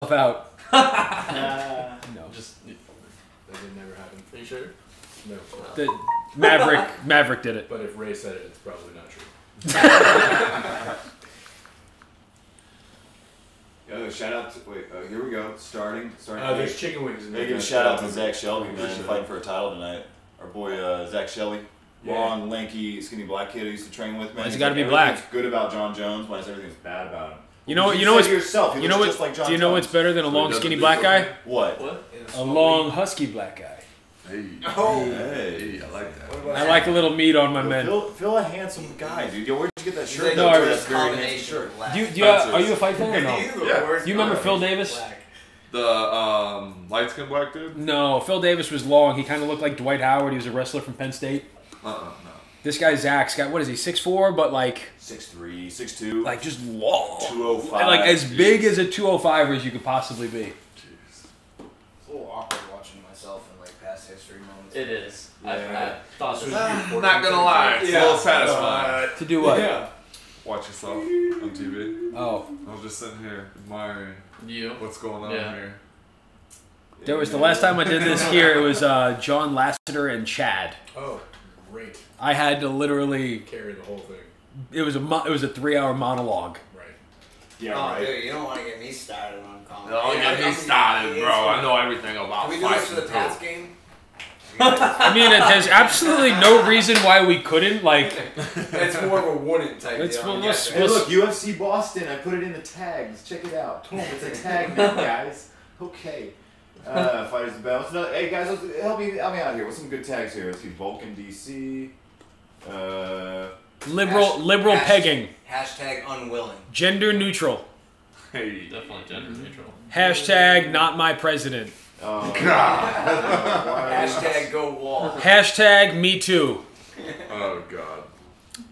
out. No. Just that did never happen. Are you sure? No. Maverick did it. But if Ray said it, it's probably not true. Shout out to here we go. Starting. There's chicken wings. Hey, give a shout out to Zach Shelby, man, fighting for a title tonight. Our boy Zach Shelby, long, lanky, skinny black kid who used to train with me. He's got to be black. Good about John Jones, when everything's bad about him. You know what's better than a long, skinny black guy? What? A long, husky black guy. Hey. Oh. Hey, I like that. I like a little meat on my men. Phil a handsome guy, dude. Yo, where'd you get that shirt? No, That's very handsome shirt. Are you a fight fan or no? Yeah. You remember Phil Davis? The light skinned black dude? No, Phil Davis was long. He kind of looked like Dwight Howard. He was a wrestler from Penn State. No. This guy Zach's got, what is he, 6'4", but like 6'3", 6'2", like just long, 205, like as big as a 205er as you could possibly be. It's a little awkward watching myself in like past history moments. It is. Yeah. I thought this was Not gonna lie, it's a little satisfying. To do what? Watch yourself on TV. Oh. I was just sitting here admiring what's going on here. There was the last time I did this here. It was John Lasseter and Chad. Oh, great. I had to literally Carry the whole thing. It was a 3-hour monologue. Right. Yeah, right. Dude, you don't want to get me started on comedy. Don't get me started, bro. I know everything about Can we do this for the Pats game? I mean, there's absolutely no reason why we couldn't. Like, it's more of a wouldn't type deal. Hey, look, UFC Boston. I put it in the tags. Check it out. Boom, it's a tag now, guys. Okay. Fighters and battles. No, hey guys, help me out here. What's some good tags here? Let's see. Vulcan DC. liberal pegging. Hashtag unwilling. Gender neutral. Hey. Definitely gender neutral. Hashtag not my president. Oh God. Hashtag go wall. Hashtag me too. Oh God.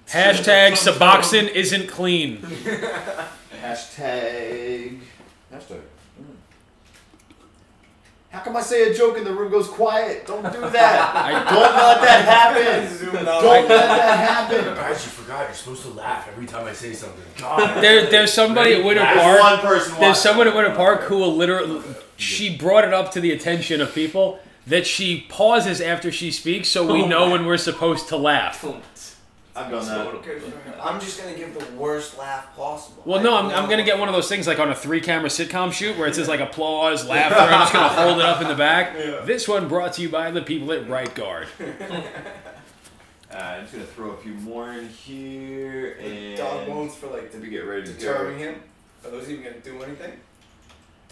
Hashtag Suboxone isn't clean. Hashtag. How come I say a joke and the room goes quiet? Don't do that. Don't let that happen. Don't let that happen. Guys, you forgot. You're supposed to laugh every time I say something. God. There's somebody at Winter Park. One person. There's someone at Winter Park who will literally. She brought it up to the attention of people that she pauses after she speaks, so we know when we're supposed to laugh. I've done that. I'm just gonna give the worst laugh possible. Well, no, I'm gonna get one of those things like on a 3-camera sitcom shoot where it says like applause, laughter. I'm just gonna hold it up in the back. Yeah. This one brought to you by the people at Right Guard. I'm just gonna throw a few more in here and dog bones for like to get ready to deterring him. Are those even gonna do anything?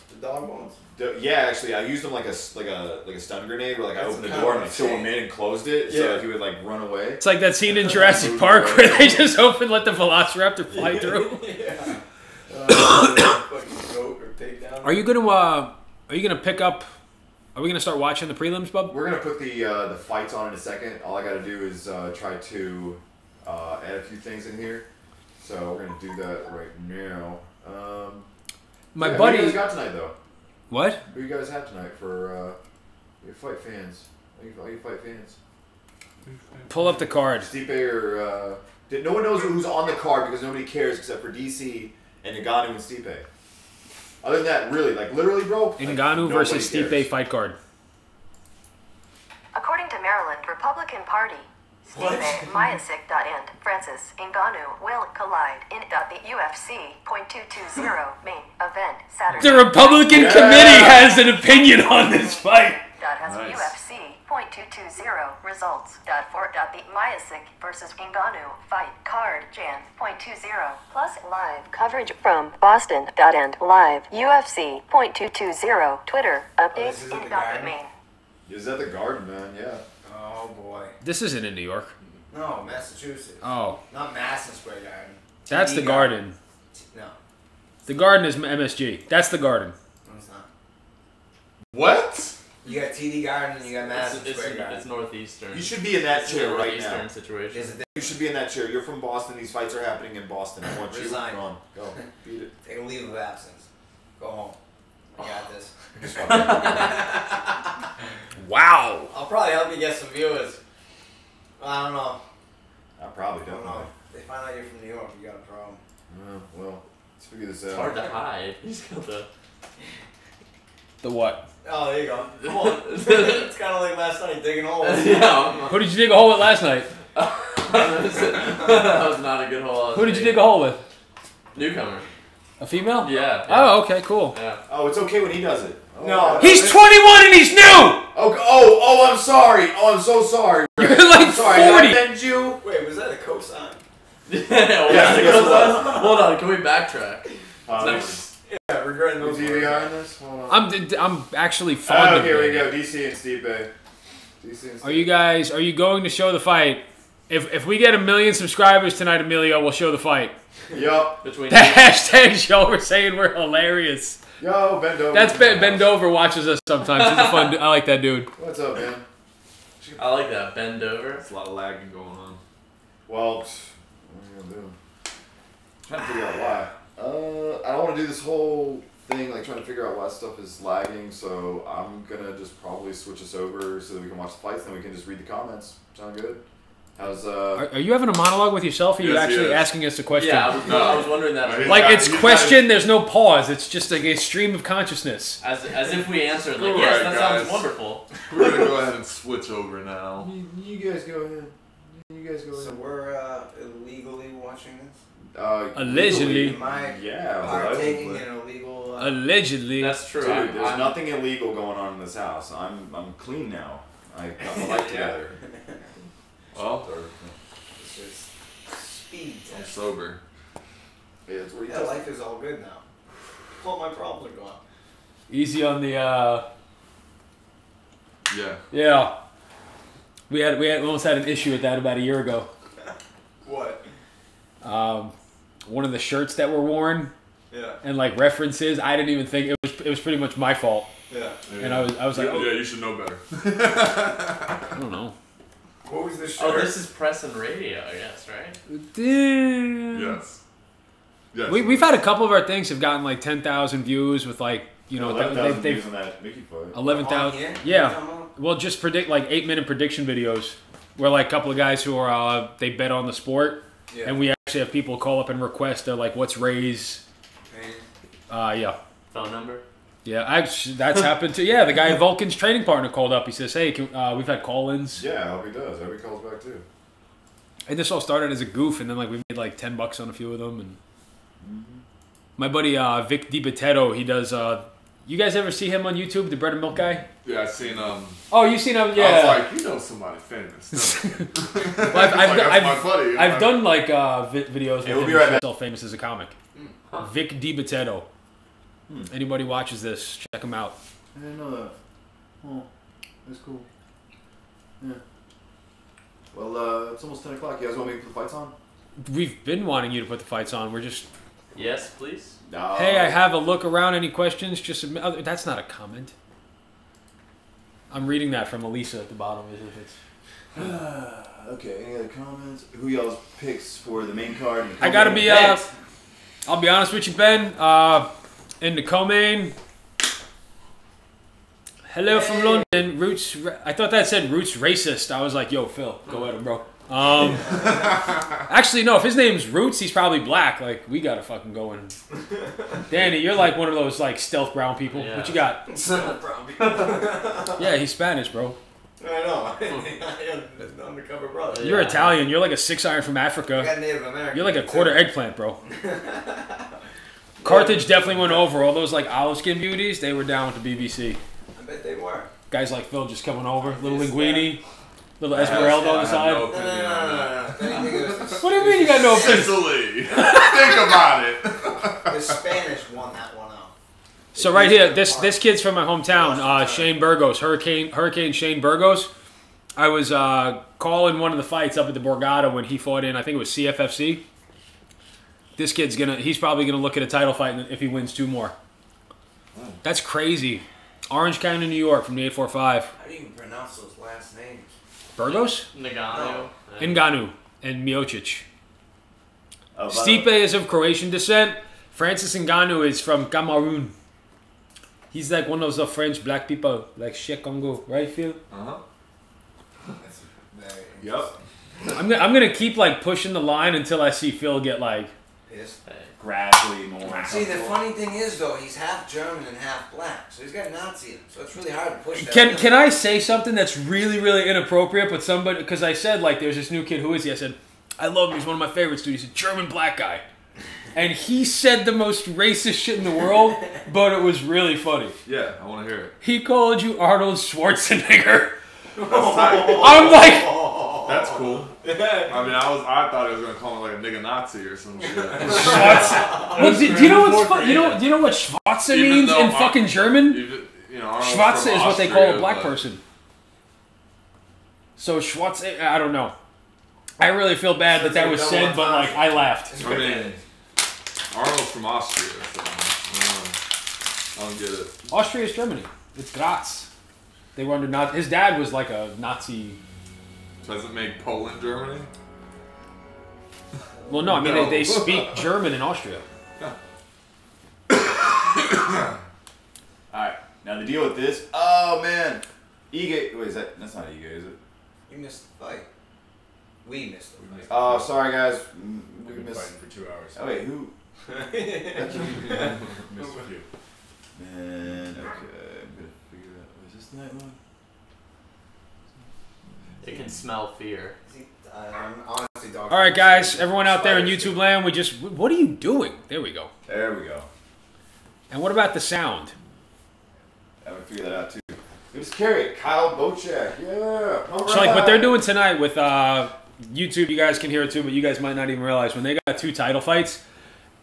The dog bones. Yeah, actually, I used them like a stun grenade, where like I opened the door and I threw him in and closed it, so that he would like run away. It's like that scene in Jurassic Park where they just open, let the Velociraptor fly through. Yeah. Goat or pig down. Are you gonna pick up? Are we gonna start watching the prelims, bub? We're gonna put the fights on in a second. All I gotta do is try to add a few things in here. So we're gonna do that right now. My buddy. Who you guys got tonight, though? What? Who you guys have tonight for your fight fans? All you fight fans. Pull up the card. Stipe or no one knows who's on the card because nobody cares except for DC and Ngannou and Stipe. Other than that, really, like literally, bro. Ngannou versus Stipe fight card. According to Maryland Republican Party, Stipe Miocic and Francis Ngannou will collide in the UFC .220 main event Saturday. The Republican committee has an opinion on this fight. That has UFC .220 results. For the Miocic versus Ngannou fight card Jan .20 plus live coverage from Boston. And live UFC .220 Twitter updates in the main. Is that the Garden, man? Yeah. Oh boy. This isn't in New York. No, Massachusetts. Oh. Not Madison Square Garden. That's the Garden. No. The Garden is MSG. That's the Garden. No, it's not. What? You got TD Garden and you got Madison Square Garden. It's northeastern. You should be in that chair right now. Northeastern situation. You should be in that chair. You're from Boston. These fights are happening in Boston. I want you. Resign. Come on. Go. Beat it. Take a leave of absence. Go home. I got this. Wow. I'll probably help you get some viewers. I don't know. I probably don't know. If they find out you're from New York, you got a problem. Well, let's figure this out. It's hard to hide. You just got the... The what? Oh, there you go. Come on. It's kind of like last night digging holes. Yeah. Who did you dig a hole with last night? That was not a good hole. Who did you dig a hole with? Newcomer. A female? Yeah. Oh, okay, cool. Yeah. Oh, it's okay when he does it. Oh, No. He's 21 and he's new! Oh, I'm sorry. Oh, I'm so sorry. You're like I'm sorry. 40. Did I offend you? Wait, was that a cosign? Hold on, can we backtrack? Yeah, regretting No those DVR words. in this? Hold on. I'm actually fond Oh, of here we it. go. DC and Stipe. Are you going to show the fight? If we get 1 million subscribers tonight, Emilio, we'll show the fight. Yup. Between The hashtag y'all were saying we're hilarious. Yo, bend over. That's Ben Dover watches us sometimes. He's a fun. I like that dude. What's up, man? I like that. Bend over. There's a lot of lagging going on. Well, what are you gonna do? Trying to figure out why. I don't want to do this whole thing like trying to figure out why stuff is lagging. So I'm gonna just probably switch us over so that we can watch the fights. Then we can just read the comments. Sound good? How's Are you having a monologue with yourself? Or are you Yes, he actually is. asking us a question? Yeah, I was wondering that. He's Like got- it's he's got question. There's no pause. It's just like a stream of consciousness. As if we answered, like, All yes, right, that sounds guys. wonderful. We're gonna go ahead and switch over now. You guys go ahead. You guys go So ahead. we're illegally watching this? Allegedly. Am I Yeah, partaking allegedly. in illegal... Allegedly. That's true. Dude, I'm- there's I'm- nothing illegal going on in this house. I'm clean now. I got my life together. Well, It's just speed I'm test. sober. Yeah, that's where you Yeah, test. life is all good now. All my problems are gone. Easy on the. Yeah. Yeah. We almost had an issue with that about a year ago. What? One of the shirts that were worn Yeah. and like references, I didn't even think it was pretty much my fault. Yeah. And I was like, yeah, oh, you should know better. I don't know. What was the shirt? Oh, this is press and radio, I guess, right? Yes. Yes. We've had a couple of our things have gotten like 10,000 views with like, you know, 11,000 they've views on that Mickey fight. 11,000. On here? Yeah. Well, just predict like 8-minute prediction videos where like a couple of guys who are they bet on the sport, Yeah. and we actually have people call up and request. They're like, "What's Ray's?" Yeah. Phone number? Yeah, that's happened too. Yeah, the guy Vulcan's training partner called up. He says, "Hey, we've had call-ins." Yeah, I hope he does. I hope he calls back too. And this all started as a goof, and then like we made like $10 on a few of them. And my buddy Vic DiBattista, he does. You guys ever see him on YouTube, the bread and milk guy? Yeah, I seen Oh, you seen him? I Yeah. was like, you know somebody famous. don't you? Well, That's my buddy. I've done like videos with Hey, we'll him. be right He's back. still famous as a comic. Vic DiBattista. Anybody watches this, check him out. I didn't know that. Oh, that's cool. Yeah. Well, it's almost 10 o'clock. You guys want me to put the fights on? We've been wanting you to put the fights on. We're just, Yes, please. No. hey, I have a look around. Any questions? Just submit. That's not a comment. I'm reading that from Elisa at the bottom. If it's, Okay, any other comments? Who y'all's picks for the main card? I gotta be. I'll be honest with you, Ben. In the co-main. Hello from London. Roots. I thought that said Roots racist. I was like, yo, Phil, go at him, bro. Actually, no. If his name's Roots, he's probably black. Like, we gotta fucking go in. Danny, you're like one of those like stealth brown people. Yeah. What you got? Yeah, he's Spanish, bro. I know. There's no undercover brother. You're Yeah. Italian. You're like a 6-iron from I Africa. got Native American. You're like a quarter eggplant, bro. Carthage definitely went over. All those like olive skin beauties, they were down with the BBC. I bet they were. Guys like Phil just coming over. Little Yes, linguini, little Esmeralda on the I side. have no No. opinion on that. Anything it was What do you mean you got no opinion? Sicily. Think about it. the Spanish won that one out. So right here, this kid's from my hometown, Shane Burgos, Hurricane Shane Burgos. I was calling one of the fights up at the Borgata when he fought in, I think it was CFFC. This kid's he's probably gonna look at a title fight if he wins 2 more. That's crazy. Orange County, New York, from the 845. How do you even pronounce those last names? Burgos, Ngannou. Ngannou, and Miocic. Oh, Stipe is of Croatian descent. Francis Ngannou is from Cameroon. He's like one of those French black people, like Che Congo, right, Phil? Uh-huh. That's very Yep. I'm gonna keep like pushing the line until I see Phil get like pissed. Hey. gradually more. See, the funny thing is, though, he's half German and half black, so he's got Nazi in him. So it's really hard to push that. Can I say something that's really, really inappropriate? But somebody, because I said, like, there's this new kid, who is he? I said, I love him, he's one of my favorites, dude. He's a German black guy. And he said the most racist shit in the world, but it was really funny. Yeah, I want to hear it. He called you Arnold Schwarzenegger. That's tight. I'm like... That's cool. I mean, I thought he was gonna call him like a nigga Nazi or some shit. Well, do you know what's fun? Do you know what Schwarze means in fucking German? Schwarze is what they call a black person. So Schwarze, I don't know. I really feel bad that was said, but like I laughed. I mean, Arnold's from Austria, so I don't get it. Austria is Germany. It's Graz. They were under Nazi. His dad was like a Nazi. Does it make Poland Germany? Well, no, I mean they speak German in Austria. Alright, now the deal with this. Oh man. Ige. Wait, that's not Ige, is it? You missed the fight. We missed the fight. Oh, sorry guys. We've been fighting for 2 hours. Oh wait, who? Missed a few. Man, okay. I'm gonna figure out. Is this the night one? It can smell fear. I'm honestly dog. All right, guys, everyone out there in YouTube land, what are you doing? There we go. There we go. And what about the sound? I would figure that out too. It was Carrie, Kyle Bochek. Yeah. All So like what they're doing tonight with YouTube, you guys can hear it too, but you guys might not even realize when they got 2 title fights,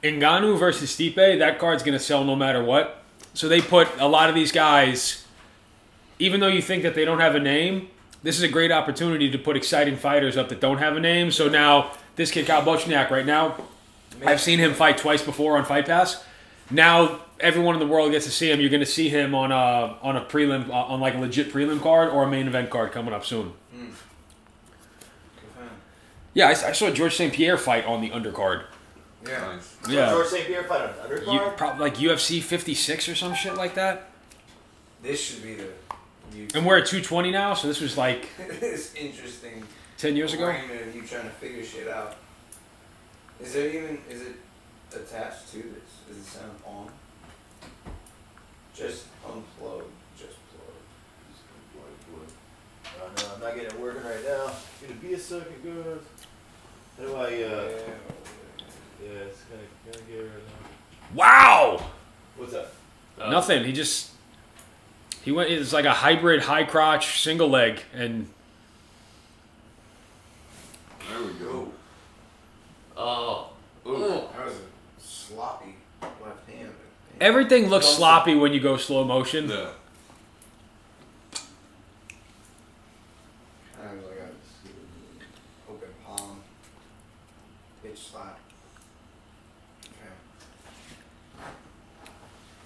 Ngannou versus Stipe, that card's gonna sell no matter what. So they put a lot of these guys, even though you think that they don't have a name, this is a great opportunity to put exciting fighters up that don't have a name. So now, this kid, Kyle Bochniak, right now, I've seen him fight twice before on Fight Pass. Now, everyone in the world gets to see him. You're going to see him on a prelim, on like a legit prelim card or a main event card coming up soon. Yeah, I saw George St. Pierre fight on the undercard. Yeah. Nice. Yeah. George St. Pierre fight on the undercard? Probably like UFC 56 or some shit like that. This should be the... And we're at 220 now, so this was like... It's interesting. 10 years ago? You trying to figure shit out. Is it attached to this? Does it sound on? Just unplug. Just plug. No, I'm not getting it working right now. It's gonna be a second, guys. How do I, yeah, it's gonna get it right now. Wow! What's up? Nothing. He went. It's like a hybrid high crotch single leg, and There we go. Oh. That was a sloppy left hand. everything looks sloppy when you go slow motion. Yeah. I was like a open palm. Pitch slap. Okay.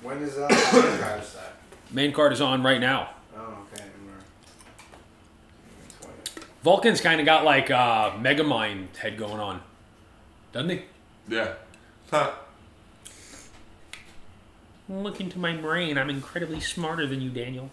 When is that? Main card is on right now. Oh, okay. And we're 20. Vulcan's kind of got like Megamind head going on, doesn't he? Yeah. Huh. Look into my brain. I'm incredibly smarter than you, Daniel.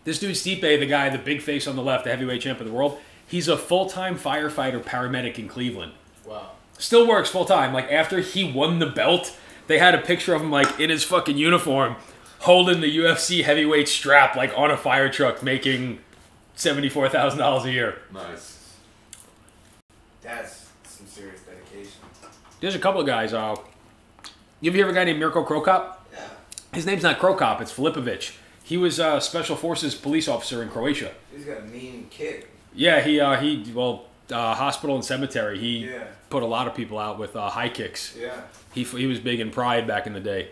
This dude Stipe, the guy, the big face on the left, the heavyweight champ of the world, he's a full-time firefighter paramedic in Cleveland. Wow. Still works full-time. Like, after he won the belt, they had a picture of him, like, in his fucking uniform, holding the UFC heavyweight strap, like, on a fire truck, making $74,000 a year. Nice. That's some serious dedication. There's a couple of guys. You ever hear of a guy named Mirko Krokop? Yeah. His name's not Krokop, it's Filipovic. He was a Special Forces police officer in Croatia. He's got a mean kick. Yeah, hospital and cemetery. He Yeah. put a lot of people out with high kicks. Yeah. He was big in Pride back in the day.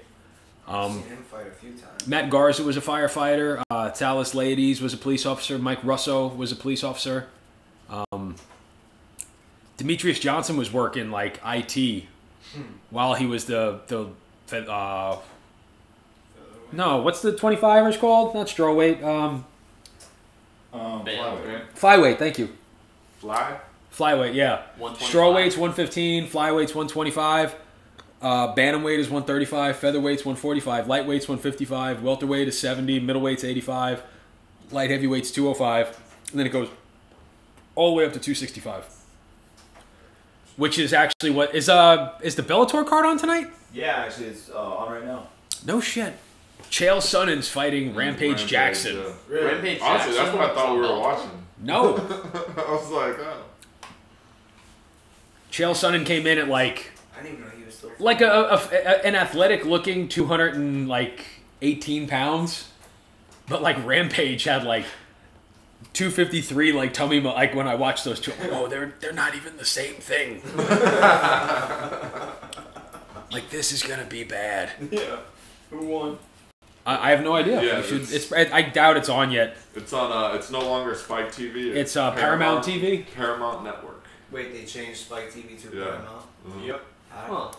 I've seen him fight a few times. Matt Garza was a firefighter. Talis Ladies was a police officer. Mike Russo was a police officer. Demetrius Johnson was working like IT while he was no, what's the 25ers called? Not strawweight. Flyweight. Flyweight. Thank you. Flyweight. Yeah. 125. Strawweight's 115. Flyweight's 125. Bantamweight is 135. Featherweight's 145. Lightweight's 155. Welterweight is 70. Middleweight's 85. Light heavyweight's 205. And then it goes all the way up to 265. which is actually what is the Bellator card on tonight? Yeah, actually, it's on right now. No shit. Chael Sonnen's fighting Rampage Jackson. Yeah. Really? Rampage Honestly, Jackson? that's what I thought we were Bellator? watching. No. I was like, oh. Chael Sonnen came in at like I didn't even know he was still. like an athletic looking 218 pounds, but like Rampage had like 253 like tummy like when I watched those two. Oh, they're not even the same thing. Like this is gonna be bad. Yeah. Who won? I have no idea. Yeah, You should, I doubt it's on yet. It's on. It's no longer Spike TV. It's Paramount TV. Paramount Network. Wait, they changed Spike TV to Yeah. Paramount? Mhm. Yep. Huh.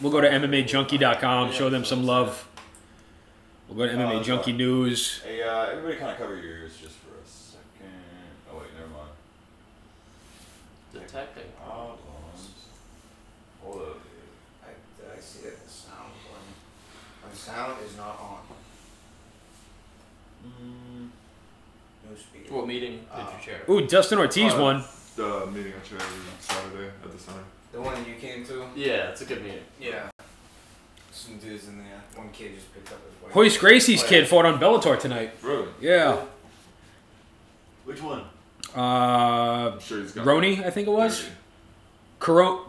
We'll go to MMAJunkie.com. Show them some love. We'll go to MMA Junkie News. Hey, everybody kind of cover your ears just for a second. Oh, wait, never mind. Detecting. Hold up. Did I see that the sound was on? My sound is not on. No speaker. What meeting did you chair? Ooh, Dustin Ortiz won. The meeting I chaired Saturday at the center. The one you came to? Yeah, it's a good meeting. Yeah. Some dudes in there. One kid just picked up his wife. Hoist Gracie's kid fought on Bellator tonight. Really? Yeah. Which one? I'm sure he's got. Roni, I think it was. Connery?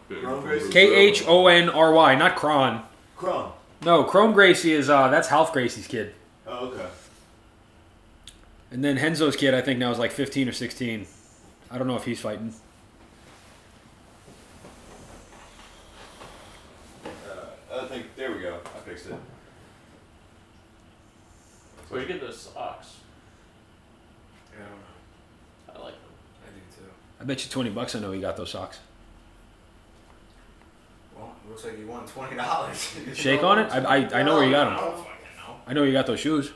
Chrome Gracie? Khonry, not Kron. Chrome. No, Chrome Gracie is that's Half Gracie's kid. Oh, okay. And then Henzo's kid, I think now is like 15 or 16. I don't know if he's fighting. I think, there we go. I fixed it. Where'd you get those socks? Yeah, I don't know. I like them. I do too. I bet you $20 I know he got those socks. Well, it looks like you won $20. Shake on it? I know where you got I them. don't fucking know. I know where you got those shoes.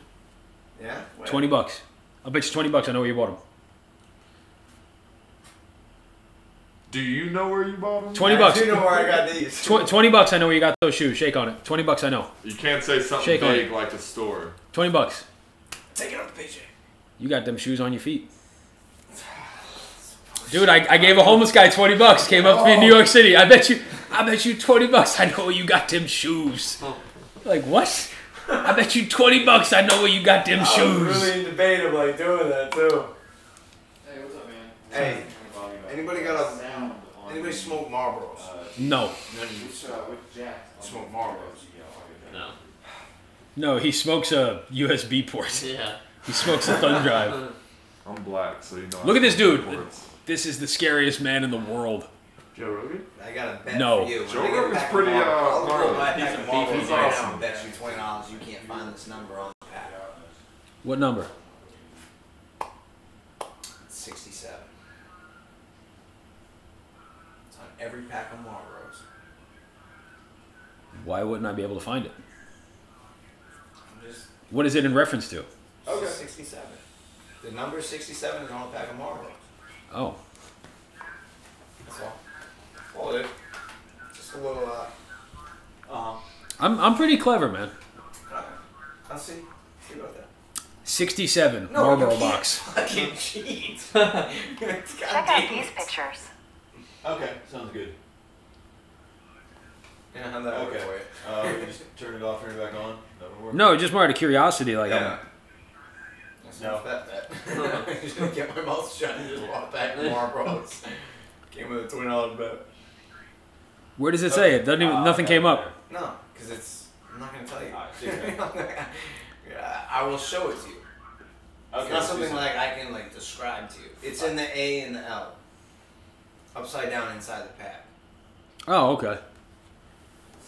Yeah? Where? $20. I'll bet you $20 I know where you bought them. Do you know where you bought them? $20. You know where I got these. $20 I know where you got those shoes. Shake on it. $20 I know. You can't say something Shake on vague it. like a store. $20. Take it off the picture. You got them shoes on your feet. Dude, I gave a homeless guy $20. Came up to me in New York City. I bet you $20 I know where you got them shoes. Like what? I bet you $20 I know where you got them I was shoes. really in debate of like doing that too. Hey, what's up, man? Hey, anybody got anybody smoke Marlboros? No. None of you smoke Marlboros. No. No, he smokes a USB port. Yeah. He smokes a thumb drive. I'm black, so you know. Look at this dude. Reports. This is the scariest man in the world. Joe Rogan? I got a bet No. for you. Joe When I get a Rogan's pack of pretty, Marlboros, I'll gnarly. go buy a pack of He's Marlboros awesome. right now and bet you $20 you can't find this number on the pack. What number? 67. It's on every pack of Marlboros. Why wouldn't I be able to find it? I'm just What is it in reference to? okay. 67. The number 67 is on a pack of Marlboros. Oh. That's all. All it is. Just a little I'm pretty clever, man. I'll see about that. 67 No, Marlboro you can't box. fucking cheat. Check out these pictures. Okay, sounds good. Yeah, how'd that work Okay. for you? We just turn it off, turn it back on. That would work. No, just more out of curiosity. Like, Yeah. That's No. enough that. I'm just gonna get my mouth shut and just walk back to Marlboros. Came with a $20 bet. where does it say it? Doesn't even, nothing came up. No, because it's. I'm not gonna tell you. Alright, see you. Yeah, I will show it to you. It's not something like I can like describe to you. It's in the A and the L. Upside down inside the pack. Oh, okay.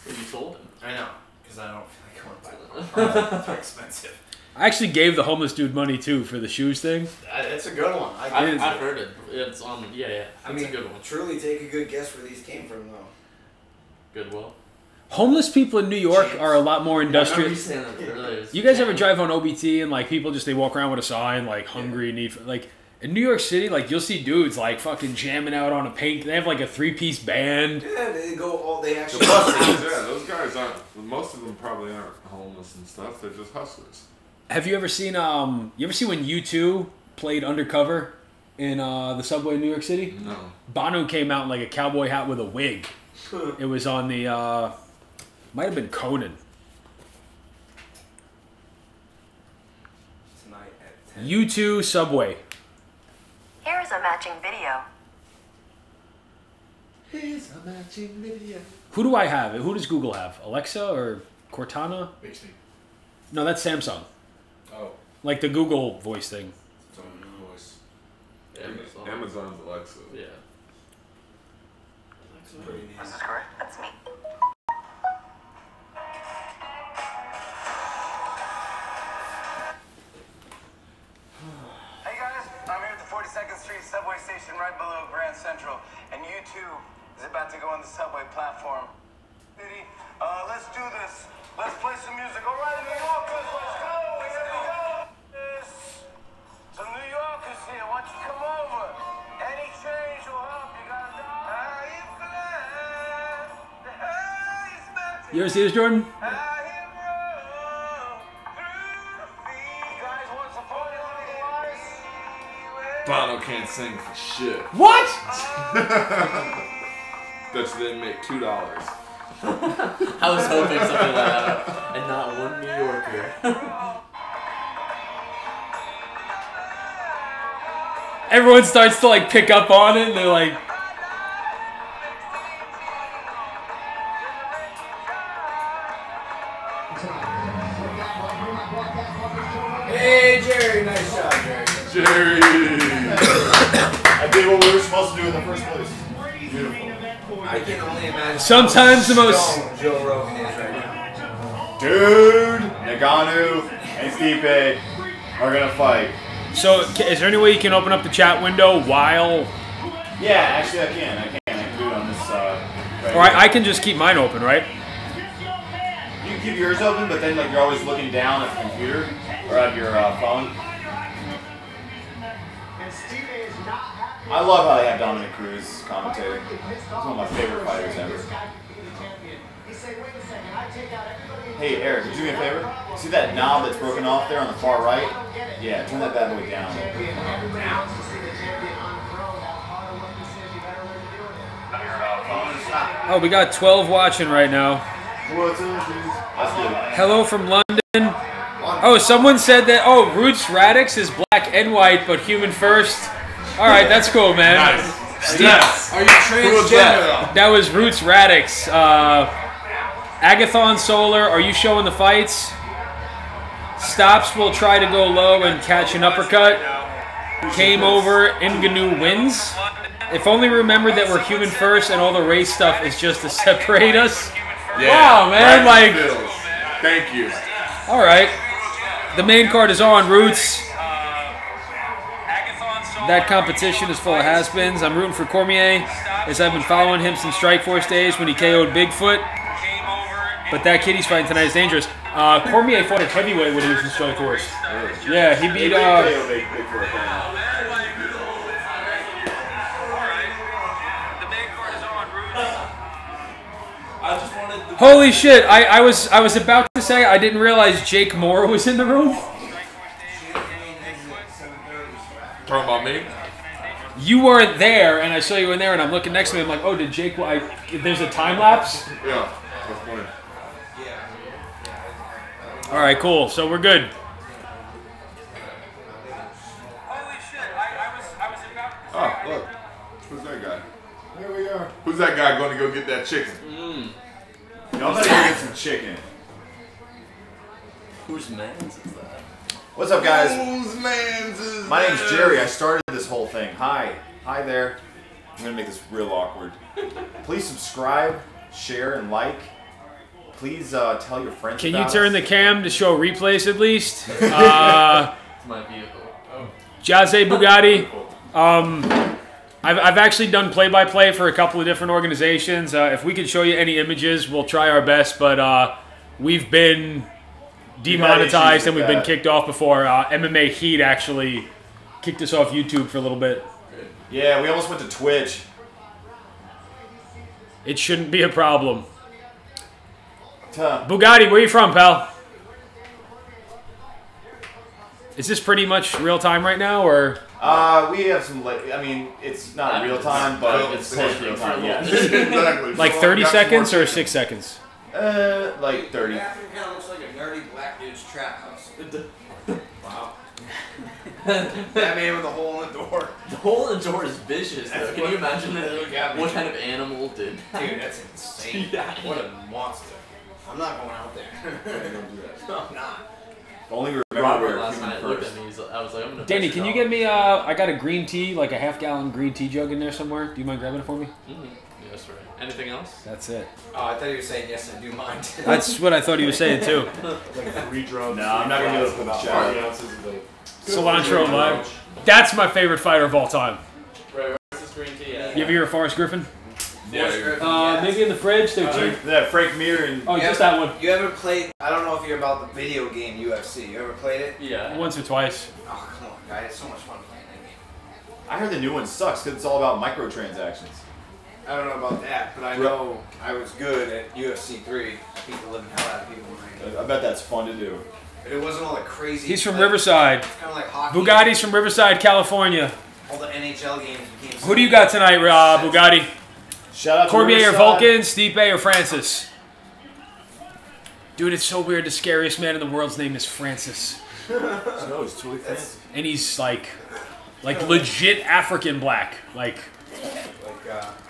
You sold him. I know, because I don't feel like going to buy them. They're expensive. I actually gave the homeless dude money too for the shoes thing. It's a good one. I've heard it. It's on. Yeah, yeah. I It's mean, a good one. truly take a good guess where these came from, though. Goodwill. Homeless people in New York are a lot more I remember you industrious. saying that earlier. You guys ever drive on OBT and like people just they walk around with a sign like hungry need for, like in New York City like you'll see dudes like fucking jamming out on a paint. They have like a 3-piece band. Yeah, they go all. They The actually. hustlers, yeah, those guys aren't. Most of them probably aren't homeless and stuff. They're just hustlers. Have you ever seen you ever see when U2 played Undercover in the subway in New York City? No. Bono came out in like a cowboy hat with a wig. It was on the, might have been Conan. Tonight at 10. U2 Subway. Here is a matching video. Here's a matching video. Who do I have? Who does Google have? Alexa or Cortana? Makes me. No, that's Samsung. Oh. Like the Google voice thing. It's on your voice. Amazon's Alexa. Yeah. This is correct. That's me. Hey guys, I'm here at the 42nd Street subway station right below Grand Central, and U2 is about to go on the subway platform. Let's do this. Let's play some music. All right, New Yorkers, let's go. Here we go. Some New Yorkers here. Why don't you come over? Any change will help. You gotta know. You ever see this, Jordan? Bono can't sing for shit. What? That's they make $2. I was hoping something like that, and not one New Yorker. Everyone starts to like pick up on it and they're like, Hey, Jerry, nice shot, Jerry. Jerry! I did what we were supposed to do in the first place. Beautiful. I can only imagine Sometimes the how most- stoned Joe Rogan is right now. Dude, Ngannou and Stipe are gonna fight. so is there any way you can open up the chat window while, Yeah, actually I can. I can do it on this. Right or I here. can just keep mine open, right? You can keep yours open, but then like you're always looking down at the computer or at your phone. I love how they have Dominic Cruz commentating. He's one of my favorite fighters ever. Hey Eric, would you do me a favor? See that knob that's broken off there on the far right? Yeah, turn that bad boy down. Oh, we got 12 watching right now. What's up, dude? That's good. Hello from London. Oh, someone said that, oh, Roots Radix is black and white, but human first. All right, that's cool, man. Nice. Steve, Yes. Are you Who was that? transgender? that was Roots Radix. Agathon Solar, are you showing the fights? Stops will try to go low and catch an uppercut. Came over, Ngannou wins. If only remembered that we're human first and all the race stuff is just to separate us. Wow, man, Right like, feels. Thank you. all right. The main card is on, Roots. That competition is full of has-beens. I'm rooting for Cormier, as I've been following him since Strikeforce days when he KO'd Bigfoot. But that kid he's fighting tonight is dangerous. Cormier fought at heavyweight when he was in Strikeforce. Yeah, he beat... I just wanted the Holy shit! I was about to say I didn't realize Jake Moore was in the room. Talking about me? You weren't there, and I saw you in there, and I'm looking next to me. I'm like, oh, did Jake? There's a time lapse. Yeah. That's funny. All right, cool. So we're good. Oh, look. Who's that guy? There we are. Who's that guy going to go get that chicken? Y'all better go get some chicken. whose man's is that? What's up, guys? Whose man's is My name's that? Jerry. I started this whole thing. Hi. Hi there. I'm gonna make this real awkward. Please subscribe, share, and like. Please tell your friends Can you about turn us. the cam to show replays at least? It's my vehicle. Oh. Jose Bugatti. I've actually done play-by-play for a couple of different organizations. If we can show you any images, we'll try our best. But we've been demonetized and we've been kicked off before. MMA Heat actually kicked us off YouTube for a little bit. Yeah, we almost went to Twitch. It shouldn't be a problem. Tuh. Bugatti, where you from, pal? Is this pretty much real time right now, or? We have some. I mean, it's not real time, but it's close to real time. Yeah. Exactly. Like 30 seconds or 6 seconds? Like 30. Bathroom kind of looks like a nerdy black dude's trap house. Wow. That man with a hole in the door. The hole in the door is vicious, though. Can you imagine what kind of animal did? Dude, that's insane. What a monster. I'm not going out there. No, I'm not. Only remember Robert where last human night looked first. at me. I was like, I'm gonna. Danny, piss can it you off. get me? I got a green tea, like a half-gallon green tea jug in there somewhere. Do you mind grabbing it for me? Yes, right. Anything else? That's it. Oh, I thought you were saying yes, I do mind. That's what I thought he was saying too. Like 3 drums. No, I'm not gonna be able to put the about shower. 40 ounces of the. Cilantro live. That's my favorite fighter of all time. Right, where's this green tea at? You ever hear of Forrest Griffin? Yeah. Maybe in the fridge. They're cheap. Yeah, Frank Mir and. Oh, just that one. You ever played? I don't know if you're about the video game UFC. You ever played it? Yeah. Once or twice. Oh, come on, guys. It's so much fun playing that game. I heard the new one sucks because it's all about microtransactions. I don't know about that, but I know I was good at UFC 3. I beat the living hell out of people when I did. I bet that's fun to do. But it wasn't all the crazy. He's from like, Riverside. It's kind of like hockey. Bugatti's from Riverside, California. All the NHL games became. Who do you got tonight, Bugatti? Shout out to Cormier or Riverside. Vulcan, Stipe or Francis? Dude, it's so weird. The scariest man in the world's name is Francis. No, it's totally fancy. And he's like legit African black. Like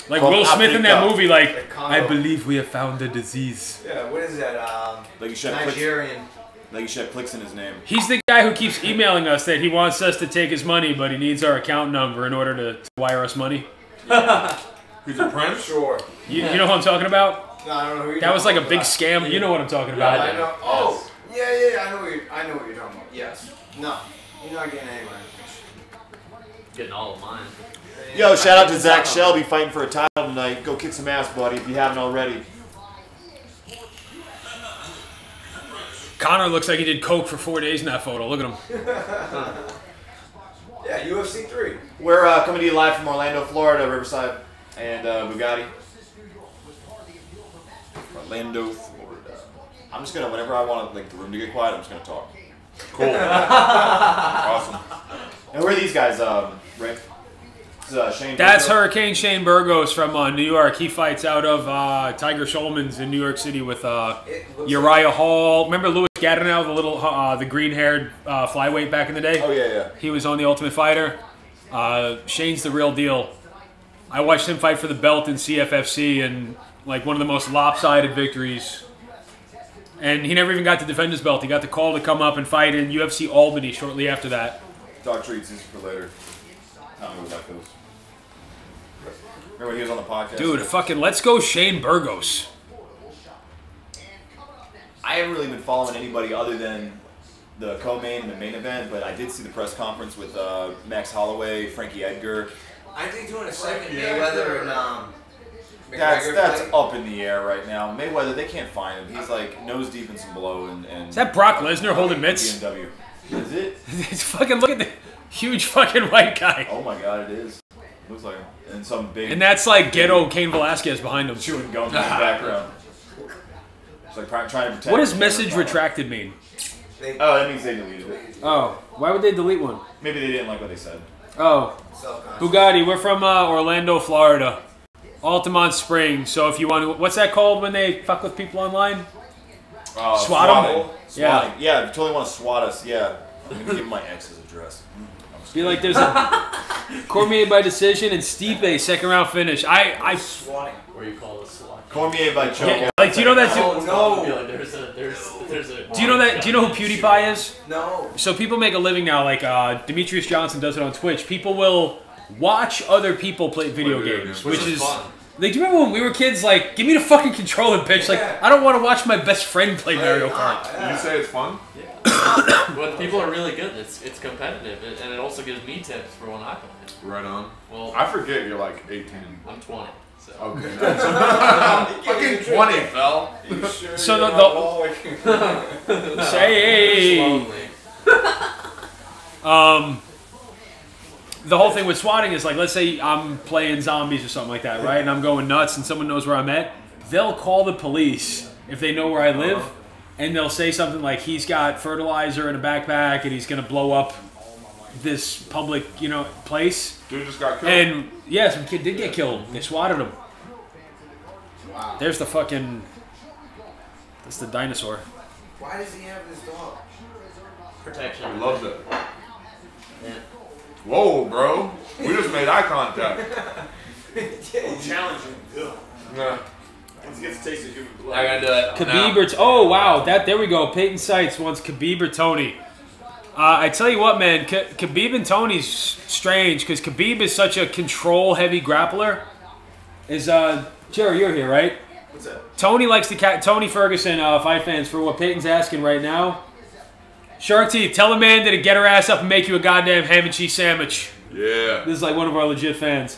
Like Will Smith in that Africa. movie, like, Like Congo. I believe we have found the disease. yeah, what is that? Like you should have clicks, Nigerian. like you should have clicks in his name. He's the guy who keeps emailing us that he wants us to take his money, but he needs our account number in order to wire us money. He's a prince? Sure. You know what I'm talking about? No, I don't know who you're That was like a talking big about. scam. You know what I'm talking Yeah, about. I know. Oh, yeah. I know what you're talking about. Yes. No, you're not getting anywhere. Getting all of mine. Yo, shout out to Zach Shelby fighting for a title tonight. Go kick some ass, buddy, if you haven't already. Connor looks like he did coke for 4 days in that photo. Look at him. Yeah, UFC 3. We're coming to you live from Orlando, Florida, Riverside, and Bugatti. Orlando, Florida. I'm just gonna, whenever I want like the room to get quiet, I'm just gonna talk. Cool. Awesome. And who are these guys, Rick? Shane. That's Burgos? Hurricane Shane Burgos from New York. He fights out of Tiger Schulman's in New York City with Uriah Hall. Remember Louis Gadenau, the little, the green-haired flyweight back in the day? Oh yeah. He was on The Ultimate Fighter. Shane's the real deal. I watched him fight for the belt in CFFC and like one of the most lopsided victories. And he never even got to defend his belt. He got the call to come up and fight in UFC Albany shortly after that. Dog treats is for later. I don't know what that goes. Remember when he was on the podcast? Dude, fucking let's go Shane Burgos. I haven't really been following anybody other than the co-main and the main event, but I did see the press conference with Max Holloway, Frankie Edgar. I think doing a second Mayweather and That's McGregor fight. up in the air right now. Mayweather, they can't find him. He's like nose deep in some blow and Is that Brock Lesnar holding mitts? BMW. Is it? It's fucking, look at the huge fucking white guy. Oh my god, it is. Looks like him. And some big And that's like ghetto Cain Velasquez behind him. chewing gum in the background. It's like trying to protect. What does him. message retracted mean? Oh, that means they deleted it. Oh, why would they delete one? Maybe they didn't like what they said. Oh, Self-conscious. Bugatti, we're from Orlando, Florida. Altamont Springs. So if you want to, what's that called when they fuck with people online? Swat 'em? Yeah. Swatting. Yeah, if you totally want to swat us, yeah. I'm going to give him my ex's address. Be like there's a Cormier by decision and Stipe second round finish. I Swatting. Where you call it slot. Cormier by choke. yeah, like do you know that? Oh, no. Be like, there's a. Do you know that? Do you know who PewDiePie is? No. So people make a living now. Like Demetrius Johnson does it on Twitch. People will watch other people play video games, which is. fun. Like, do you remember when we were kids? Like, give me the fucking controller, bitch. Like, I don't want to watch my best friend play Mario Kart. Did you say it's fun? When people are really good, it's competitive, and it also gives me tips for when I play. Right on. Well, I forget you're like 18. I'm 20, so. Okay. Fucking 20, fell. You sure So you're the- not alcoholic? Say, Slowly. the whole thing with swatting is like, let's say I'm playing zombies or something like that, right? And I'm going nuts, and someone knows where I'm at. They'll call the police if they know where I live. and they'll say something like he's got fertilizer in a backpack and he's going to blow up this public, place. Dude just got killed. And yeah, some kid did get killed. They swatted him. Wow. There's the fucking. That's the dinosaur. Why does he have this dog? Protection. He loves it. Yeah. Whoa, bro. We just made eye contact. Challenging. Yeah. Once he gets to taste of human blood. I gotta do it. Khabib or oh wow, there we go. Peyton Sites wants Khabib or Tony. I tell you what, man, Khabib and Tony's strange because Khabib is such a control-heavy grappler. Jerry, you're here, right? What's that? Tony likes to Tony Ferguson, fight fans, for what Peyton's asking right now. Shark Teeth, tell Amanda to get her ass up and make you a goddamn ham and cheese sandwich. Yeah. This is like one of our legit fans.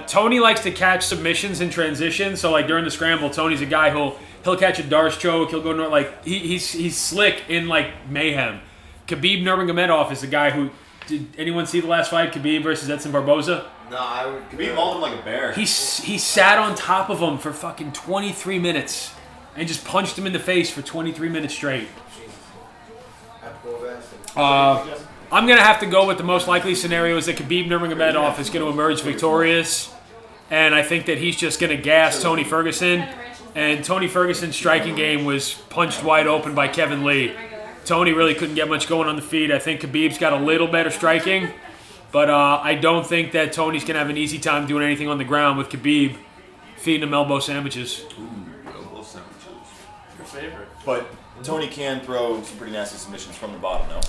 Tony likes to catch submissions in transition. So like during the scramble, Tony's a guy he'll catch a Darce choke. He'll go like he's slick in like mayhem. Khabib Nurmagomedov is the guy who. Did anyone see the last fight? Khabib versus Edson Barboza? No, I would. Khabib mauled him like a bear. He sat on top of him for fucking 23 minutes and just punched him in the face for 23 minutes straight. I'm going to have to go with the most likely scenario is that Khabib Nurmagomedov is going to emerge victorious. And I think that he's just going to gas Tony Ferguson. And Tony Ferguson's striking game was punched wide open by Kevin Lee. Tony really couldn't get much going on the feet. I think Khabib's got a little better striking. But I don't think that Tony's going to have an easy time doing anything on the ground with Khabib feeding him elbow sandwiches. Ooh, elbow sandwiches. Your favorite. But Tony can throw some pretty nasty submissions from the bottom, no?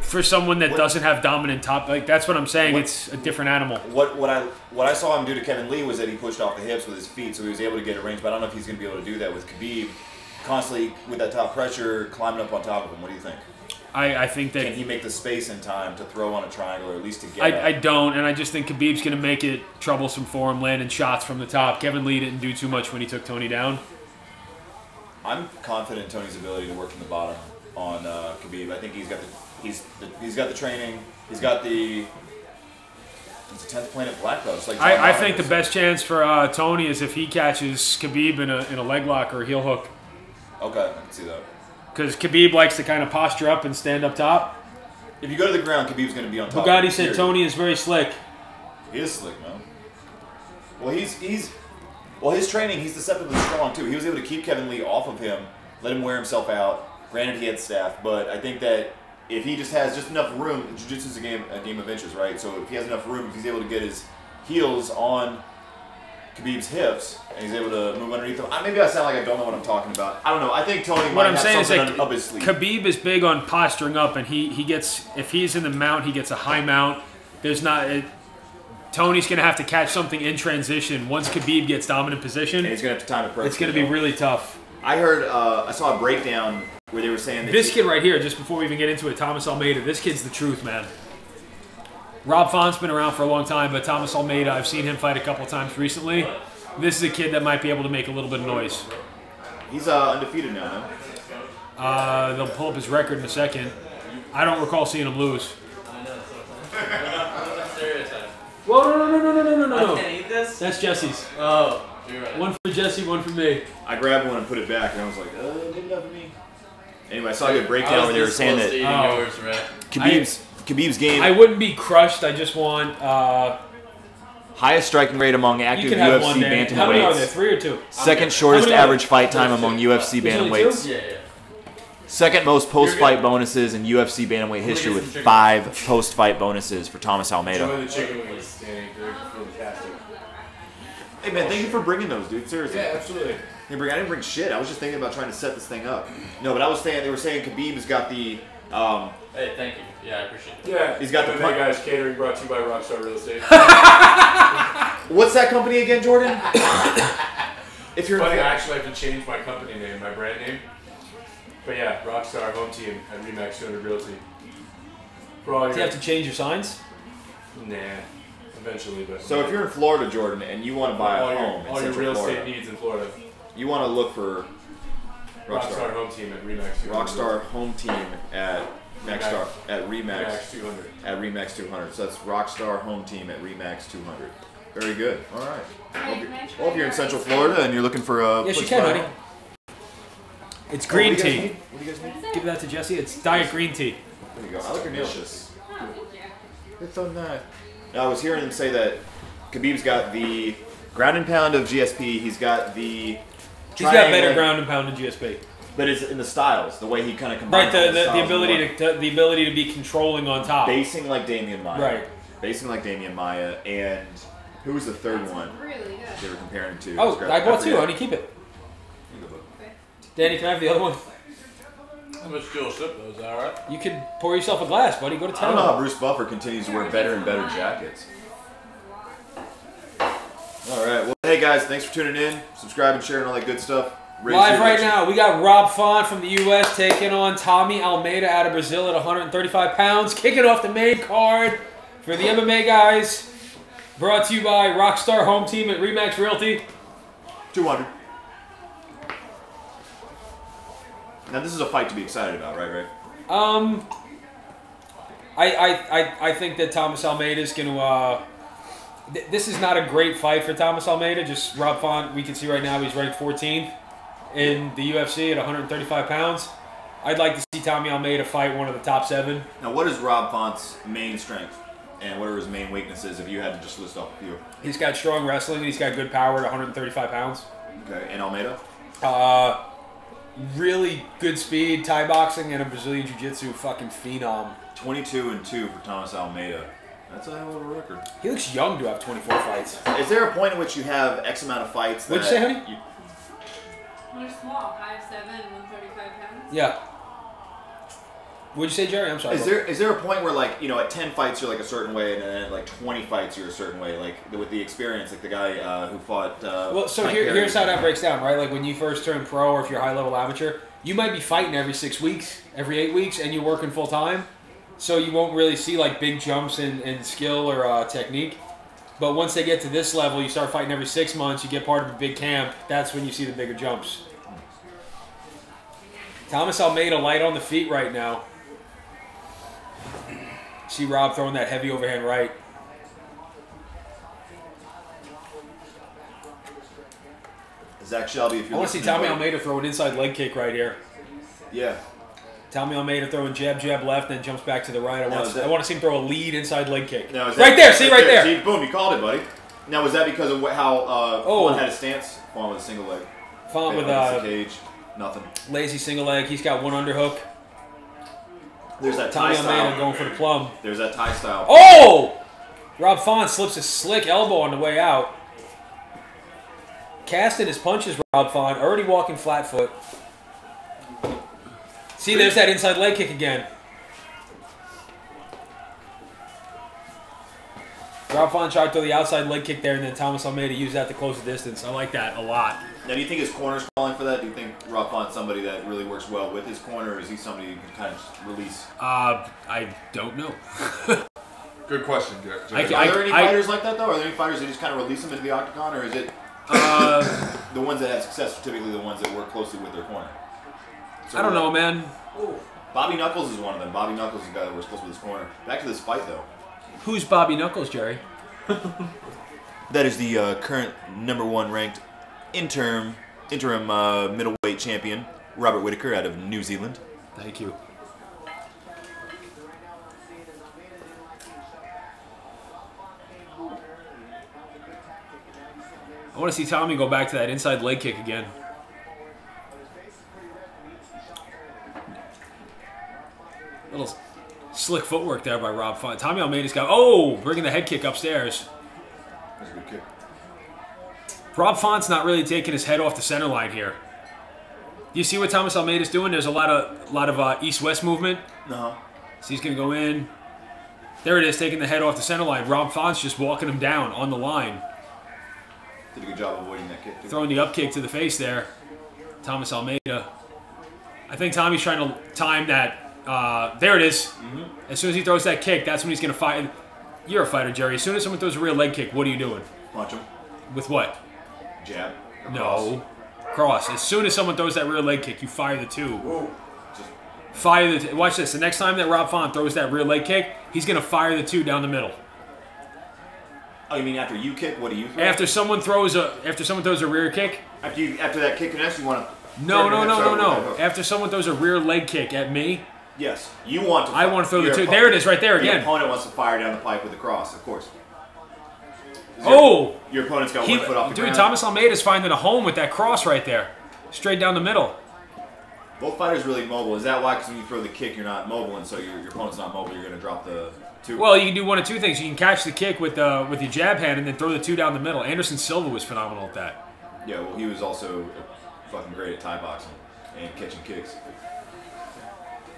For someone that doesn't have dominant top, like that's what I'm saying. It's a different animal. What I saw him do to Kevin Lee was that he pushed off the hips with his feet, so he was able to get a range. But I don't know if he's going to be able to do that with Khabib, constantly with that top pressure, climbing up on top of him. What do you think? I think that Can he make the space in time to throw on a triangle, or at least to get? I don't, and I just think Khabib's going to make it troublesome for him, landing shots from the top. Kevin Lee didn't do too much when he took Tony down. I'm confident in Tony's ability to work from the bottom on Khabib. I think he's got the training. He's got the. He's a 10th planet black belt. Like I think the best chance for Tony is if he catches Khabib in a leg lock or a heel hook. Okay, I can see that. Because Khabib likes to kind of posture up and stand up top. If you go to the ground, Khabib's going to be on top. Bugatti said Tony is very slick. He is slick, man. Well, his training, he's deceptively strong too. He was able to keep Kevin Lee off of him, let him wear himself out. Granted, he had staff, but I think that if he just has enough room, jiu-jitsu is a game of inches, right? So if he has enough room, if he's able to get his heels on Khabib's hips and he's able to move underneath them. Maybe I sound like I don't know what I'm talking about. I don't know. I think Tony might have something up his sleeve. Khabib is big on posturing up, and he gets, if he's in the mount, he gets a high mount. Tony's going to have to catch something in transition once Khabib gets dominant position. And he's going to have to time it perfectly. It's going to be really tough. I heard, I saw a breakdown where they were saying that this kid right here, just before we even get into it, Thomas Almeida, this kid's the truth, man. Rob Font's been around for a long time, but Thomas Almeida, I've seen him fight a couple times recently. This is a kid that might be able to make a little bit of noise. He's undefeated now, no? They'll pull up his record in a second. I don't recall seeing him lose. Whoa, no. I can't eat this? That's Jesse's. Oh, you're right. One for Jesse, one for me. I grabbed one and put it back, and I was like, maybe not for me. Anyway, I saw a good breakdown where they were saying that yours, right? Khabib's game. I wouldn't be crushed. I just want highest striking rate among active you can have UFC one day. How many are there? bantamweights. 3 or 2? Second shortest How many are average fight time among UFC There's only bantamweights. Yeah. Second most post-fight bonuses in UFC bantamweight history with 5 post-fight bonuses for Thomas Almeida. Enjoy the chicken wings, Danny. They're fantastic. Hey man, thank you for bringing those, dude. Seriously. Yeah, absolutely. I didn't bring shit. I was just thinking about trying to set this thing up. No, but I was saying they were saying Khabib's got the. Hey, thank you. Yeah, I appreciate it. Yeah, He's got the MMA Guys catering brought to you by Rockstar Real Estate. What's that company again, Jordan? If you're Funny, I actually have to change my company name, my brand name. But yeah, Rockstar Home Team at Remax 200 Realty. For all Do you have to change your signs? Nah, eventually, but. So if you're in Florida, Jordan, and you want to buy a home all in your Central real Florida, estate needs in Florida. you want to look for Rockstar Home Team at Remax 200. Rockstar Home Team at Maxstar at Remax Remax 200. at Remax 200. So that's Rockstar Home Team at Remax 200. Very good. All right. Well, if you're in Central Florida and you're looking for a Yes, you place can, to buy a honey. home. It's green what do you guys tea. need? What do you guys need? Give that to Jesse. It's diet green tea. There you go. I like your nails. Delicious. It's on that. I was hearing him say that Khabib's got the ground and pound of GSP. He's got the. He's got better ground and pound than GSP. But it's in the styles, the way he kind of combines. Right, the ability to be controlling on top. Basing like Damian Maya. Right. Basing like Damian Maya, and who was the third one Really good. they were comparing to? Oh, I bought two. Honey, keep it. Danny, can I have the other one? I'm gonna still sip those, alright? You can pour yourself a glass, buddy. Go to I town. don't know how Bruce Buffer continues to wear better and better jackets. All right. Well, hey guys, thanks for tuning in, subscribing, sharing, all that good stuff. Live right now, we got Rob Font from the U.S. taking on Tommy Almeida out of Brazil at 135 pounds. Kicking off the main card for the MMA Guys. Brought to you by Rockstar Home Team at Remax Realty. 200. Now this is a fight to be excited about, right? I think that Thomas Almeida is going to. This is not a great fight for Thomas Almeida. Just Rob Font, we can see right now he's ranked 14th in the UFC at 135 pounds. I'd like to see Tommy Almeida fight one of the top 7. Now, what is Rob Font's main strength, and what are his main weaknesses? If you had to just list off a few. He's got strong wrestling. And he's got good power at 135 pounds. Okay, and Almeida. Really good speed, Thai boxing, and a Brazilian Jiu-Jitsu fucking phenom. 22-2 for Thomas Almeida. That's a hell of a record. He looks young to have 24 fights. Is there a point in which you have X amount of fights? What'd you say, honey? They're small, 5'7", 135 pounds. Yeah. What'd you say, Jerry? I'm sorry. Is there a point where, like, you know, at 10 fights you're like a certain way, and then at like 20 fights you're a certain way, like with the experience, like the guy who fought. Well, so here's how that breaks down, right? Like when you first turn pro, or if you're a high-level amateur, you might be fighting every 6 weeks, every 8 weeks, and you're working full time, so you won't really see like big jumps in skill or technique. But once they get to this level, you start fighting every 6 months. You get part of a big camp. That's when you see the bigger jumps. Thomas Almeida light on the feet right now. See Rob throwing that heavy overhand right. Zach Shelby, if you I want to see Tommy Almeida throw an inside leg kick right here. Yeah. Tommy Almeida throwing jab, jab, left, then jumps back to the right. I want to see him throw a lead inside leg kick. Now, right there, see right there. See, boom, you called it, buddy. Now, was that because of how Fawn had his stance? Fawn with a single leg. Fawn with a cage, nothing. Lazy single leg. He's got one underhook. There's that Tommy Thai style. Almeida going for the plum. There's that Thai style. Oh! Rob Font slips a slick elbow on the way out. Casting his punches, Rob Font. Already walking flat foot. See, there's that inside leg kick again. Rob Font tried to throw the outside leg kick there, and then Thomas Almeida used that to close the distance. I like that a lot. Now, do you think his corner's calling for that? Do you think Rob Font's somebody that really works well with his corner, or is he somebody you can kind of just release? I don't know. Good question, Jared. Are there any fighters like that, though? Are there any fighters that just kind of release them into the octagon, or is it the ones that have success are typically the ones that work closely with their corner? So I don't know, man. Bobby Knuckles is one of them. Bobby Knuckles is the guy that works close with his corner. Back to this fight, though. Who's Bobby Knuckles, Jerry? That is the current #1 ranked interim middleweight champion, Robert Whittaker, out of New Zealand. Thank you. I want to see Tommy go back to that inside leg kick again. Little slick footwork there by Rob Font. Tommy Almeida's got, bringing the head kick upstairs. That's a good kick. Rob Font's not really taking his head off the center line here. Do you see what Thomas Almeida's doing? There's a lot of east-west movement. No. So he's going to go in. There it is, taking the head off the center line. Rob Font's just walking him down on the line. Did a good job avoiding that kick, too. Throwing the up kick to the face there. Thomas Almeida. I think Tommy's trying to time that. There it is. Mm-hmm. As soon as he throws that kick, that's when he's going to fight. You're a fighter, Jerry. As soon as someone throws a real leg kick, what are you doing? Punch him. With what? Jab. No. Cross. As soon as someone throws that rear leg kick, you fire the two. Watch this. The next time that Rob Font throws that rear leg kick, he's going to fire the two down the middle. Oh, you mean after you kick? What do you throw? After someone throws a rear kick. After that kick connects, you want to No. After someone throws a rear leg kick at me, Yes, you want to. I want to throw the two. There it is, right there Your again. opponent wants to fire down the pipe with a cross, of course. Oh! Your opponent's got 1 foot off the Dude, ground. Thomas Almeida's finding a home with that cross right there. Straight down the middle. Both fighters really mobile. Is that why? Because when you throw the kick, you're not mobile, and so your opponent's not mobile. You're going to drop the two. Well, you can do one of two things. You can catch the kick with your jab hand and then throw the two down the middle. Anderson Silva was phenomenal at that. Yeah, well, he was also fucking great at Thai boxing and catching kicks.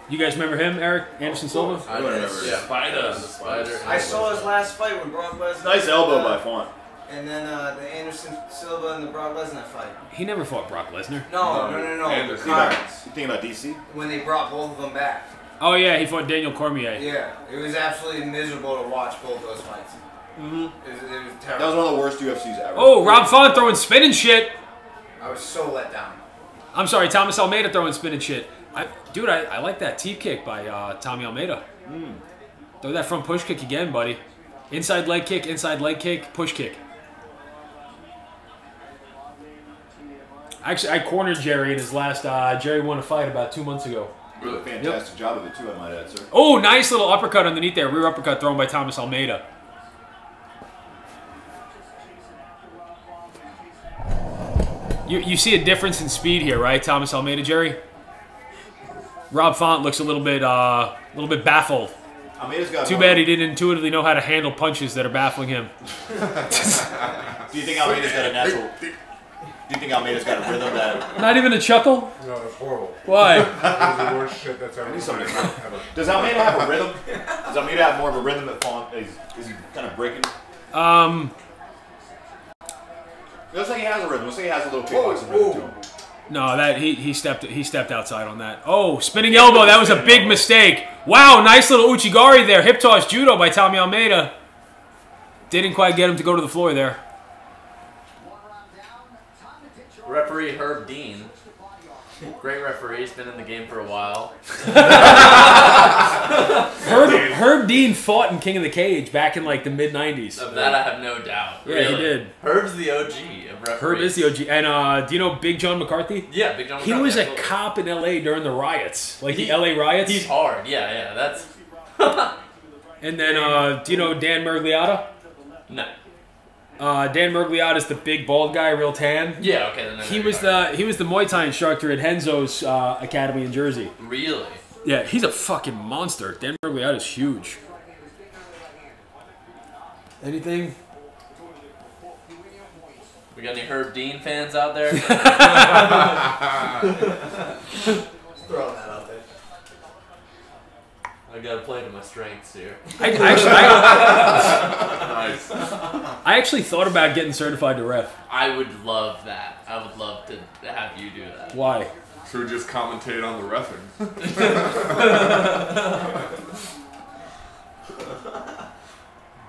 You guys remember him, Eric? Anderson Silva? I remember. Yeah, Spider. I saw his last fight with Brock Lesnar. Nice elbow by Font. And then the Anderson Silva and the Brock Lesnar fight. He never fought Brock Lesnar. No. You thinking about DC? When they brought both of them back. Oh, yeah, he fought Daniel Cormier. Yeah, it was absolutely miserable to watch both those fights. Mm-hmm. It was terrible. That was one of the worst UFCs ever. Oh, Rob Font throwing spinning shit. I was so let down. I'm sorry, Thomas Almeida throwing spinning shit. Dude, I like that teep kick by Tommy Almeida. Throw that front push kick again, buddy. Inside leg kick, push kick. Actually, I cornered Jerry in his last... Jerry won a fight about 2 months ago. You did a fantastic job of it, too, I might add, sir. Oh, nice little uppercut underneath there. Rear uppercut thrown by Thomas Almeida. You see a difference in speed here, right, Thomas Almeida, Jerry? Rob Font looks a little bit baffled. Almeida's got Too bad he didn't intuitively know how to handle punches that are baffling him. Do you think Almeida's got a natural... Do you think Almeida's got a rhythm that... Not even a chuckle? No, it's horrible. Why? It was the worst shit that's ever ever. Does Almeida have a rhythm? Does Almeida have more of a rhythm that Font is he kind of breaking? It looks like he has a rhythm. It looks like he has a little kickboxing rhythm to him. No, that he stepped outside on that. Oh, spinning elbow. That was a big mistake. Wow, nice little Uchigari there. Hip toss judo by Tommy Almeida. Didn't quite get him to go to the floor there. Referee Herb Dean. Great referee. He's been in the game for a while. Herb Dean fought in King of the Cage back in like the mid-90s. Of that I have no doubt. Yeah, really. he did. Herb's the OG of referees. Herb is the OG. And do you know Big John McCarthy? Yeah, Big John McCarthy. He was a absolutely. cop in L.A. during the riots. Like the L.A. riots. He's hard. Yeah, that's... And then, do you know Dan Mergliotta? No. Dan Mergliotta is the big bald guy, real tan. Yeah, okay. Then He was the Muay Thai instructor at Henzo's academy in Jersey. Really? Yeah, he's a fucking monster. Dan Mergliotta is huge. Anything? We got any Herb Dean fans out there? Throw that out there. I gotta play to my strengths here. I actually thought about getting certified to ref. I would love that. I would love to have you do that. Why? So we just commentate on the reffing.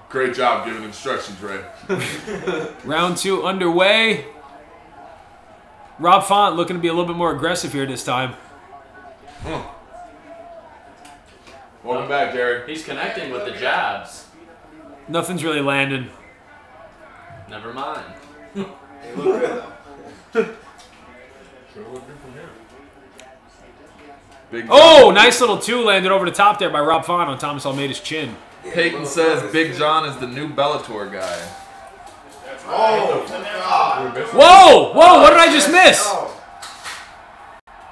Great job giving instructions, Ray. Round 2 underway. Rob Font looking to be a little bit more aggressive here this time. Welcome back, Jerry. He's connecting with the jabs. Nothing's really landing. Never mind. They look good, though. Big Oh, nice little 2 landed over the top there by Rob Font on Thomas Almeida's chin. Peyton says Big John is the new Bellator guy. Oh, God. Whoa! Whoa, what did I just miss?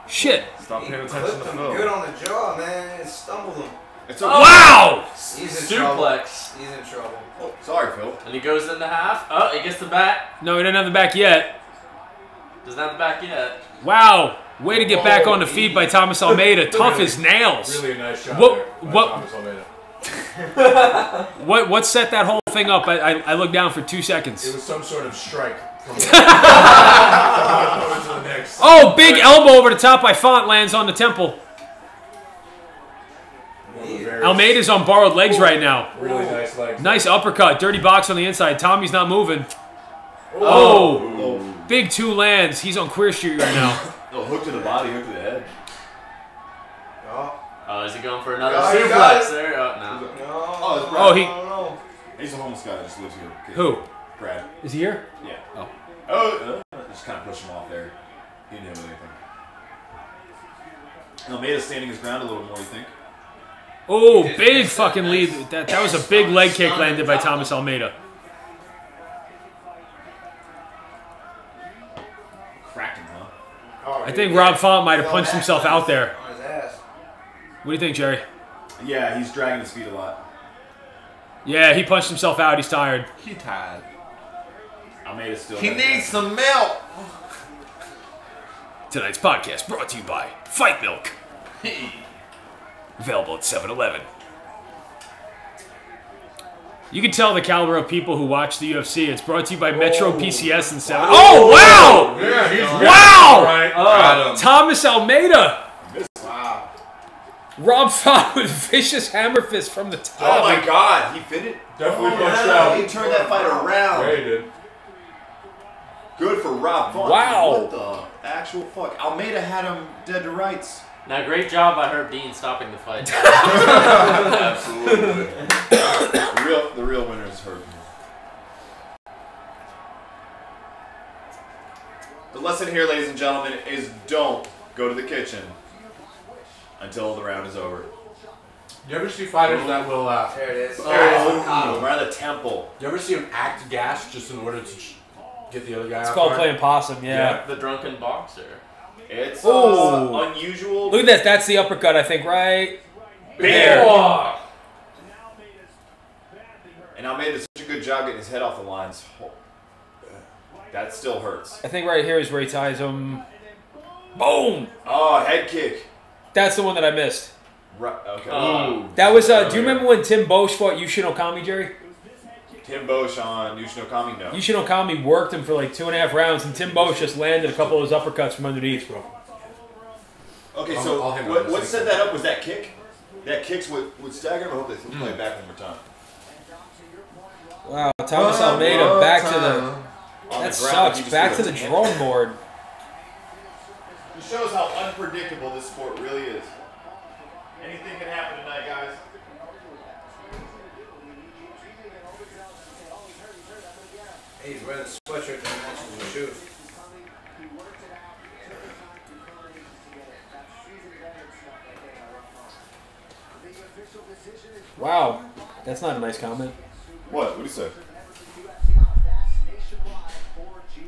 Shit. Stop paying attention to Clipped him Phil. good on the jaw, man. It stumbled him. It's okay. Wow! He's in trouble. Suplex. He's in trouble. Oh, sorry, Phil. And he goes into half. Oh, he gets the back. No, he didn't have the back yet. Doesn't have the back yet. Wow. Way to get back on the feet by Thomas Almeida. Tough as nails. Really a nice shot What- there by what- Thomas Almeida. What set that whole thing up? I looked down for 2 seconds. It was some sort of strike from the next. Oh, big elbow over the top by Font lands on the temple. Almeida's on borrowed legs right now. Really nice legs. Nice uppercut. Dirty box on the inside. Tommy's not moving. Oh. Big 2 lands. He's on Queer Street right now. Oh, hook to the body, hook to the head. Oh, is he going for another Oh, you suplex got it. there? Oh, no. Oh, it's Brad. Oh, he... No. He's a homeless guy that just lives here. Okay. Who? Brad. Is he here? Yeah. Oh. Oh, just kind of push him off there. He didn't have anything. Almeida standing his ground a little more, you think? Oh, big fucking lead. That was a big leg kick landed by Thomas Almeida. Cracked him, huh? Oh, I think Rob Font might have punched himself out there. On his ass. What do you think, Jerry? Yeah, he's dragging his feet a lot. Yeah, he punched himself out. He's tired. He tired. Almeida's still. He needs some milk. Tonight's podcast brought to you by Fight Milk. Available at 7-Eleven. You can tell the caliber of people who watch the UFC. It's brought to you by Metro PCS and 7. Oh, wow! Yeah, he's Wow! right. Got him. Thomas Almeida. Wow. Rob Font with vicious hammer fist from the top. Oh my God, he fit it. Definitely punched Yeah, out. he turned that fight around. Yeah, he did. Good for Rob Font. Wow. What the actual fuck? Almeida had him dead to rights. Now, great job by Herb Dean stopping the fight. Absolutely. The real winner is Herb. The lesson here, ladies and gentlemen, is don't go to the kitchen until the round is over. You ever see fighters that will, There it is. Around the temple. you ever see him act gas just in order to get the other guy It's out called there? playing possum, yeah. The drunken boxer. It's Oh. unusual. Look at that. That's the uppercut, I think, right? There. There. And Almeida did such a good job getting his head off the lines. Oh, that still hurts. I think right here is where he ties him. Boom! Oh, head kick. That's the one that I missed. Right, okay. Ooh. That was, do you remember when Tim Bosch fought Yushin Okami, Jerry? Tim Bosch on Yushin Okami, no. Yushin Okami worked him for like 2.5 rounds, and Tim Bosch just landed a couple of those uppercuts from underneath. Okay, so I'll hit him what on this set thing. that up was that kick? That kick's what stagger him? I hope they play it back one more time. Wow, Thomas Almeida back to the... On That the ground, sucks. he just Back to threw the his hand. drawing board. It shows how unpredictable this sport really is. Anything can happen tonight, guys. Hey, he's wearing a sweatshirt that matches his shoes. Wow. That's not a nice comment. What? What do you say?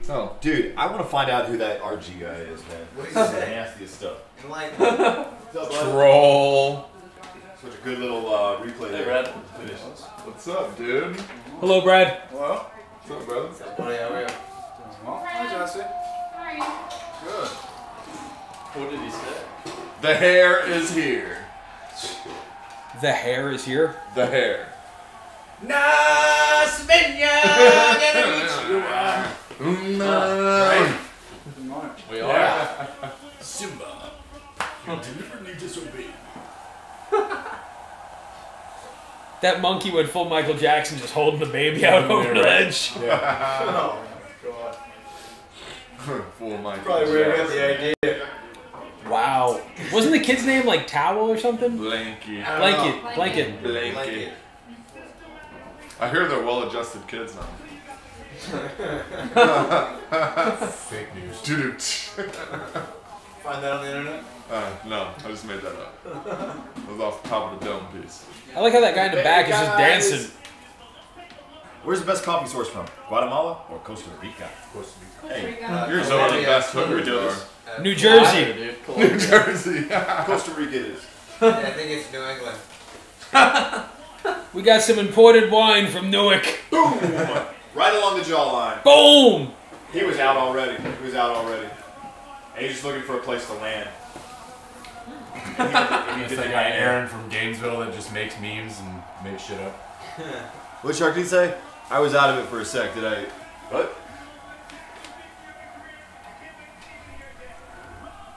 Oh. Dude, I want to find out who that RG guy is, man. What This is is the that? nastiest stuff. Enlighten. What's up, bud? Troll. Such a good little replay Hey, there. Brad. Finish. What's up, dude? Hello, Brad. Well, what's up, brother? Buddy, how are you? Well, hi, Jesse. Good. What did he say? The hair is here. The hair is here. The hair. We are. Simba, you deliberately disobeyed. That monkey went full Michael Jackson, just holding the baby out over the ledge. Oh, God. Full Michael Probably where we got Jackson. the idea. Wow. Wasn't the kid's name like Towel or something? Blanky. Blanket. Blanket. Blanky. Blanket. I hear they're well-adjusted kids now. Fake news. Dude. Find that on the internet? No, I just made that up. It was off the top of the dome piece. I like how that guy in the back is just Guys. dancing. Where's the best coffee source from? Guatemala or Costa Rica? Hey, you're Some of the yeah. best We're hookers doing are. this. New Jersey. Dude, New Columbia. Jersey. Costa Rica it is. Yeah, I think it's New England. We got some imported wine from Newark. Boom! Right along the jawline. Boom! He was out already. He was out already. And he's just looking for a place to land. And he It's did that the guy land. Aaron from Gainesville that just makes memes and makes shit up. What Shark did he say? I was out of it for a sec. Did I? What?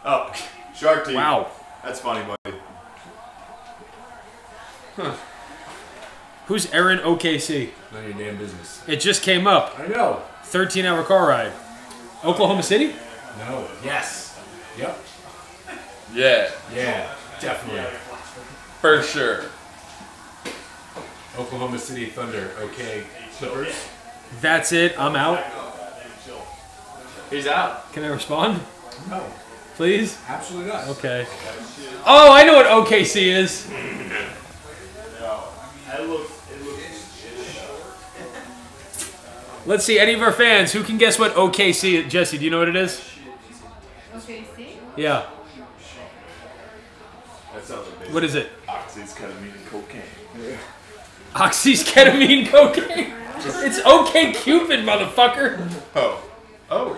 Oh, Shark Team. Wow. That's funny, buddy. Who's Aaron OKC? None of your damn business. It just came up. I know. 13-hour car ride. Oklahoma City? No. Yes. Yep. Yeah, Yeah. Definitely. for sure. Oklahoma City Thunder. Okay. Clippers. That's it. I'm out. He's out. Can I respond? No, Please? absolutely not. Okay. Oh, I know what OKC is. Let's see, any of our fans, who can guess what OKC is? Jesse, do you know what it is? Okay, see? Yeah. That sounds like What is it? oxys, ketamine, and cocaine. Oxys, ketamine, cocaine? It's OK Cupid, motherfucker. Oh. Oh.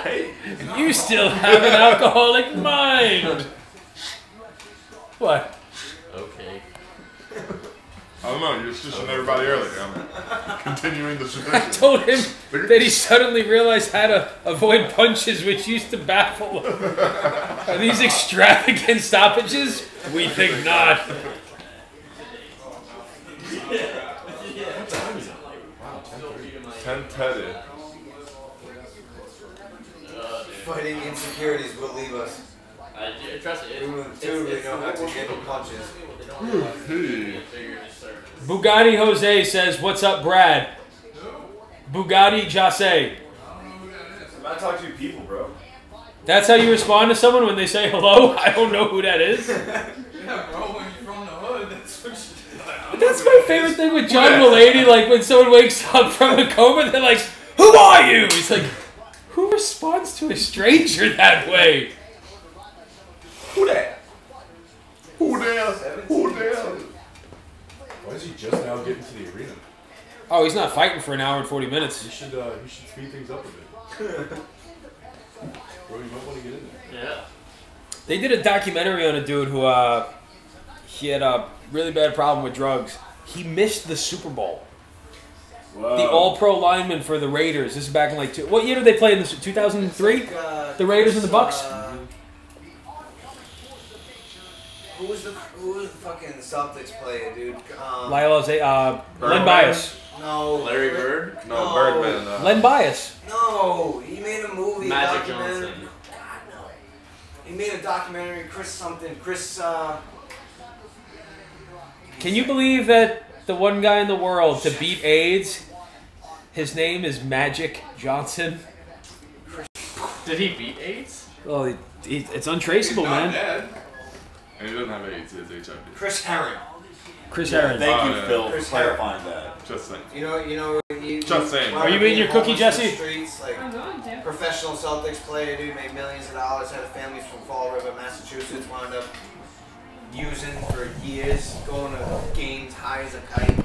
Hey. You still have an alcoholic mind. What? Okay. I don't know, you're shushing everybody earlier. I'm continuing the I tradition. told him that he suddenly realized how to avoid punches, which used to baffle him. Are these extravagant stoppages? We think not. What time is it? Wow, 10:30. 10-10. Fighting insecurities will leave us. Trust me, We know how to handle punches. Bugatti Jose says, "What's up, Brad?" Bugatti Jose. I talk to you people, bro. That's how you respond to someone when they say hello? I don't know who that is. Yeah, bro, when you're from the hood, that's what you But that's my favorite thing with John Mulaney. Like when someone wakes up from a coma, they're like, "Who are you?" He's like, "Who responds to a stranger that way?" Who that? Who there? Who there? Why is he just now getting to the arena? Oh, he's not fighting for an hour and 40 minutes. He should speed things up a bit. Bro, you might want to get in there. Yeah. They did a documentary on a dude who he had a really bad problem with drugs. He missed the Super Bowl. Whoa. The All-Pro lineman for the Raiders. This is back in like what year did they play in this? 2003. The Raiders and the Bucks. Who was the fucking Celtics player, dude? Len Bias. No. Larry Bird? No, Birdman. Len Bias. No, he made a movie, Magic documentary. Johnson. God, no. He made a documentary, Chris. Can you believe that the one guy in the world to beat AIDS, his name is Magic Johnson? Did he beat AIDS? Well, it's untraceable, man. Dead. And he doesn't have AIDS, he has HIV. Chris Herron. Chris Herron. Thank you, yeah. Phil, Chris for clarifying that. Just saying. You know. Just saying. wound Are you up eating being your cookie, homeless in the Jesse? Streets, like I'm going to. professional Celtics player, dude, made millions of dollars, had a family from Fall River, Massachusetts, wound up using for years, going to games high as a kite.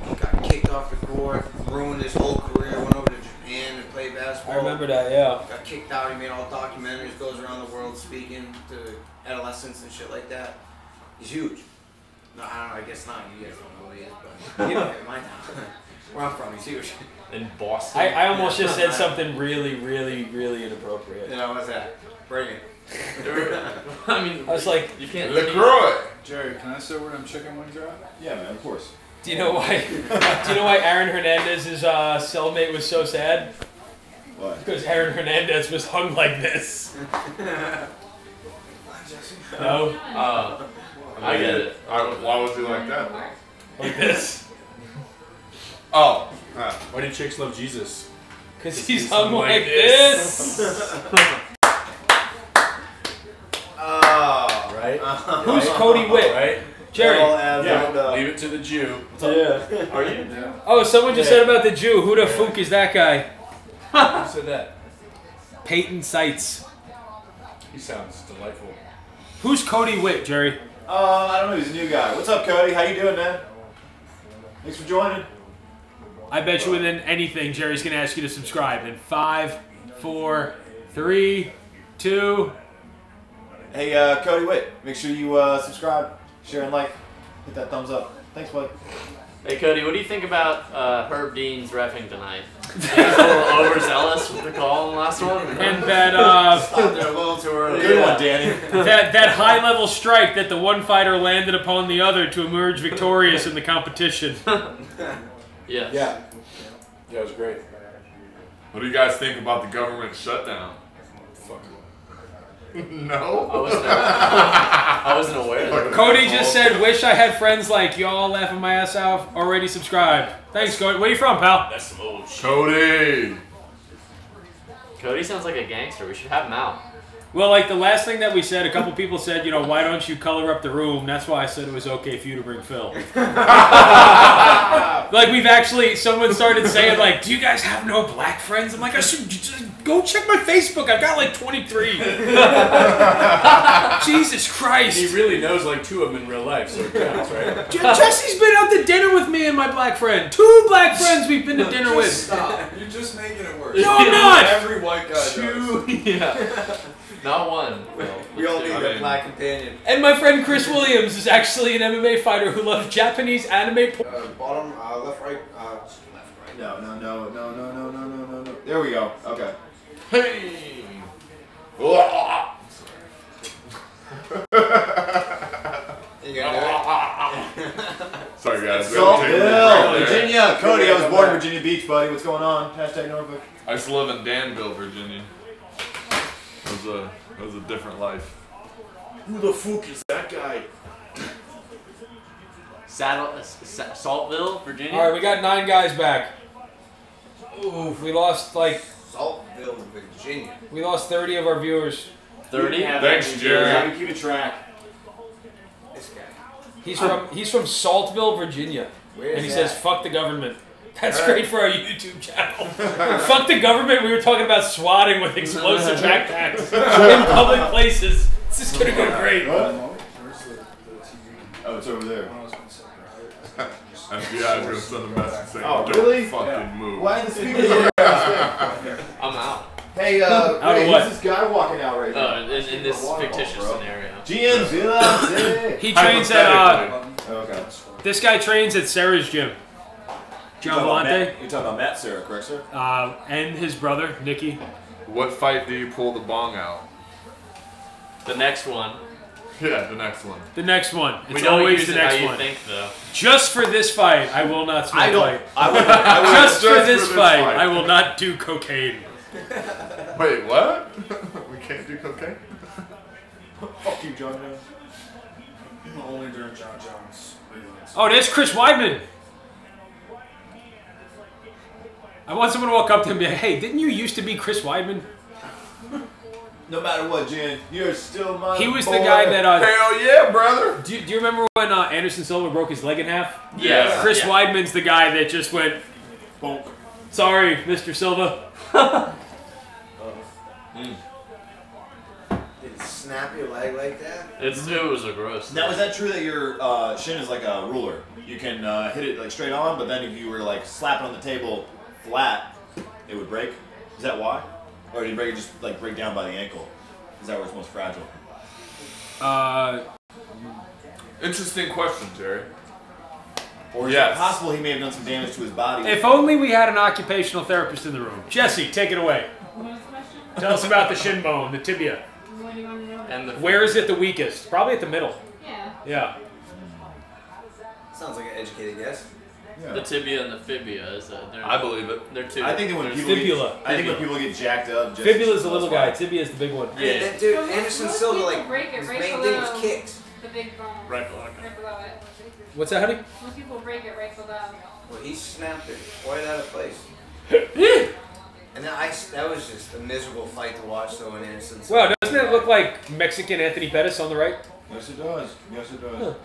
He got kicked off the court, ruined his whole career, went over to Japan and played basketball. I remember that, yeah. Got kicked out, he made all documentaries, goes around the world speaking to adolescents and shit like that. He's huge. No, I don't know, I guess not. You guys don't know who he is, but you know, in my town, where I'm from, he's huge. In Boston? I almost just said something really, really, really inappropriate. You know, what's that? Bring it. I mean, I was like, you can't. LaCroix! Jerry, can I say where them chicken wings are at? Yeah, man, of course. do you know why? Do you know why Aaron Hernandez's cellmate was so sad? What? Because Aaron Hernandez was hung like this. No, I get it. Why was he like that? like this. Oh. Why do chicks love Jesus? Because he's hung like this. Oh. Right? Who's Cody Witt? Right? Jerry. Yeah. Leave it to the Jew. Yeah. Are you? Yeah. Oh, someone just said about the Jew. Who the fuck is that guy? Who said that? Peyton Seitz. He sounds delightful. Who's Cody Witt, Jerry? I don't know. He's a new guy. What's up, Cody? How you doing, man? Thanks for joining. I bet you within anything, Jerry's going to ask you to subscribe. In 5, 4, 3, 2. Hey, Cody Witt. Make sure you subscribe, share, and like. Hit that thumbs up. Thanks, bud. Hey, Cody, what do you think about Herb Dean's reffing tonight? He was a little overzealous with the call in the last one. And that Stopped it a little too early. Good one, Danny. that high-level strike that the one fighter landed upon the other to emerge victorious in the competition. Yes. Yeah. Yeah, it was great. What do you guys think about the government shutdown? Fuck. No? I wasn't aware of that. Cody just said, wish I had friends like y'all laughing my ass off. Already subscribed. Thanks, Cody. Where you from, pal? That's some old shit. Cody! Cody sounds like a gangster. We should have him out. Well, like the last thing that we said, a couple people said, you know, why don't you color up the room? That's why I said it was okay for you to bring Phil. Like we've actually, someone started saying like, do you guys have no black friends? I'm like, I should just go check my Facebook. I've got like 23. Jesus Christ. He really knows like 2 of them in real life, so it counts, right? Jesse's been out to dinner with me and my black friend. 2 black friends we've been to dinner with. Stop. You're just making it worse. No, I'm not. Every white guy does. 2. Yeah. Not 1. Well, We all need I a mean- black companion. And my friend Chris Williams is actually an MMA fighter who loves Japanese anime. Bottom, left, right, left, right. No. There we go. Okay. Hey! You gonna Sorry, guys. Saltville, Virginia. Cody, I was born in Virginia Beach, buddy. What's going on? Hashtag Norfolk. I used to live in Danville, Virginia. It was a different life. Who the fuck is that guy? Saltville, Virginia. All right, we got 9 guys back. Ooh, we lost like Saltville, Virginia. we lost 30 of our viewers. 30. Thanks, Jerry. Keep it track. This guy. He's from Saltville, Virginia, Where's and he that? says fuck the government. That's great for our YouTube channel. Fuck the government. We were talking about swatting with explosive backpacks in public places. This is gonna go great. Where's the TV? Oh, it's over there. I was gonna say, FBI is going to send a message saying, Oh, don't really? fucking move. Why the speakers are I'm out. Hey, of wait, what? who's this guy walking out right now? In this fictitious scenario. GM Zilla. He trains at Okay. this guy trains at Sarah's gym. John Volante, You're talking about Matt Sarah, correct, sir? and his brother Nicky. What fight do you pull the bong out? The next one. Yeah, the next one. The next one. It's We don't always use the it how next you one. think, though. Just for this fight, I will not smoke light. I would Just for Just this for this fight, fight. I will not do cocaine. Wait, what? We can't do cocaine? Fuck you, John Jones. only during John Jones. Oh, there's Chris Weidman. I want someone to walk up to him and be like, hey, didn't you used to be Chris Weidman? No matter what, Jen, you're still my He was boy. the guy that... Hell yeah, brother! do you remember when Anderson Silva broke his leg in half? Yeah. Chris Yeah. Weidman's the guy that just went, Bonk. sorry, Mr. Silva. Did it snap your leg like that? It was a gross. Now, is that true that your shin is like a ruler? You can hit it like straight on, but then if you were to like slap it on the table flat, it would break? Is that why? Or did it break, just like break down by the ankle? Is that where it's most fragile? Interesting question, Jerry. Or is Yes. it possible he may have done some damage to his body? If only we had an occupational therapist in the room. Jesse, take it away. What was the question? Tell us about the shin bone, the tibia. What do you want to know? And the Where is it the weakest? Probably at the middle. Yeah. Yeah. Sounds like an educated guess. the tibia and the fibia is I believe it. They're two. I think that when there's people Fibula. Get, I think when people get jacked up, just Fibula's the little guy. Tibia is the big one. Yeah. That dude, But Anderson most Silva, people like, break it his right main below thing was kicks. The big bone. Right below it. Right below it. What's that, honey? Most people break it right below. Well, he snapped it right out of place. And then that was just a miserable fight to watch, though, in Anderson Silva. Wow, doesn't it look like Mexican Anthony Pettis on the right? Yes, it does. Yes, it does.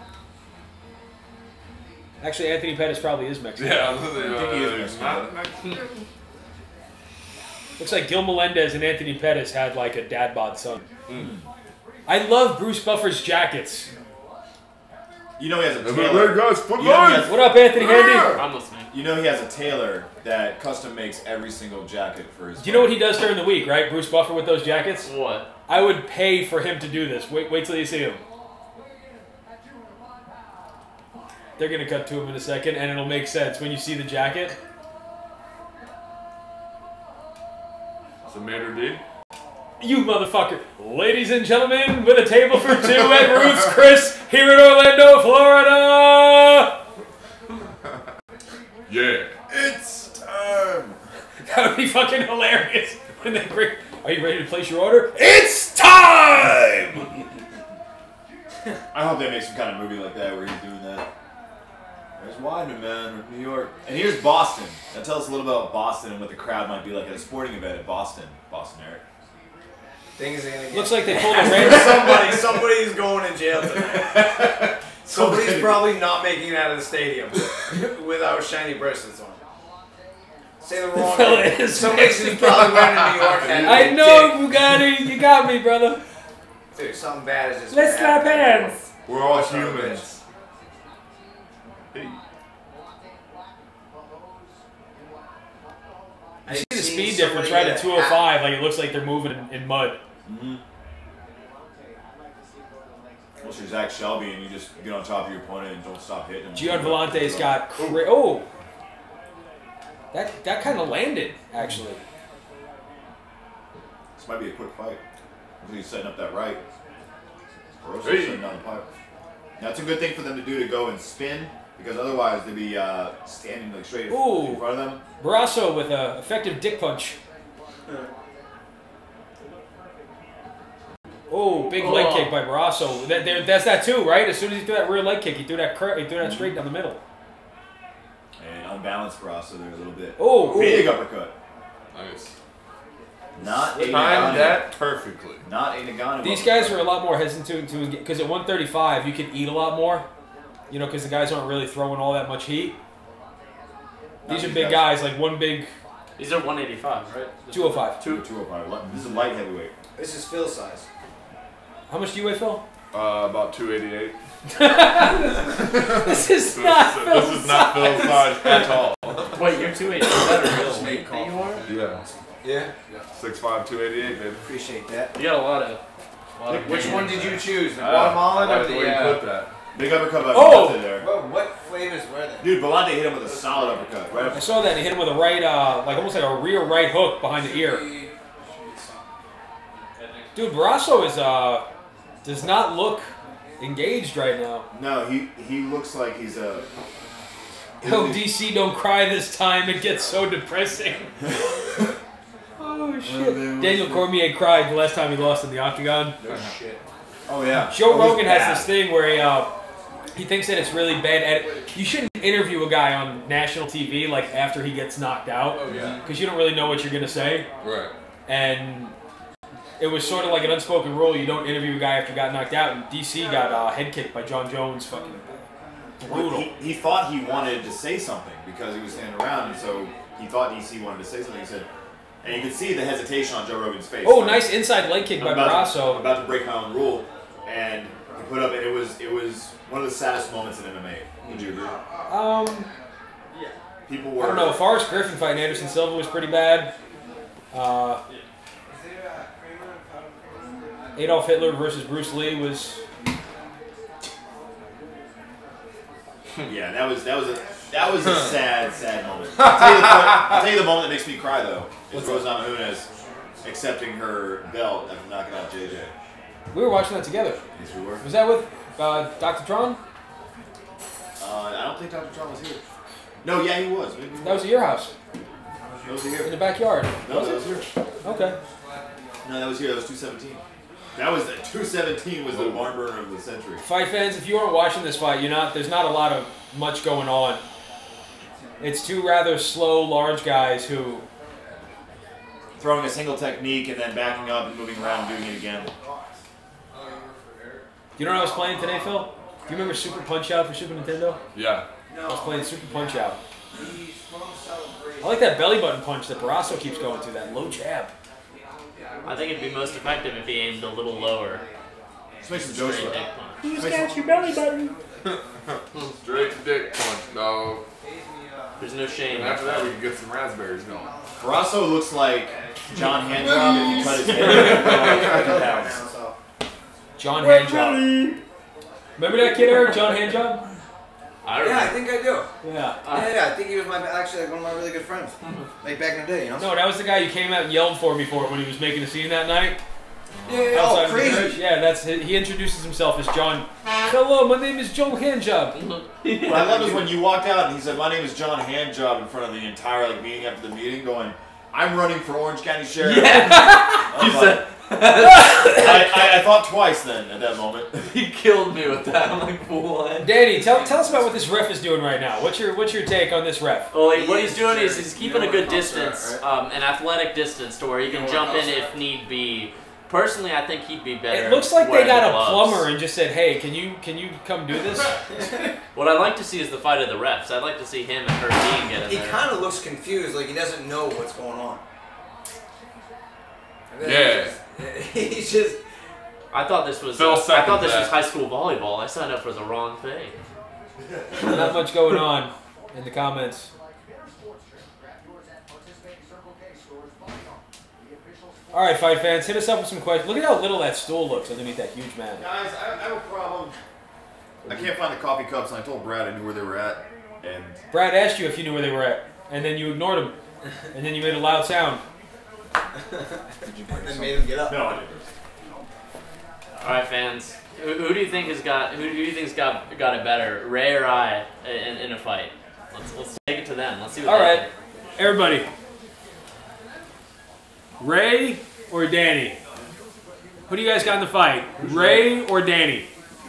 Actually, Anthony Pettis probably is Mexican. Yeah, I think he is Mexican. Looks like Gil Melendez and Anthony Pettis had like a dad bod son. I love Bruce Buffer's jackets. You know he has a Hey, tailor. guys, put You know, he has, What up, Anthony Handy? I'm listening. you know he has a tailor that custom makes every single jacket for his. Do you know what he does during the week, right? Bruce Buffer with those jackets? What? I would pay for him to do this. Wait till you see him. They're gonna cut to him in a second, and it'll make sense when you see the jacket. So Mater D. You motherfucker. Ladies and gentlemen, with a table for two at Roots Chris here in Orlando, Florida. Yeah. It's time. That would be fucking hilarious. When they bring, are you ready to place your order? It's time! I hope they make some kind of movie like that where he's doing that. There's Weidman, man, New York. And here's Boston. Now tell us a little about Boston and what the crowd might be like at a sporting event at Boston. Boston, Eric. Things are gonna get. Looks like they pulled a red. Somebody's going to jail tonight. Somebody's probably not making it out of the stadium without shiny bracelets on. Say the wrong thing. Somebody's probably wearing a New York hat. I know, Bugatti. You got me, brother. Dude, something bad is just. Let's slap hands. We're all humans. Hey. You see the speed difference right at 205, like it looks like they're moving in mud. Mm-hmm. Unless you're Zach Shelby and you just get on top of your opponent and don't stop hitting him. Gian Volante's got oh, that kind of landed actually. This might be a quick fight. He's setting up that right. Or else he's setting down the pipe. That's a good thing for them to do, to go and spin, because otherwise they'd be standing like straight in front of them. Barrasso with an effective dick punch. Oh, big leg kick by Barrasso. That's that too, right? As soon as he threw that rear leg kick, he threw that straight down the middle. And unbalanced Barrasso there a little bit. Oh, big uppercut. Nice. Not a timed that perfectly. Not a Ngannou. These guys are a lot more hesitant to engage, because at 135 you can eat a lot more. You know, because the guys aren't really throwing all that much heat. These are big guys, like one big. These are 185, right? 205. 205. This is a light heavyweight. This is Phil's size. How much do you weigh, Phil? About 288. This is not Phil's This is not Phil's size at all. Wait, you're 280. Is that a real weight that you are? Yeah. Yeah. 6'5", 288, baby. Appreciate that. You got a lot of Which one did you choose? The Guatemalan or the way you put that? Big uppercut by Oh! Volante there. Well, what flavors were they? Dude, Volante hit him with a solid uppercut. Right I saw that, and he hit him with a right, like almost like a rear right hook behind the ear. Dude, Barrasso is does not look engaged right now. No, he looks like he's a. Oh, DC, don't cry this time. It gets so depressing. Oh shit! Daniel Cormier cried the last time he lost in the octagon. No shit. Oh yeah. Joe Rogan has this thing where he thinks that it's really bad. You shouldn't interview a guy on national TV like after he gets knocked out. Oh yeah. Because you don't really know what you're gonna say. Right. And it was sort of like an unspoken rule: you don't interview a guy after he got knocked out. And DC got head kicked by John Jones. Fucking brutal. He thought he wanted to say something because he was standing around, and so he thought DC wanted to say something. He said, and you could see the hesitation on Joe Rogan's face. Oh, nice inside leg kick by Barrasso. I'm about to break my own rule, and he put up, and it was one of the saddest moments in MMA. Would you agree? People were. I don't know. Forrest Griffin fighting Anderson Silva was pretty bad. Adolf Hitler versus Bruce Lee was. Yeah, that was a sad moment. I'll tell you the moment that makes me cry though is Rose Namajunas accepting her belt after knocking out JJ. We were watching that together. Yes, we were. Was that with Dr. Tron? I don't think Dr. Tron was here. No, yeah, he was. Maybe That was at your house. That was here. In the backyard. No, that was here. Okay. No, that was here. That was 217. That was the 217 was the barn burner of the century. Fight fans, if you aren't watching this fight, there's not a lot of much going on. It's two rather slow, large guys who Throwing a single technique and then backing up and moving around and doing it again. You know what I was playing today, Phil? Do you remember Super Punch Out for Super Nintendo? Yeah. I was playing Super Punch Out. I like that belly button punch that Barrasso keeps going to, that low jab. I think it'd be most effective if he aimed a little lower. Just make some jokes Straight about dick it. punch. Who's got your belly button? Straight dick punch, dog. There's no shame. And after that, we can get some raspberries going. Barrasso looks like John Handjob if you cut his hair. John Handjob. Remember that kid, Eric? John Handjob? Yeah, I think I do. Yeah. Yeah, I think he was actually like one of my really good friends. Like back in the day, you know? No, that was the guy you came out and yelled for me for when he was making a scene that night. Yeah, Outside oh, of the crazy. church. Yeah, he introduces himself as John. Hello, my name is Joe Handjob. What I love is when you walked out and he said, "My name is John Handjob," in front of the entire meeting after the meeting, going, "I'm running for Orange County Sheriff." Yeah. He said, I thought twice then at that moment. He killed me with that. I'm like, what? Danny, tell us about what this ref is doing right now. What's your take on this ref? Well, what he's doing is he's keeping a good distance, an athletic distance to where he can jump in if need be. Personally, I think he'd be better. It looks like they got a gloves. plumber and just said, "Hey, can you come do this?" What I'd like to see is the fight of the refs. I'd like to see him and Herb get in He there. kind of looks confused, like he doesn't know what's going on. Yeah. He's just. I thought this was. Phil I thought this seconds was high school volleyball. I signed up for the wrong thing. Not much going on in the comments. All right, fight fans, hit us up with some questions. Look at how little that stool looks underneath that huge man. Guys, I have a problem. I can't find the coffee cups, and I told Brad I knew where they were at. And Brad asked you if you knew where they were at, and then you ignored him, and then you made a loud sound. And made him get up. no, I didn't. All right, fans. Who do you think has got? Who do you think's got it better, Ray or I, in a fight? Let's take it to them. Let's see what. All they right, think. everybody. Ray or Danny? Who do you guys got in the fight? Ray or Danny?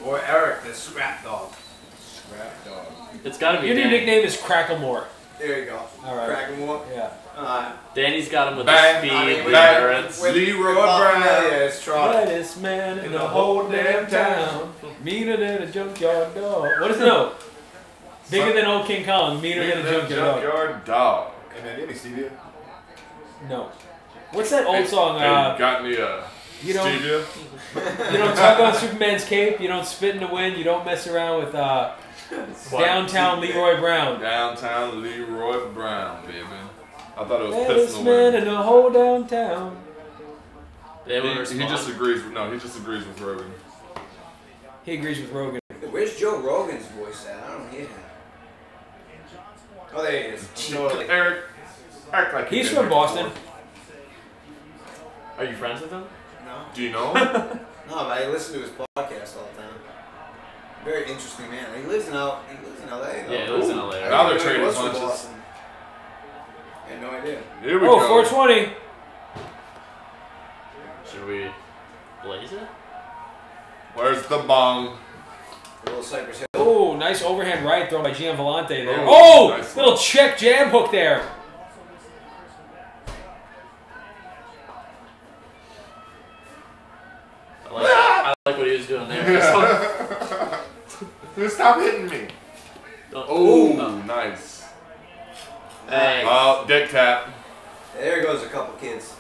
Or Eric, the scrap dog. Scrap dog. It's got to be. Your new Danny. nickname is Cracklemore. There you go. All right. Crackamore. Yeah. Danny's got him with Bang, the speed, I mean, the bang. endurance. Leroy Brown. Yeah, it's Trotter. Brightest man in the whole damn town. Meaner than a junkyard dog. What is it? No. Bigger than old King Kong. Meaner than a junkyard dog. Junkyard dog. Hey man, give me stevia. No. What's that old song? Hey, got any You don't. stevia? You don't tug on Superman's cape. You don't spit in the wind. You don't mess around with downtown Leroy Brown. Downtown Leroy Brown, baby. I thought it was Baddest piss in the man wind. in the whole downtown. They would He respond. just agrees with he just agrees with Rogan. He agrees with Rogan. Where's Joe Rogan's voice at? I don't hear him. Oh, there he is. Totally. Eric, act like He's you've from been Boston. here before. Are you friends with him? No. Do you know? No, but I listen to his podcast all the time. Very interesting man. He lives in LA. Though. Yeah, he lives in LA. I Now they're didn't know he trading was from punches. Boston. I had no idea. Here we Oh, go. 420. Should we blaze it? Where's the bong? A little Cypress Hill. Oh, nice overhand right thrown by Gian Vellante there. Oh, Oh, nice little one. check jab hook there. I like what he was doing there. Stop hitting me. Oh, nice. Hey, Oh, dick tap. There goes a couple kids.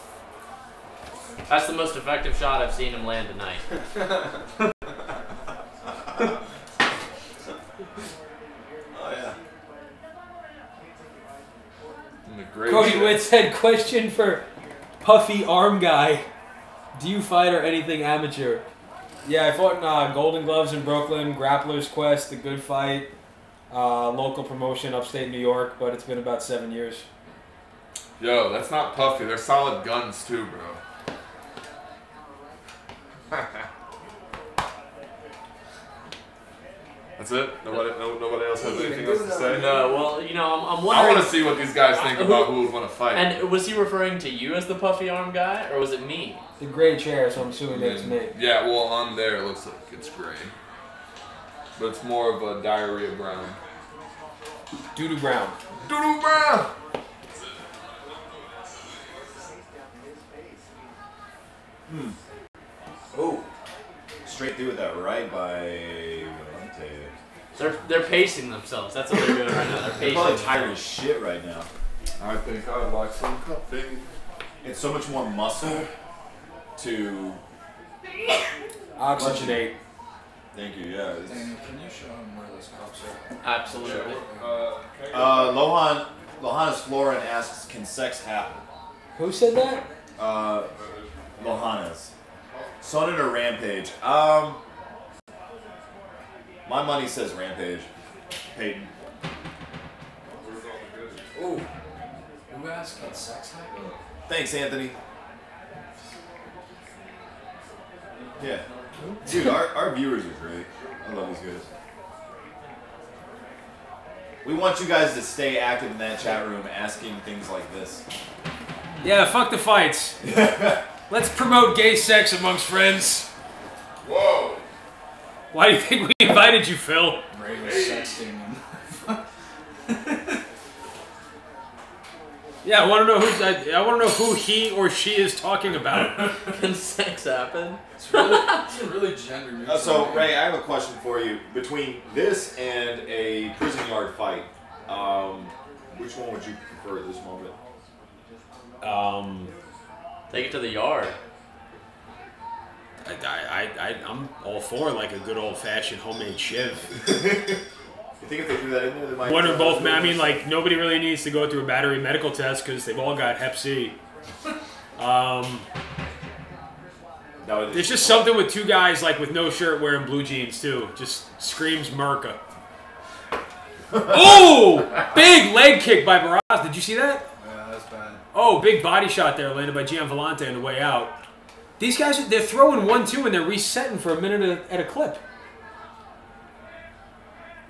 that's the most effective shot I've seen him land tonight. Oh yeah. Great Cody shit. Witt said, question for Puffy Arm Guy. Do you fight or anything amateur? Yeah, I fought in Golden Gloves in Brooklyn, Grappler's Quest, The Good Fight, local promotion upstate New York, but it's been about 7 years. Yo, that's not puffy. They're solid guns too, bro. That's it? Nobody else has anything else to say? No, well, you know, I'm I wondering. want to see what these guys think about who would want to fight. And was he referring to you as the puffy arm guy, or was it me? The gray chair, so I'm assuming that's me. Yeah, well, on there it looks like it's gray. But it's more of a diarrhea brown. Doo-doo brown. Doodoo brown! Oh. Straight through with that right by Vellante. They're pacing themselves. That's what they're doing right now. They're They're pacing probably tired as themselves. shit right now. I think I'd like some coffee. It's so much more muscle to. Oxygenate. Thank you. Yeah. Daniel, can you show him where those cups are? Absolutely. Lohannes Florin asks, can sex happen? Who said that? Lohannes. Sonnen or Rampage? My money says Rampage. Peyton. Ooh. Who asked, can sex happen? Thanks, Anthony. Yeah. Dude, our viewers are great. I love these guys. We want you guys to stay active in that chat room asking things like this. Yeah, fuck the fights. Let's promote gay sex amongst friends. Whoa. Why do you think we invited you, Phil? Ray was sexting. Yeah, I want to know I want to know who he or she is talking about. Can sex happen? It's really gender neutral. So, Ray, I have a question for you. Between this and a prison yard fight, which one would you prefer at this moment? Take it to the yard. I'm all for like a good old-fashioned homemade shiv. You think if they threw that in there, they might... One or both, man. I mean, like, nobody really needs to go through a battery medical test because they've all got Hep C. There's just something with two guys, like, with no shirt wearing blue jeans, too. Just screams Merca. Oh! Big leg kick by Barras. Did you see that? Yeah, that's bad. Oh, big body shot there landed by Gian Vellante on the way out. These guys, they're throwing 1-2 and they're resetting for a minute at a clip.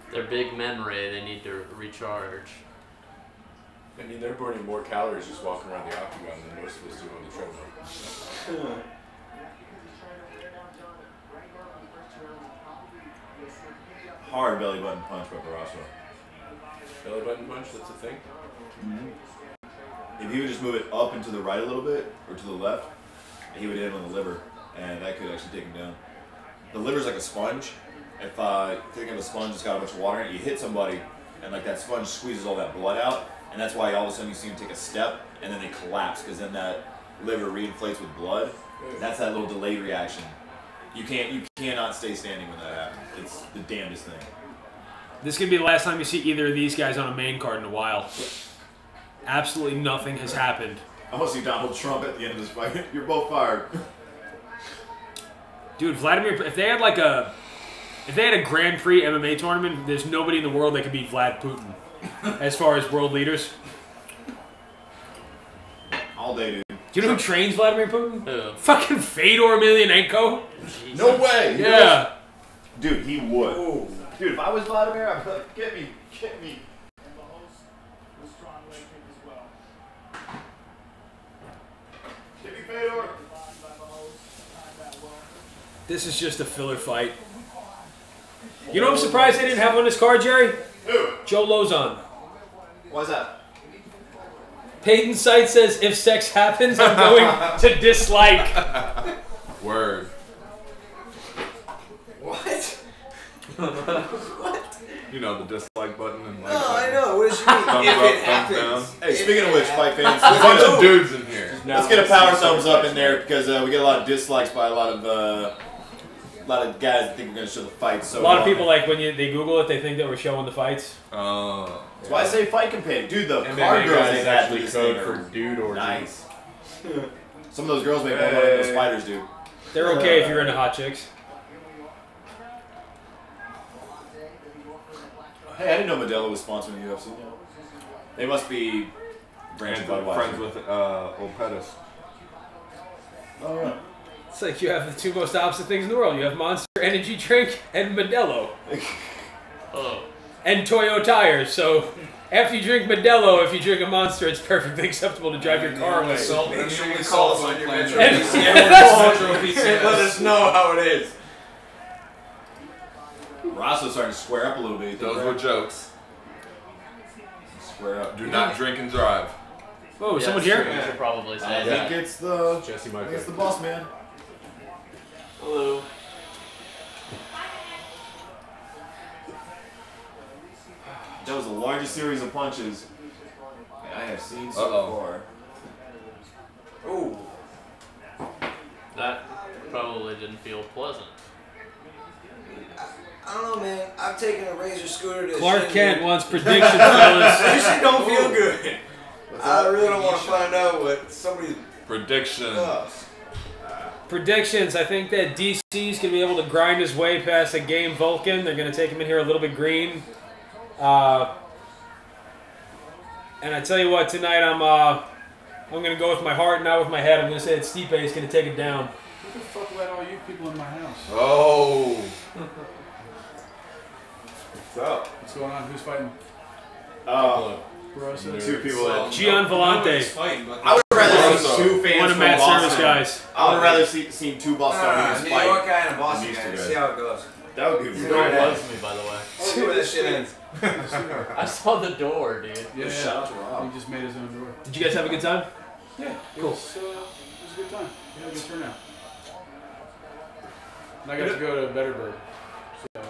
They're big men, Ray. They need to recharge. I mean, they're burning more calories just walking around the octagon than most of us do on the treadmill. Hard belly button punch by Barrasso. Belly button punch, that's a thing? Mm-hmm. If he would just move it up and to the right a little bit, or to the left, he would hit him on the liver, and that could actually take him down. The liver's like a sponge. If think of a sponge that's got a bunch of water in it, you hit somebody, and like that sponge squeezes all that blood out, and that's why all of a sudden you see them take a step, and then they collapse, because then that liver reinflates with blood. That's that little delayed reaction. You cannot stay standing when that happens. It's the damnedest thing. This could be the last time you see either of these guys on a main card in a while. Absolutely nothing has happened. I want to see Donald Trump at the end of this fight. You're both fired. Dude, Vladimir, if they had a Grand Prix MMA tournament, there's nobody in the world that could beat Vlad Putin as far as world leaders. All day, dude. Do you know who trains Vladimir Putin? Who? Fucking Fedor Emelianenko. No way. Yeah. Dude, he would. Ooh. Dude, if I was Vladimir, I'd be like, get me. Get me, Fedor. This is just a filler fight. You know I'm surprised they didn't have on this card, Jerry? Who? Joe Lozon. Why's that? Peyton Sight says, if sex happens, I'm going to dislike. Word. What? What? You know, the dislike button and like. No, I know. What does she mean? Thumbs If up, it thumbs happens. down. Hey, speaking of which, fight fans, There's a bunch of dudes in here. let's get a power thumbs up in there because we get a lot of dislikes by a lot of guys that think we're going to show the fights. So A lot of people, like, when they Google it, they think that we're showing the fights. That's why I say fight companion. Dude, the MMA car girls Guys ain't is that actually this code thing for are dude orgy. nice. Some of those girls make more money than those fighters do. They're okay if you're into hot chicks. Hey, I didn't know Modelo was sponsoring the UFC. They must be branching And Budweiser. friends with old Pettis. Oh, yeah. It's like you have the two most opposite things in the world. You have Monster Energy Drink and Modelo. Oh. And Toyo tires. So after you drink Modelo, if you drink a Monster, it's perfectly acceptable to drive your car away. Make sure you call us on your Metro And- PCS. Yeah. Let us know how it is. Rosso's starting to square up a little bit. Those were jokes. Square up. Do not drink and drive. Whoa, Yeah, someone that's here? true. You should probably I say think that. it's the Jesse I Mike. think it's the boss man. Hello. That was the largest series of punches I have seen so far. Ooh. That probably didn't feel pleasant. I don't know, man. I've taken a razor scooter to Clark Shindig. Kent wants predictions, fellas. This shit don't feel good. I really don't want to find out what somebody Prediction. does. Predictions. I think that DC's going to be able to grind his way past a game Vulcan. They're going to take him in here a little bit green. And I tell you what, tonight I'm going to go with my heart, not with my head. I'm going to say that Stipe is going to take it down. Who the fuck let all you people in my house? Oh. What's up? What's going on? Who's fighting? Brunson. Two people that- Gian Vellante. I would rather see two fans One of from Matt Boston. Service guys. I would rather seen two Bostonians New fight. York guy and a Boston than these guy. two See guys. how it goes. That would be The door loves me, by the way. See where this shit ends. I saw the door, dude. Yeah, Shout out to Rob. He just made his own door. Did you guys have a good time? Yeah, Cool. It was a good time. We had a good turnout. And I got to go to Better Bird. So,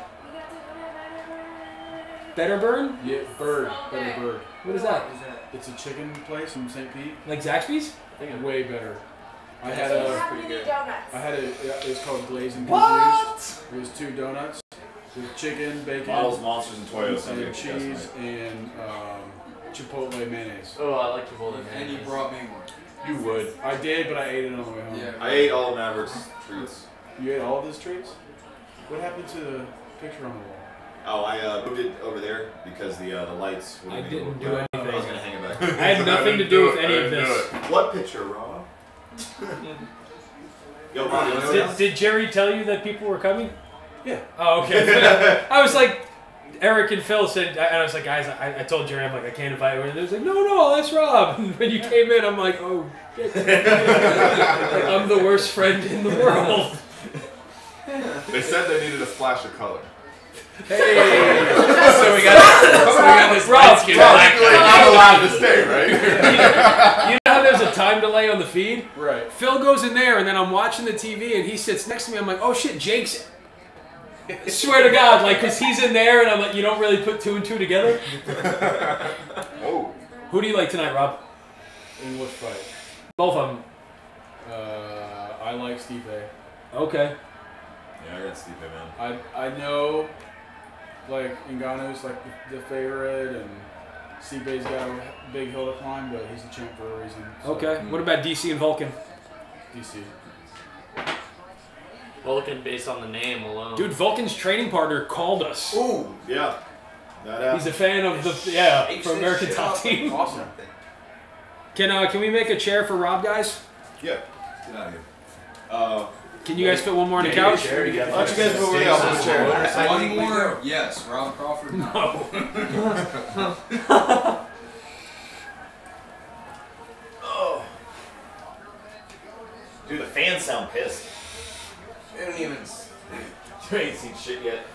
Better Burn? yeah, Better Bird. What is that? It's a chicken place in St. Pete. Like Zaxby's? Way better. I had You a, have to do donuts. it was called Glazed and Confused. It was 2 donuts with chicken, bacon, Models, Monsters, and Toyos. Sounds and like cheese, and Chipotle mayonnaise. Oh, I like Chipotle. And you brought me one. You would. I did, but I ate it on the way home. Yeah. I ate all of Maverick's treats. You ate all of his treats? What happened to the picture on the wall? Oh, I moved it over there because the lights. I didn't do I was anything. gonna hang it back. I had nothing to do with any of this. What picture, Rob? Yo, Rob, Did Jerry tell you that people were coming? Yeah. Oh, okay. I was like, Eric and Phil said, and I was like, guys, I told Jerry, I'm like, I can't invite you. And they was like, no, that's Rob. And when you came in, I'm like, oh, shit. Like, I'm the worst friend in the world. They said they needed a splash of color. Hey. So we got this light skin black Technically guy. not allowed to stay, right? You know how there's a time delay on the feed? Right. Phil goes in there, and then I'm watching the TV, and he sits next to me. I'm like, oh shit, Jake's. I swear to God, like, because he's in there, and I'm like, you don't really put 2 and 2 together? Oh. Who do you like tonight, Rob? In which fight? Both of them. I like Stipe. Okay. Yeah, I got Stipe, man. I know, like, Ngannou's like the favorite, and Stipe's got a big hill to climb, but he's the champ for a reason. So, Okay. What about DC and Vulcan? DC. Vulcan based on the name alone. Dude, Vulcan's training partner called us. Ooh, yeah. He's a fan of the for American Top Team. Awesome. Can we make a chair for Rob, guys? Yeah. Get out of here. Can you guys fit one more on the couch? Why don't you guys move over here? I'll put a chair. One more? Yes. Rob Crawford? No. Oh. Dude, the fans sound pissed. They don't even. You ain't seen shit yet.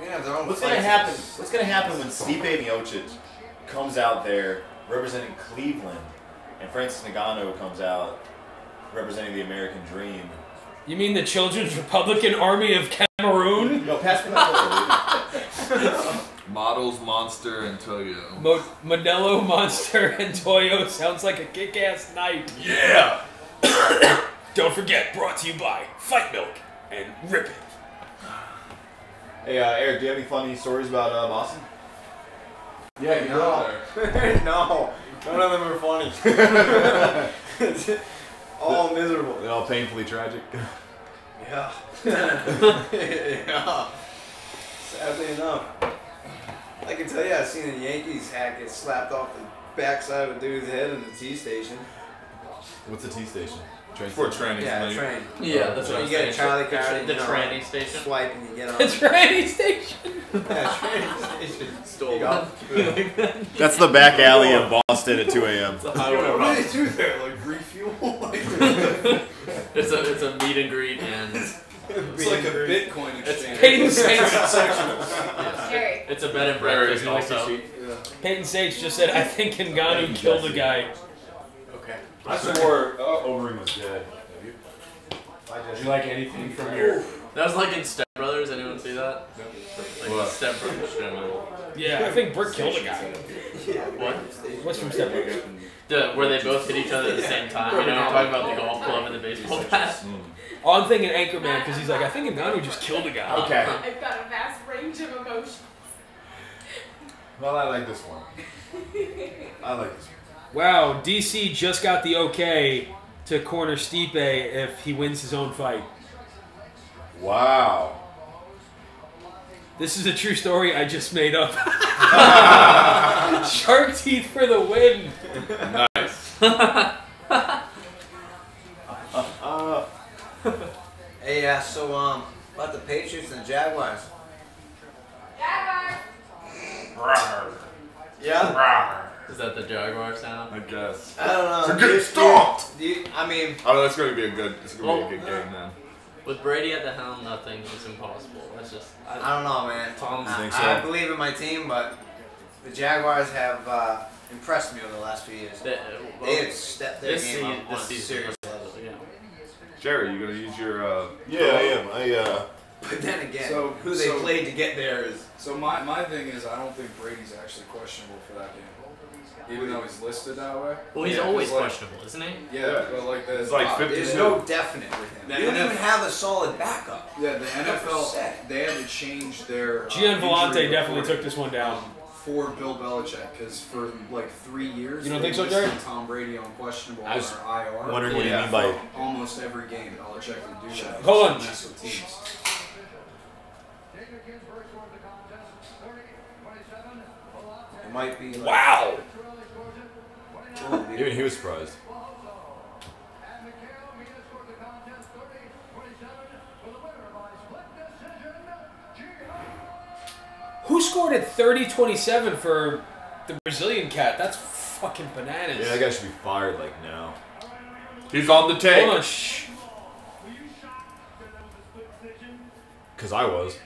They have their own What's gonna places. happen? What's gonna happen when Stipe Miocic comes out there representing Cleveland, and Francis Ngannou comes out representing the American Dream? You mean the Children's Republican Army of Cameroon? No, pass me that photo, Models, Monster, and Toyo. Modelo, Monster, and Toyo sounds like a kick-ass night. dude. Yeah. Don't forget, brought to you by Fight Milk and Rip It. Hey, Eric, do you have any funny stories about Boston? Yeah, you No. No. None of them are funny. All miserable. They're all painfully tragic. Yeah. Yeah. Sadly enough. I can tell you I've seen a Yankees hat get slapped off the backside of a dude's head in the T station. What's a T station? Train For trannies, Yeah, mate. train. Yeah, that's So what you I'm get a saying. Charlie picture, The you know, tranny station. Swipe and you get on. The tranny station. Yeah, train station. Stole You go. That's the back alley of Boston at 2 a.m. What do they do there? Like refuel? It's a meet and greet and It's like a Bitcoin exchange. Peyton Sage. Jerry. it's a bed and breakfast also. Peyton Sage just said, I think Ngannou killed a guy. Okay. I swore Overeem was dead. Did you like anything from your... That was like in Step Brothers. Anyone see that? Like What? Step Brothers. Yeah, I think Brick killed a guy. What? What's from Step Brothers? Where they both hit each other at the same time. You know, talking about the golf club and the baseball bat. Oh, I'm thinking Anchorman because he's like, I think Ngannou just killed a guy. Okay. I've got a vast range of emotions. Well, I like this one. I like this one. Wow, DC just got the okay to corner Stipe if he wins his own fight. Wow. This is a true story I just made up. Shark teeth for the win. Nice. Hey, so about the Patriots and Jaguars. Jaguars. Yeah. Is that the Jaguar sound? I guess. I don't know. So get stomped! I mean, Oh, that's going to be a good. It's going to be a good game, man. With Brady at the helm, nothing is impossible. That's just. I don't know, man. I I believe in my team, but the Jaguars have impressed me over the last few years. They have stepped their game up on a serious level. Yeah. Jerry, you going to use your. Yeah, I am. But then again, So- who they played to get there is. So my thing is, I don't think Brady's actually questionable for that game, even though he's listed that way. Well, he's Yeah, always like- questionable, isn't he? Yeah, but like It's like 50. There's no definite with him. The We don't NFL even have a solid backup. Yeah, the NFL, 100%. they had to change their Gian Vellante injury definitely report took this one down. for Bill Belichick, because for like 3 years, You don't they think so, listed Jerry? Tom Brady on questionable I was or IR. wondering what you mean by. Almost every game, Belichick would do that. Hold on. Mess with teams. It might be. Like, Wow. Even he was surprised. Who scored at 30-27 for the Brazilian cat? That's fucking bananas. Yeah, that guy should be fired like now. He's on the take. Hold on, shh. Cause I was.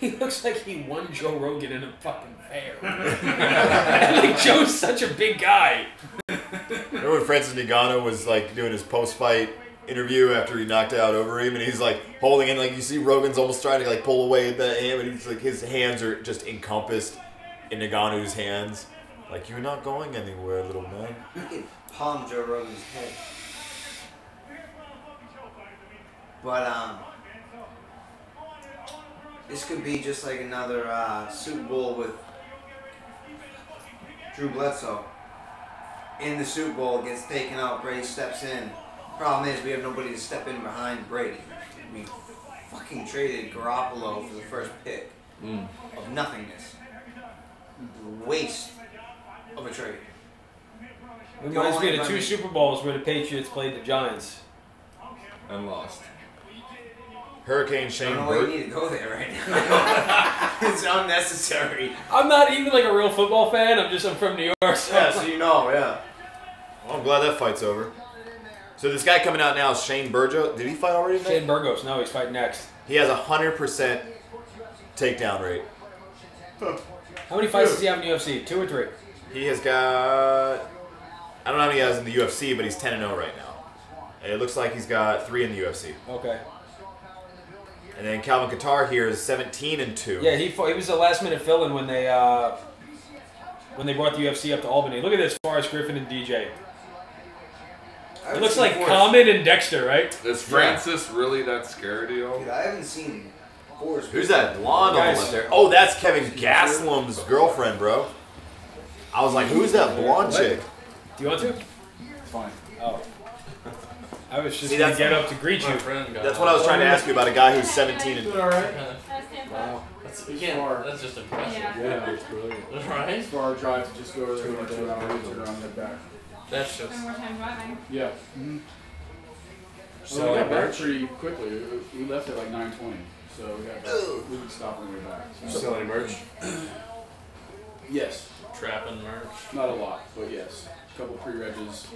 He looks like he won Joe Rogan in a fucking fair. Like Joe's such a big guy. Remember when Francis Ngannou was like doing his post-fight interview after he knocked out Overeem, and he's like holding in, like you see Rogan's almost trying to like pull away at that hand, but he's like his hands are just encompassed in Ngannou's hands. Like, you're not going anywhere, little man. You could palm Joe Rogan's head. But this could be just like another Super Bowl with Drew Bledsoe. In the Super Bowl, gets taken out. Brady steps in. Problem is, we have nobody to step in behind Brady. We fucking traded Garoppolo for the first pick of nothingness. Waste of a trade. Reminds me of the 2 Super Bowls where the Patriots played the Giants. And lost. Hurricane I Shane don't know why you Burt. need to go there right now. It's unnecessary. I'm not even like a real football fan. I'm from New York. So Yeah, so you know, yeah. Well, I'm glad that fight's over. So this guy coming out now is Shane Burgos. Did he fight already? Shane Burgos. No, he's fighting next. He has 100% takedown rate. How many fights does he have in the UFC? 2 or 3? He has got, I don't know how many he has in the UFC, but he's 10-0 right now. And it looks like he's got 3 in the UFC. Okay. And then Calvin Kattar here is 17-2. Yeah, he was the last minute fill-in when they brought the UFC up to Albany. Look at this, Forrest Griffin and DJ. It looks like Common and Dexter, right? Is Francis really that scared of you? Dude, I haven't seen Forrest. Who's that blonde on the left there? Oh, that's Kevin Gastelum's girlfriend, bro. I was like, who's that blonde chick? Do you want to? Fine. Oh. I was just See, going that's- to get up to greet you. That's what I was trying to ask you about, a guy who's 17 All right. Wow. That's just impressive. Yeah, it's brilliant. Right? It's far drive to just go over there for 2 hours, turn around, head back. That's just. One more time driving. Yeah. Mm-hmm. So we got back pretty quickly. We left at like 9:20, so we could stop on the way back. So. Selling merch. Yes. Trapping merch. Not a lot, but yes. A couple pre-regs,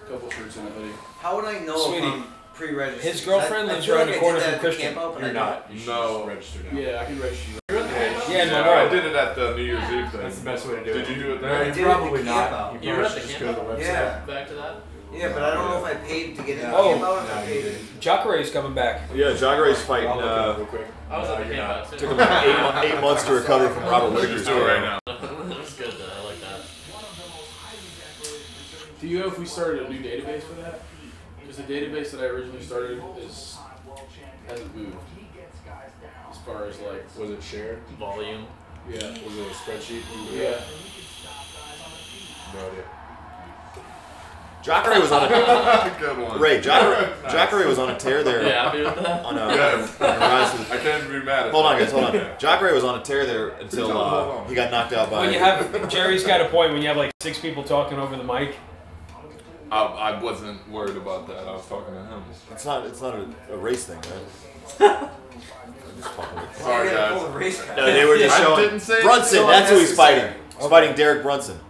a couple shirts and a hoodie. How would I know Sweetie, if I'm pre-registered? his girlfriend I lives feel around like the corner I did from that at Christian. Camp Up and You're I not. You should No. just register now. Yeah, I can register you. Yeah, No, no, I did it at the New Year's Eve thing. That's the best way to do it. Did you do it No, there? I you did it probably at the camp not. out. You You were probably at should the just camp go to the out? website. Yeah. Back to that? Yeah, but I don't know if I paid to get in the Oh. camp out or if I No, you paid. didn't. Jacare's coming back. Yeah, Jacare's fighting. I'll look it up real quick. I was at the you're camp not. out too. Took him like 8 months to recover from Robert Let's Whittaker's just do it right now. That was good though. I like that. Do you know if we started a new database for that? Because the database that I originally started hasn't moved. As far as like, Was it shared? Volume. yeah, Was it a spreadsheet? yeah. No idea. Jacare was on a Good one. Ray. Jacare was on a tear there. Yeah, happy with that. On a, Yes. on a rise to the- I can't be mad at Hold on, that. guys. Hold on. Jacare was on a tear there until he got knocked out by. When you have Jerry's got a point. When you have like 6 people talking over the mic. I wasn't worried about that. I was talking to him. It's not a race thing, man. Sorry, guys. No, they were just I showing didn't say Brunson. so That's who he's fighting. unnecessary. He's fighting Derek Brunson.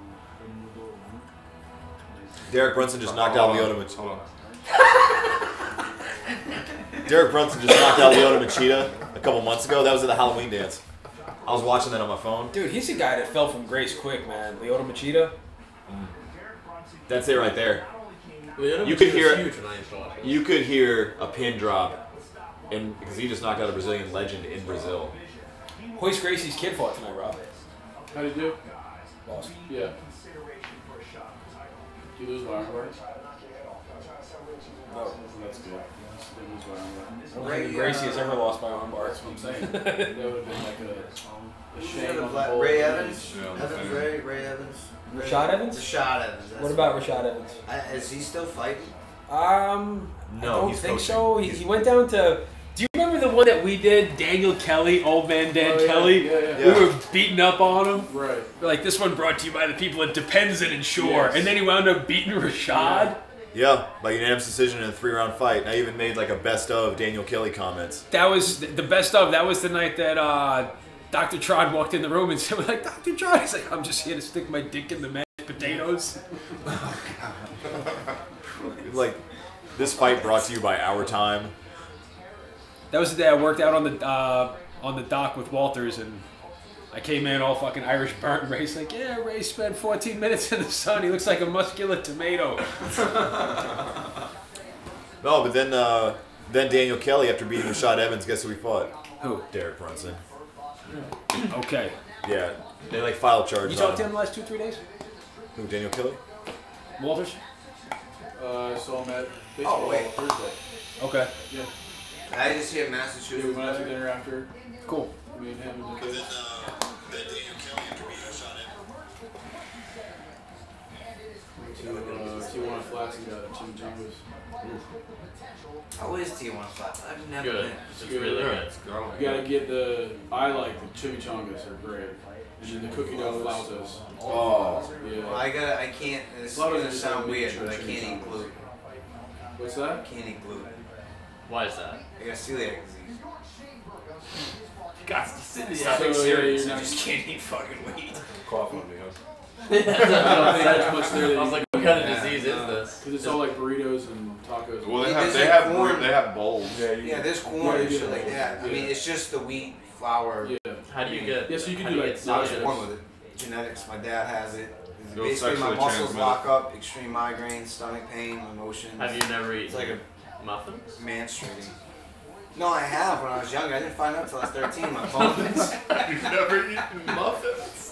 Derek Brunson just knocked out Lyoto Machida. Hold on. Derek Brunson just knocked out Lyoto Machida a couple months ago. That was at the Halloween dance. I was watching that on my phone. Dude, he's a guy that fell from grace quick, man. Lyoto Machida. That's it right there. Lyoto You could Machida's hear huge when I used to watch it. you could hear a pin drop, and because he just knocked out a Brazilian legend in Brazil. Hoist Gracie's kid fought tonight, Rob. How did you do? Lost. Yeah. Did you lose by armbar? No. That's good. Did lose by armbar. I don't think Gracie has ever lost by armbar. That's what I'm saying. That would have been like a shame on the whole. Ray Evans? Yeah, Evans, Ray Evans? Rashad Evans? Rashad Evans. What about Rashad Evans? Is he still fighting? I No, don't he's think coaching. so. He went down to. Do you remember the one that we did? Daniel Kelly, old man Dan Oh, yeah, Kelly. yeah. We were beating up on him. Right. Like this one brought to you by the people at Dependson and Shore, Yes. and then he wound up beating Rashad. Yeah, by unanimous decision in a 3-round fight. And I even made like a best of Daniel Kelly comments. That was the best of. That was the night that Dr. Trod walked in the room and said, "We're like Dr. Trod." He's like, "I'm just here to stick my dick in the mashed potatoes." Like, this fight brought to you by Our Time. That was the day I worked out on the dock with Walters, and I came in all fucking Irish burnt. Ray's like, "Yeah, Ray spent 14 minutes in the sun. He looks like a muscular tomato." No, but then Daniel Kelly, after beating Rashad Evans, guess who he fought? Who? Derek Brunson. Okay. Yeah, they like filed You charges. talked to on him the last 2-3 days? Who? Daniel Kelly? Walters? I saw him at baseball wait. Thursday. Okay. Yeah. I just here in Yeah, we Massachusetts. went out to dinner after. Cool. Me and him and the kids. To Tijuana Flats and got chimichangas. How is Tijuana Flats? I've never Good. been. It's good. really good. You gotta get I like the chimichangas are great. And then the cookie dough flautas. Oh. Yeah. Well, I can't, this is A lot of gonna it is sound like weird, meat but I church can't eat chimichangas. gluten. What's that? I can't eat gluten. Why is that? I got celiac disease. Got to sit It's down. nothing So, serious, you're I not- just can't eat fucking wheat. Cough on me, huh? I don't think that's much there. I was like, what kind of disease is this? Because it's all like burritos and tacos. Well, Yeah, they there's have corn. they have bowls. Yeah, there's corn and shit like that. I mean, it's just the wheat, flour. Yeah. How do you get? Yeah, so you can how do you like get I was celiac? born with it. Genetics. My dad has it. It was Basically, my sexually muscles transmitted. lock up, extreme migraines, stomach pain, emotions. Have you never It's eaten like muffins? a menstruating. No, I have when I was younger. I didn't find out until I was 13. My bones. You've never eaten muffins?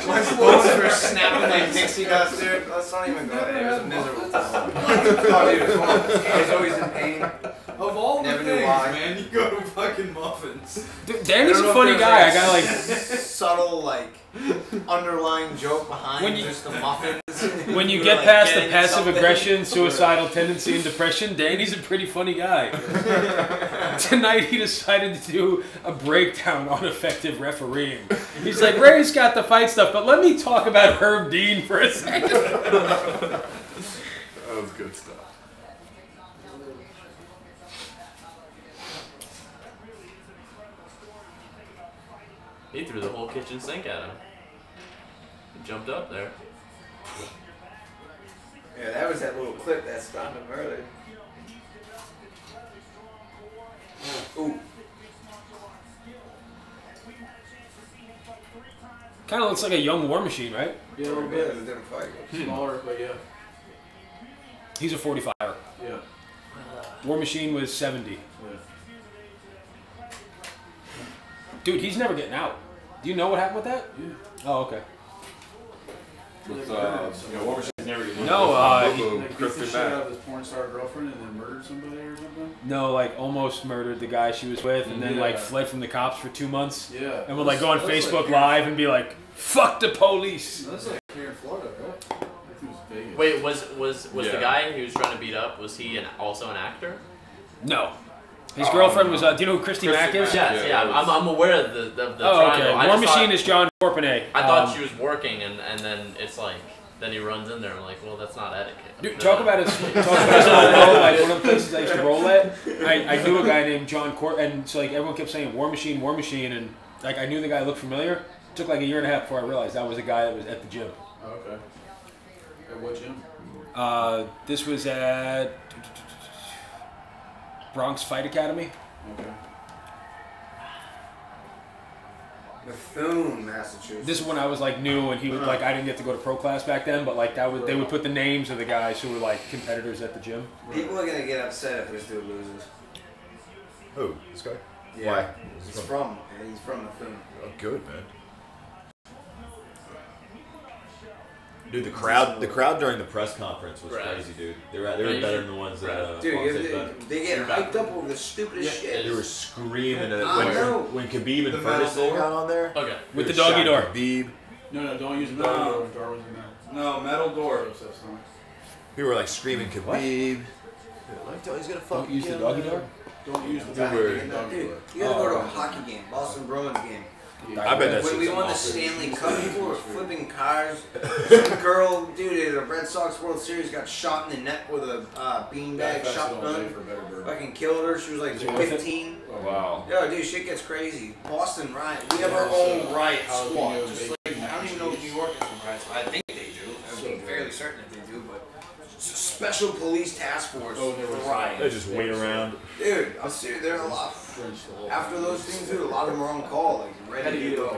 My bones were snapping like pixie dust, dude. Let's not even go there. It was a miserable time. Oh, dude, it was horrible. I was always in pain. Of all Never the knew things, why. man, you go to fucking muffins. Dude, Danny's I don't a know funny if guy. I there's got like subtle, like, underlying joke behind When you- just the muffins. when you were, get like, past the getting passive something. aggression, suicidal tendency, and depression, Danny's a pretty funny guy. Tonight he decided to do a breakdown on effective refereeing. He's like, Ray's got the fight stuff, but let me talk about Herb Dean for a second. That was good stuff. He threw the whole kitchen sink at him. He jumped up there. Yeah, that was that little clip that stunned him earlier. Ooh. Kind of looks like a young War Machine, right? Yeah, a little It bit. was a different fight. Smaller, but yeah. He's a 45er. Yeah. War Machine was 70. Yeah. Dude, he's never getting out. Do you know what happened with that? Yeah. Oh, okay. With War Machine's never getting No, Like beat the Crispy shit back. out of his porn star girlfriend and then murdered somebody or something? No, like almost murdered the guy she was with, and then like Yeah. fled from the cops for 2 months, Yeah. and would like go on That's Facebook like- Live and be like, "Fuck the police." That's like here in Florida, right? I think it was Vegas. Wait, was the Yeah. guy he was trying to beat up, was he also an actor? No. His girlfriend was. Do you know who Christy Mack is? Yes, yeah. I'm aware of the Oh, triangle. okay. I War just Machine thought, is John Cormier. I thought she was working, and then it's like, then he runs in there. I'm like, well, that's not etiquette. Dude, talk about his small world. Like one of the places I used to roll at. I knew a guy named John and so like everyone kept saying War Machine, and like I knew the guy looked familiar. It took like a year and a half before I realized that was the guy that was at the gym. Oh, okay. At what gym? This was at Bronx Fight Academy. Okay. Bethune, Massachusetts. This is when I was like new, and he was like I didn't get to go to pro class back then, but like that was they would put the names of the guys who were like competitors at the gym. People are gonna get upset if this dude loses. Who? This guy? Yeah. Why? He's from Bethune. Oh, good, man. Dude, the crowd during the press conference was crazy, dude. They were better than the ones that. Dude, they get hyped up over the stupidest shit. They were screaming when Khabib and The metal Ferguson door? got on there. Okay. With the doggy door. Khabib. No, don't use the doggy door when Darwin's in there. No, metal door. People were like screaming Khabib. Like, he's gonna fucking Don't use the kill doggy him. door. Don't use the Dude, doggy we're- door. Dude, you gotta go to a hockey game, Boston Bruins game. I bet that's When we won the Stanley Cup, people were flipping cars. Some girl, dude, at the Red Sox World Series got shot in the neck with a beanbag shotgun. Fucking killed her. She was like 15. Wow. Yo, dude, shit gets crazy. Boston riot. We have our own riot squad. Just like, I don't even know if New York has a riot squad. I think they do. I'm fairly certain that they do, but special police task force for riot. They just wait around. Dude, I'm serious. There are a lot. After those things, dude, a lot of them are on call, like ready to go.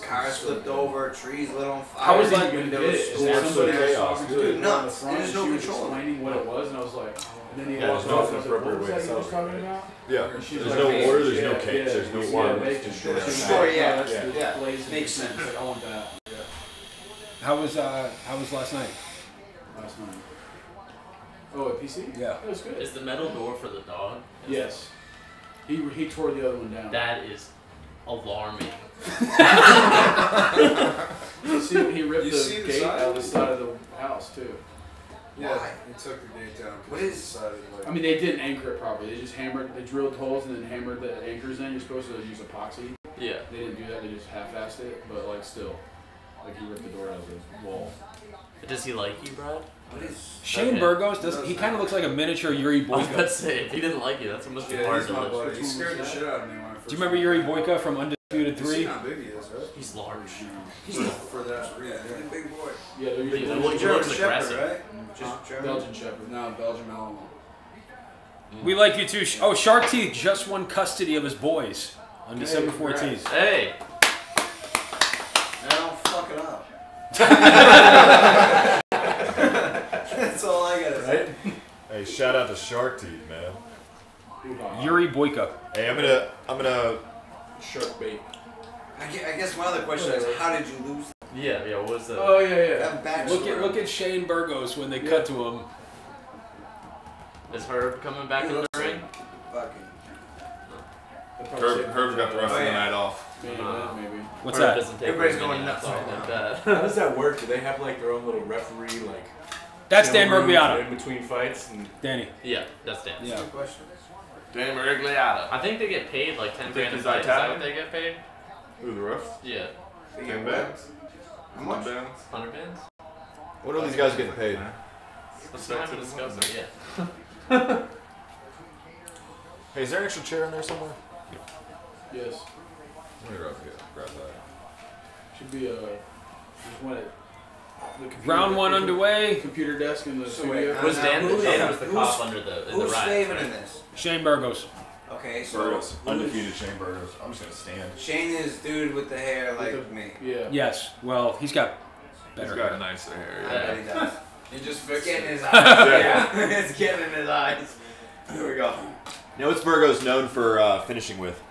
Cars flipped over, trees lit on fire. How was that? Windows, Somebody stores, was talking to dude, me nuts. on the There's front, no and she was control. explaining what it was, and I was like, and then he Yeah, walked there's off. no I was like, what appropriate was way that to you was celebrate. talking about? Yeah. And she was There's like, no order. There's no yeah, case. There's no yeah, warrant. making sure. She was Sure, like, yeah. that's the Yeah. blazing Makes sense. sense. Like, I want that. Yeah. How was last night? Last night. Oh, at PC? Yeah. It was good. Is the metal door for the dog? Yes. He tore the other one down. That is alarming. See, he ripped You the see the gate side? out the side of the house too. Yeah, Why? he took the gate down. What is- decided, like, I mean, they didn't anchor it properly. They just hammered, they drilled holes and then hammered the anchors in. You're supposed to use epoxy. Yeah. They didn't do that. They just half-assed it. But like still, like he ripped the door out of the wall. Does he like you, Brad? What is? Shane Okay. Burgos he kind of looks like a miniature Yuri I was about Boyka. to say, if he didn't like you, that's what must be yeah, hard he's to my live. buddy. He scared the shit out of me when I first. Do you remember Yuri Boyka from Undisputed You see 3? how big he is, right? He's large. He's for that reason. He's a big boy. Yeah, they're He usually looks German aggressive. Shepherd, right? Just German. Belgian Shepherd. No, Belgian Malinois. We like you too. Oh, Shark Teeth just won custody of his boys on December congrats. 14th. Hey! Now don't fuck it up. That's all I gotta say. Hey, shout out to Shark Teeth, man. Yuri Boyka. Hey, I'm gonna. Shark bait. I guess my other question is, how did you lose? Yeah, what was the... Oh yeah. That backstory. Look at Shane Burgos when they cut to him. Is Herb coming back in the ring? Fucking. Herb got the rest of the yeah. night off. Maybe. What's Herb that? doesn't take Everybody's very going many nuts off right like now. that. How does that work? Do they have like their own little referee, like That's Dan room Mergliata. in between fights? And Danny. Yeah, that's Dan. Yeah. Good question. Dan Mergliata. I think they get paid like 10 grand a he's fight. Is that Italian? what they get paid? Who, the refs? Yeah. 10 bands? How much? 10 bands? 100 bands? What are these guys getting paid? Let's not even discuss it. Yeah. Hey, is there an extra chair in there somewhere? Yes. Let me grab that. Should be a. Just one at the computer. Round one underway. Computer desk in the So studio. wait, Was Dan the Who's- Dan was the cop who's- under the Who's riot? favored right? in this? Shane Burgos. Okay, so Burgos. Undefeated Shane Burgos. I'm just gonna stand. Shane is dude with the hair like With the- me. Yeah. Yes. Well, he's got He's better got hair. nicer hair, I yeah. bet he does. He just It's fixed getting in it. his eyes. Yeah, it's getting in his eyes. Here we go. Now, what's Burgos known for finishing with?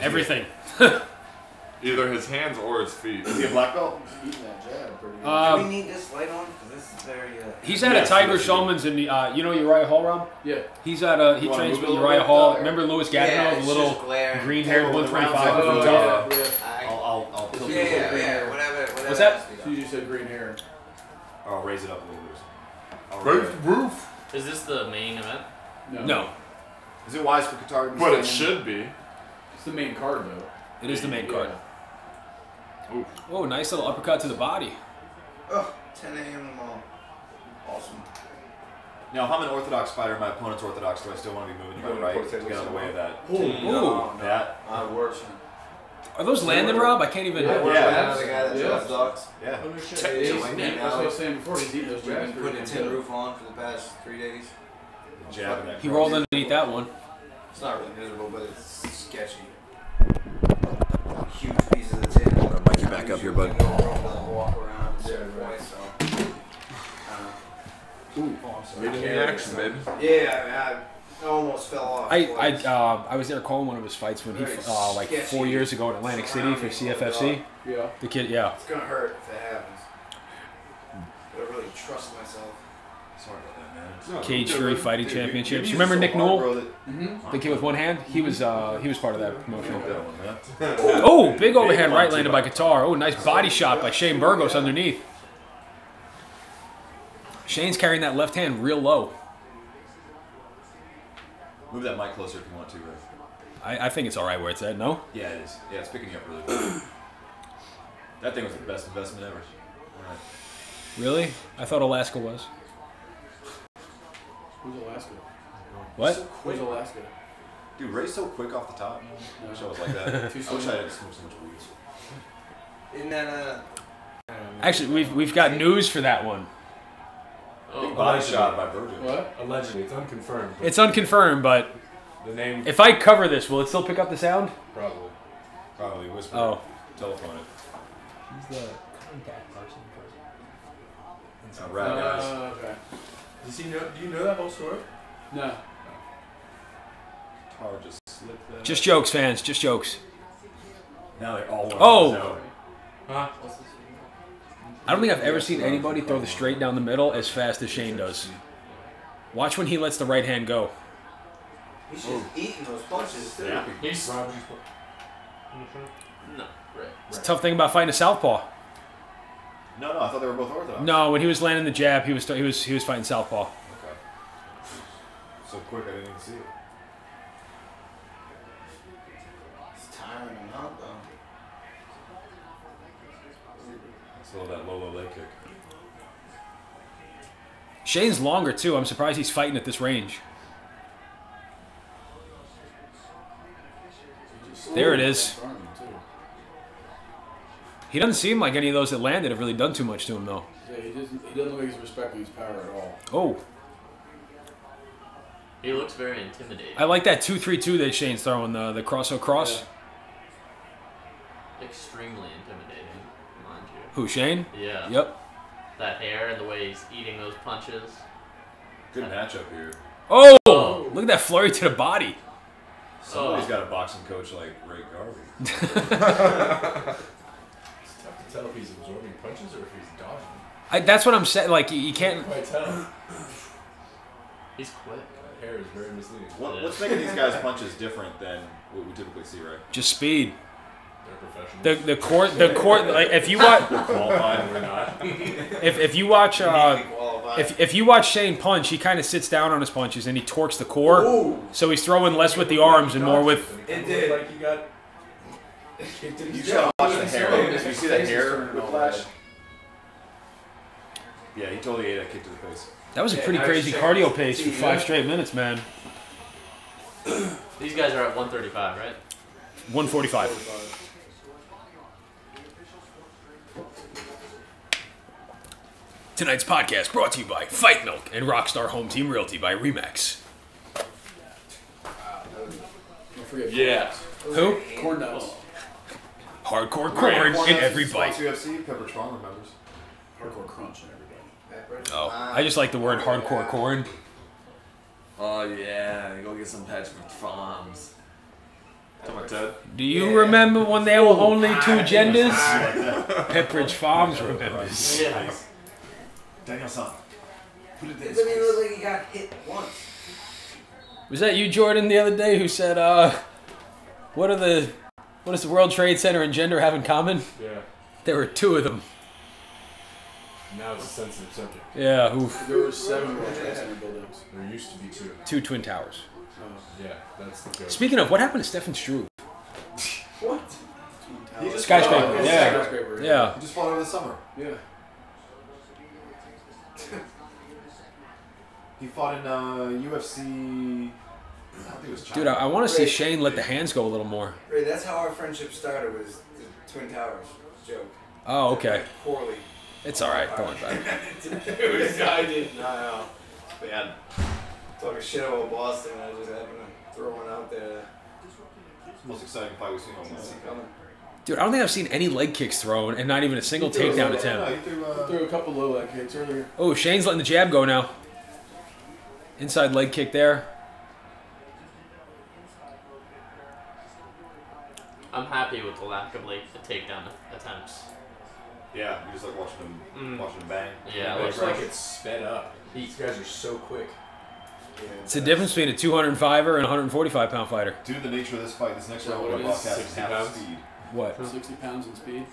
Everything. Either his hands or his feet. Is he a black belt? He's eating that jab pretty good. Do we Um, need this light on? Because this is very. he's at Yes, a Tiger yes, you do. Schulman's in the. You know Uriah Hall, Rob? Yeah. He's at a. He You wanna trains move with it a little Uriah bit, Hall. Tyler? Remember Louis Yeah, Gatineau, it's the little just glare. green-haired When the round's 125 up, from Oh, Tough? yeah. I'll tilt Yeah, it. whatever. What's that? So you just said green hair. Or I'll raise it up a little bit. Raise the roof. Is this the main event? No. Is it wise for Qatar to be But it standing? should be. It's the main card though. It is the main card. Ooh. Oh, nice little uppercut to the body. Oh, 10 a.m. tomorrow. Awesome. Now, if I'm an orthodox fighter, my opponent's orthodox, do I still want to be moving to my right to get out of the way of that? Ooh. That? I work. Are those landing, Rob? I can't even. I work Yeah. with another guy that draws dogs. Yeah. That's what I was saying before. He's eating those We've jabs. been putting tin roof on for the past 3 days. Jab and that He cross. rolled underneath that one. It's not really miserable, but it's sketchy. Huge pieces of tin. I'll mic you back up here, bud. Walk around. Made in action, baby. Yeah, I almost fell off. I was there calling one of his fights when he like 4 years ago in Atlantic City for CFFC. Yeah. The kid, yeah. It's gonna hurt if it happens. But I really trust myself. Sorry about that, man. Cage Fury Fighting Championships. You remember Nick Newell? The kid with one hand? He was part of that promotion. Oh, big overhand right landed by Qatar. Oh, nice body shot by Shane Burgos underneath. Shane's carrying that left hand real low. Move that mic closer if you want to, Ray. I think it's all right where it's at, no? Yeah, it is. Yeah, it's picking you up really good. That thing was the best investment ever. All right. Really? I thought Alaska was. Who's Alaska? What? Who's Alaska? Dude, Ray's so quick off the top. I wish I was like that. I wish I had smoked so much weed. Isn't that Actually, we've got news for that one. Big body shot by Virgil. What? Allegedly, it's unconfirmed. But It's unconfirmed, but the name if I cover this, will it still pick up the sound? probably. Probably whisper. Oh. Telephone it. He's the contact person. Rad guys. Okay. Does he know? Do you know that whole story? No. Tar just slipped that. Just jokes, fans. Just jokes. Now they all want Oh. to know. Huh? I don't think I've ever seen anybody throw the straight down the middle as fast as Shane does. Watch when he lets the right hand go. he's just eating those punches too. Yeah. He's Rob, no, right. It's a tough thing about fighting a southpaw. No, I thought they were both orthodox. No, when he was landing the jab, he was fighting southpaw. Okay. So quick, I didn't even see it. It's tiring him out though. So that low leg kick. Shane's longer too. I'm surprised he's fighting at this range. There it is. He doesn't seem like any of those that landed have really done too much to him though. Yeah, he doesn't look like he's respecting his power at all. Oh, He looks very intimidating. I like that 2-3-2 that Shane's throwing, the cross. Extremely intimidating, mind you. Who, Shane? Yeah. Yep. That hair and the way he's eating those punches. Good matchup here. Oh, look at that flurry to the body. Somebody's got a boxing coach like Ray Garvey. It's tough to tell if he's absorbing punches or if he's dodging. That's what I'm saying. Like, you can't. Quite tell. He's quick. That hair is very misleading. What's making these guys' punches different than what we typically see, right? Just speed. They're professionals. The court. Like, if you watch, Qualified. We're not. if you watch, if you watch Shane punch, he kind of sits down on his punches and he torques the core. Ooh. So he's throwing less with the arms and more with. It did. Like he got kicked in You his should watch the face. hair. Did you see that hair turning all whiplash? red. Yeah, he totally ate a kick to the face. That was a Yeah, pretty I was crazy checking cardio the pace for TV. 5 straight minutes, man. These guys are at 135, right? 145. Tonight's podcast brought to you by Fight Milk and Rockstar Home Team Realty by Remax. Don't forget. Yeah. Who? Corn nuts. Hardcore corn in every bite. UFC, Pepper Strong remembers. Hardcore crunch and everybody. Oh, I just like the word hardcore corn. Oh yeah, go get some Patrick Farms. Come on, Ted. Do you remember when there were only 2 genders? Pepperidge Farms remembers. Yeah. Daniel-san. Put it It doesn't even look like he got hit once. Was that you, Jordan, the other day who said, what does the World Trade Center and gender have in common? Yeah. There were 2 of them. Now it's a sensitive subject. Yeah, oof. There were 7 World Trade Center buildings. There used to be 2. 2 Twin Towers. Yeah, that's the joke. Speaking of, what happened to Stefan Struve? What? He just Skyscraper. fought. Yeah. Skyscraper, Yeah. He just fought over the summer. Yeah. He fought in UFC. I think it was China. Dude, I want to see Shane let the hands go a little more. Ray, that's how our friendship started, was the Twin Towers joke. Oh, okay. Poorly. It's all right. Don't worry about it. I did not know. But yeah, talking shit about Boston, I just happened to throw one out there. Most exciting fight we've seen all night. Dude, I don't think I've seen any leg kicks thrown and not even a single takedown No, attempt. he Threw a couple low leg kicks earlier. Oh, Shane's letting the jab go now. Inside leg kick there. I'm happy with the lack of like the takedown attempts. Yeah, you just like watching him bang. Yeah, It looks like like it's sped up. These guys are so quick. It's the difference between a 205er and a 145-pound fighter. Due to the nature of this fight, this next round what we're is broadcast 60 half pounds? speed. What? 60 pounds in speed.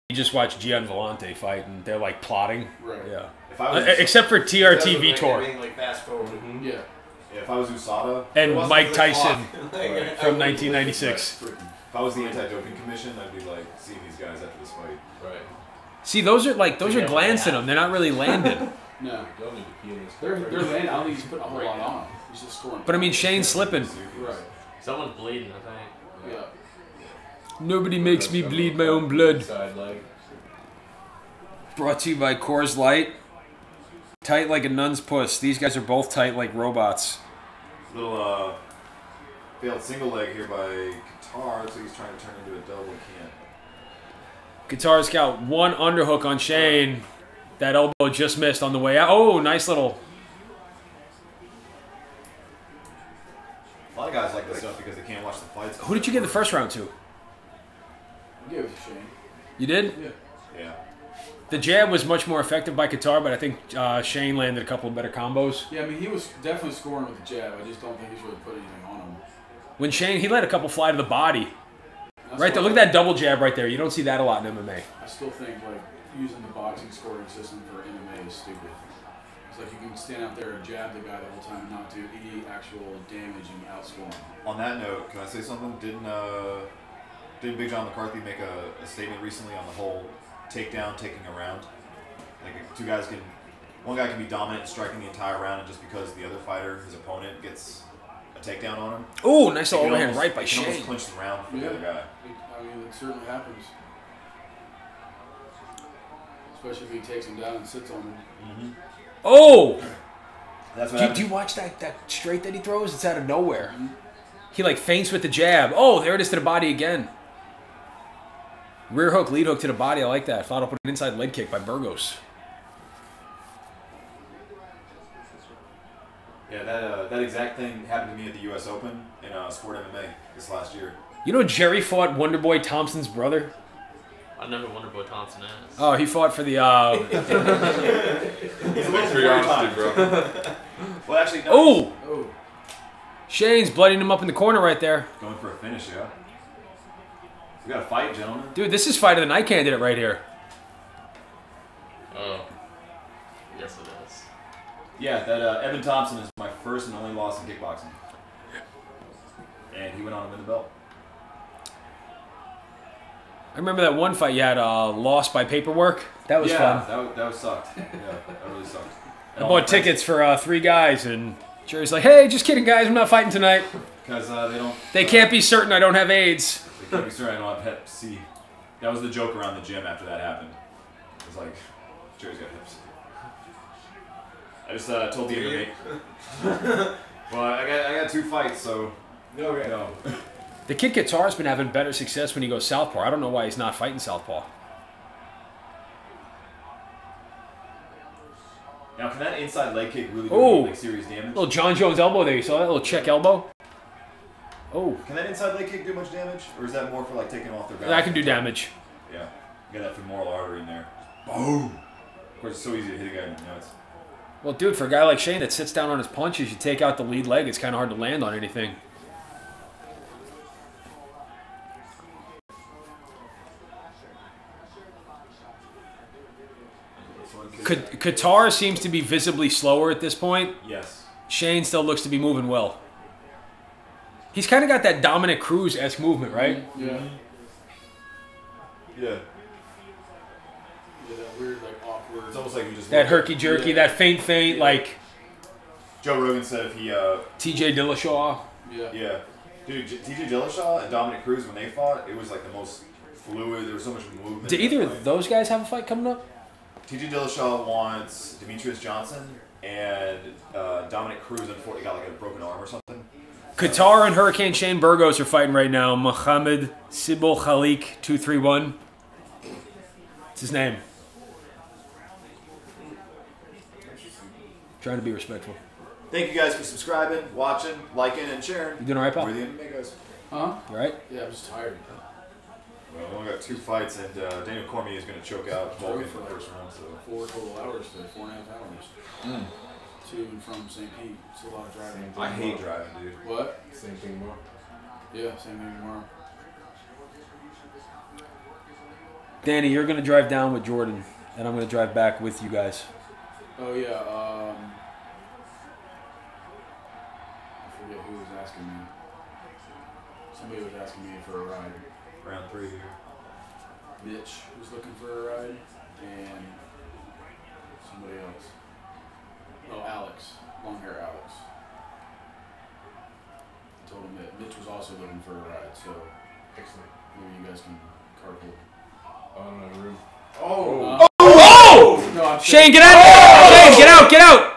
We just watched Gian Vellante fight, and they're like plotting. Right. Yeah. If I was, Except for TRT Vitor Being like fast forward. Yeah. if I was USADA and It wasn't Mike the Tyson clock. from 1996. if I was the anti-doping commission, I'd be like seeing these guys after this fight. Right. See, those are glancing them. They're not really landing. No. Don't need to pee in this. They're landing. I don't think he's putting a whole lot on. He's just scoring. But I mean, Shane's slipping. Right. someone's bleeding, I think. Yeah. Nobody makes me bleed my own blood. Side leg. Brought to you by Coors Light. Tight like a nun's puss. These guys are both tight like robots. Little failed single leg here by Qatar, so he's trying to turn into a double. Can't. Guitar's got one underhook on Shane. That elbow just missed on the way out. Oh, nice little. A lot of guys like this stuff because they can't watch the fights. Who did you give the first round to? Give it to Shane. You did? Yeah. Yeah. The jab was much more effective by Qatar, but I think Shane landed a couple of better combos. Yeah, I mean, he was definitely scoring with the jab. I just don't think he's really put anything on him. When Shane, he let a couple fly to the body. That's Right there, why look at that double jab right there. You don't see that a lot in MMA. I still think, like, using the boxing scoring system for MMA is stupid. It's like you can stand out there and jab the guy the whole time and not do any actual damage and outscore him. On that note, can I say something? Didn't Big John McCarthy make a statement recently on the whole takedown, taking a round? Like one guy can be dominant and striking the entire round, and just because the other fighter, his opponent, gets a takedown on him. Oh, nice it can overhand almost- right by it can almost Shane. clinch the round for Yeah. the other guy. I mean, it certainly happens. Especially if he takes him down and sits on him. Oh! That's what Do you watch that straight that he throws? It's out of nowhere. He like feints with the jab. Oh, there it is to the body again. Rear hook, lead hook to the body. I like that. Followed up with an inside leg kick by Burgos. Yeah, that exact thing happened to me at the U.S. Open in Sport MMA this last year. You know Jerry fought Wonderboy Thompson's brother? I know who Wonderboy Thompson is. Oh, he fought for the... He's a Thanks for your honesty, bro. Well, actually, no. Oh! Oh, Shane's blooding him up in the corner right there. Going for a finish, yeah. We got a fight, gentlemen. Dude, this is fight of the night candidate right here. Oh. Yes, it is. Yeah, that Evan Thompson is my first and only loss in kickboxing. And he went on to win the belt. I remember that one fight you had lost by paperwork. That was fun. That was sucked. Yeah, that really sucked. I bought tickets for 3 guys, and Jerry's like, "Hey, just kidding, guys. I'm not fighting tonight. Because They can't be certain I don't have AIDS." They can't be certain I don't have Hep C. That was the joke around the gym after that happened. It was like, Jerry's got Hep C. I just told the MMA. Well, I got 2 fights, so no. The kid Qatar's been having better success when he goes southpaw. I don't know why he's not fighting southpaw. Now, can that inside leg kick really do like serious damage? Little John Jones elbow there. You saw that little check elbow? Oh. Can that inside leg kick do much damage, or is that more for like taking off their balance? That can do damage. Yeah, you got that femoral artery in there. Boom. Of course, it's so easy to hit a guy in the nuts. Well, dude, for a guy like Shane that sits down on his punches, you take out the lead leg, it's kind of hard to land on anything. Qatar seems to be visibly slower at this point. Yes. Shane still looks to be moving well. He's kind of got that Dominic Cruz-esque movement, right? Yeah. Yeah. Yeah, that weird, like, awkward. It's almost like you just That herky-jerky, that faint, like... Joe Rogan said if he... TJ Dillashaw. Yeah. Yeah. Dude, TJ Dillashaw and Dominic Cruz, when they fought, it was like the most fluid. There was so much movement. Did either of those guys have a fight coming up? TJ Dillashaw wants Demetrius Johnson, and Dominic Cruz unfortunately got like a broken arm or something. Qatar and Hurricane Shane Burgos are fighting right now. Mohammed Sibol Khalik 231. It's his name. Trying to be respectful. Thank you guys for subscribing, watching, liking, and sharing. You doing all right, pal? We're the MMA Guys. Huh? You all right? Yeah, I'm just tired. Well, we only got 2 fights, and Daniel Cormier is going to choke out Vulcan for the first round. So 4 total hours today, 4.5 hours. To and from St. Pete. It's a lot of driving. I hate driving, dude. What? Same thing tomorrow. Yeah, same thing tomorrow. Danny, you're going to drive down with Jordan, and I'm going to drive back with you guys. Oh, yeah, I forget who was asking me. Somebody was asking me for a ride. Round 3 here. Mitch was looking for a ride, and somebody else. Oh, Alex. Long hair Alex. I told him that Mitch was also looking for a ride, so Excellent. maybe you guys can carpool. I don't have room. Oh! Oh! No, I'm Shane, get out! Shane, get out! Get out!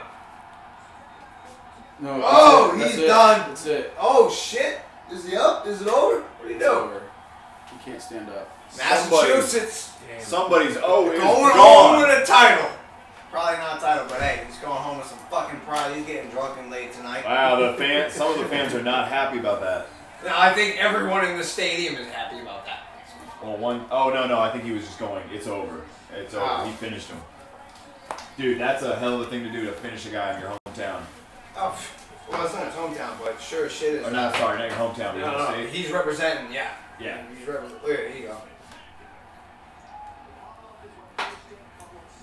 No, Oh, that's he's it. done. That's it. Oh shit! Is he up? Is it over? What do you It's do? over. You can't stand up. Massachusetts Somebody's oh, it's going gone. home with a title. Probably not a title, but hey, he's going home with some fucking pride. He's getting drunk and late tonight. Wow, some of the fans are not happy about that. No, I think everyone in the stadium is happy about that. Well, no, I think he was just going, it's over. It's over. Wow. He finished him. Dude, that's a hell of a thing to do to finish a guy in your hometown. Oh, well, it's not his hometown, but sure as shit is. Or not, sorry, not your hometown, but No, your no, state. he's representing, yeah. Yeah. He's representing. Look, here you go.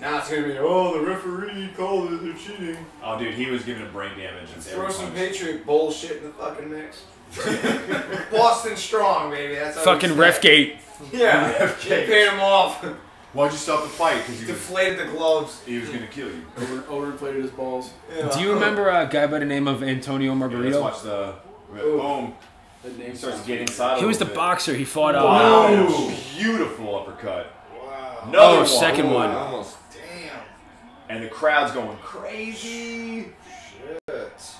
Now it's gonna be, oh, the referee called it, they're cheating. Oh, dude, he was giving him brain damage. And Throw some Patriot bullshit in the fucking mix. Boston strong, baby. That's how Fucking Refgate. Yeah. Refgate. They paid him off. Why'd you stop the fight? Because he deflated the gloves. He was gonna kill you. Overinflated his balls. Yeah. Do you remember a guy by the name of Antonio Margarito? Yeah, let's watch the boom. That name He starts to get inside. He was the boxer. He fought Wow. Beautiful uppercut. Wow. Oh, second one. Almost. Damn. And the crowd's going crazy.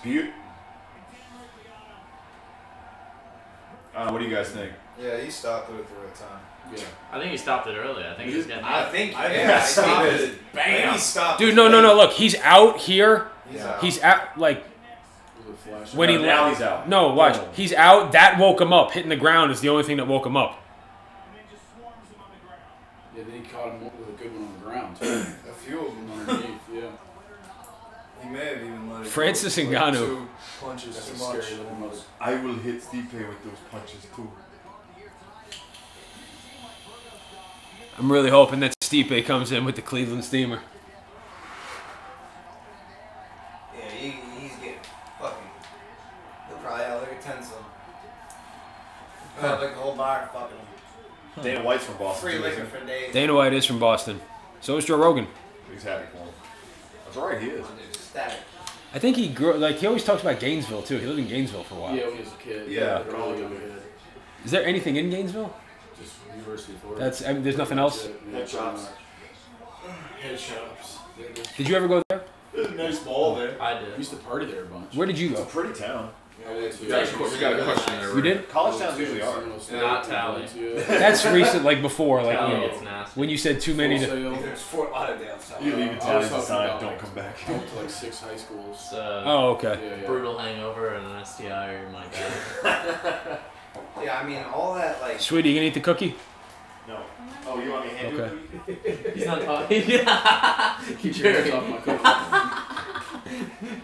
Shit. What do you guys think? Yeah, he stopped it at the right time. Yeah. I think he stopped it early. I think he was getting. I think he stopped it. it. Bam. He stopped Dude, it. no. Look, he's out here. He's out. He's out, like, when he now he's out. No, watch. He's out. That woke him up. Hitting the ground is the only thing that woke him up. Yeah, then he caught him with a good one on the ground, too. A few of them. Underneath, yeah. He may have even let it Francis go. Ngannou. Like 2 punches That's too a much. scary little mother. I will hit Stipe with those punches too. I'm really hoping that Stipe comes in with the Cleveland Steamer. Yeah, he's getting fucking. He'll probably have like a 10 some. Have like a whole bar fucking him. Dana White's from Boston. Free too, liquor isn't for days. Dana White is from Boston. So is Joe Rogan. he? He's happy for him. That's alright, he is. Dude, static. I think he grew, like, he always talks about Gainesville, too. He lived in Gainesville for a while. Yeah, when he was a kid. Yeah. Really good kid. Is there anything in Gainesville? Just University of Florida. That's, I mean, there's nothing else? Head shops. Head shops. Did you ever go there? There's a nice ball there. I I did. used to party there a bunch. Where did you It's a go? pretty town. We got a question there. You did? College towns usually are. Not Tally. That's recent, like before, like Tally when, gets nasty. when you said too many to... There's Fort Lauderdale. So. You leave in I town was as a talking sign, about, don't like, come back. I went to like 6 high schools. It's Oh, okay. Yeah. brutal hangover and an STI or my dad. Yeah, I mean, all that, like. Sweetie, you gonna eat the cookie? No. Oh, you want me to hand Okay. you He's not talking. Keep your hands off my cookie.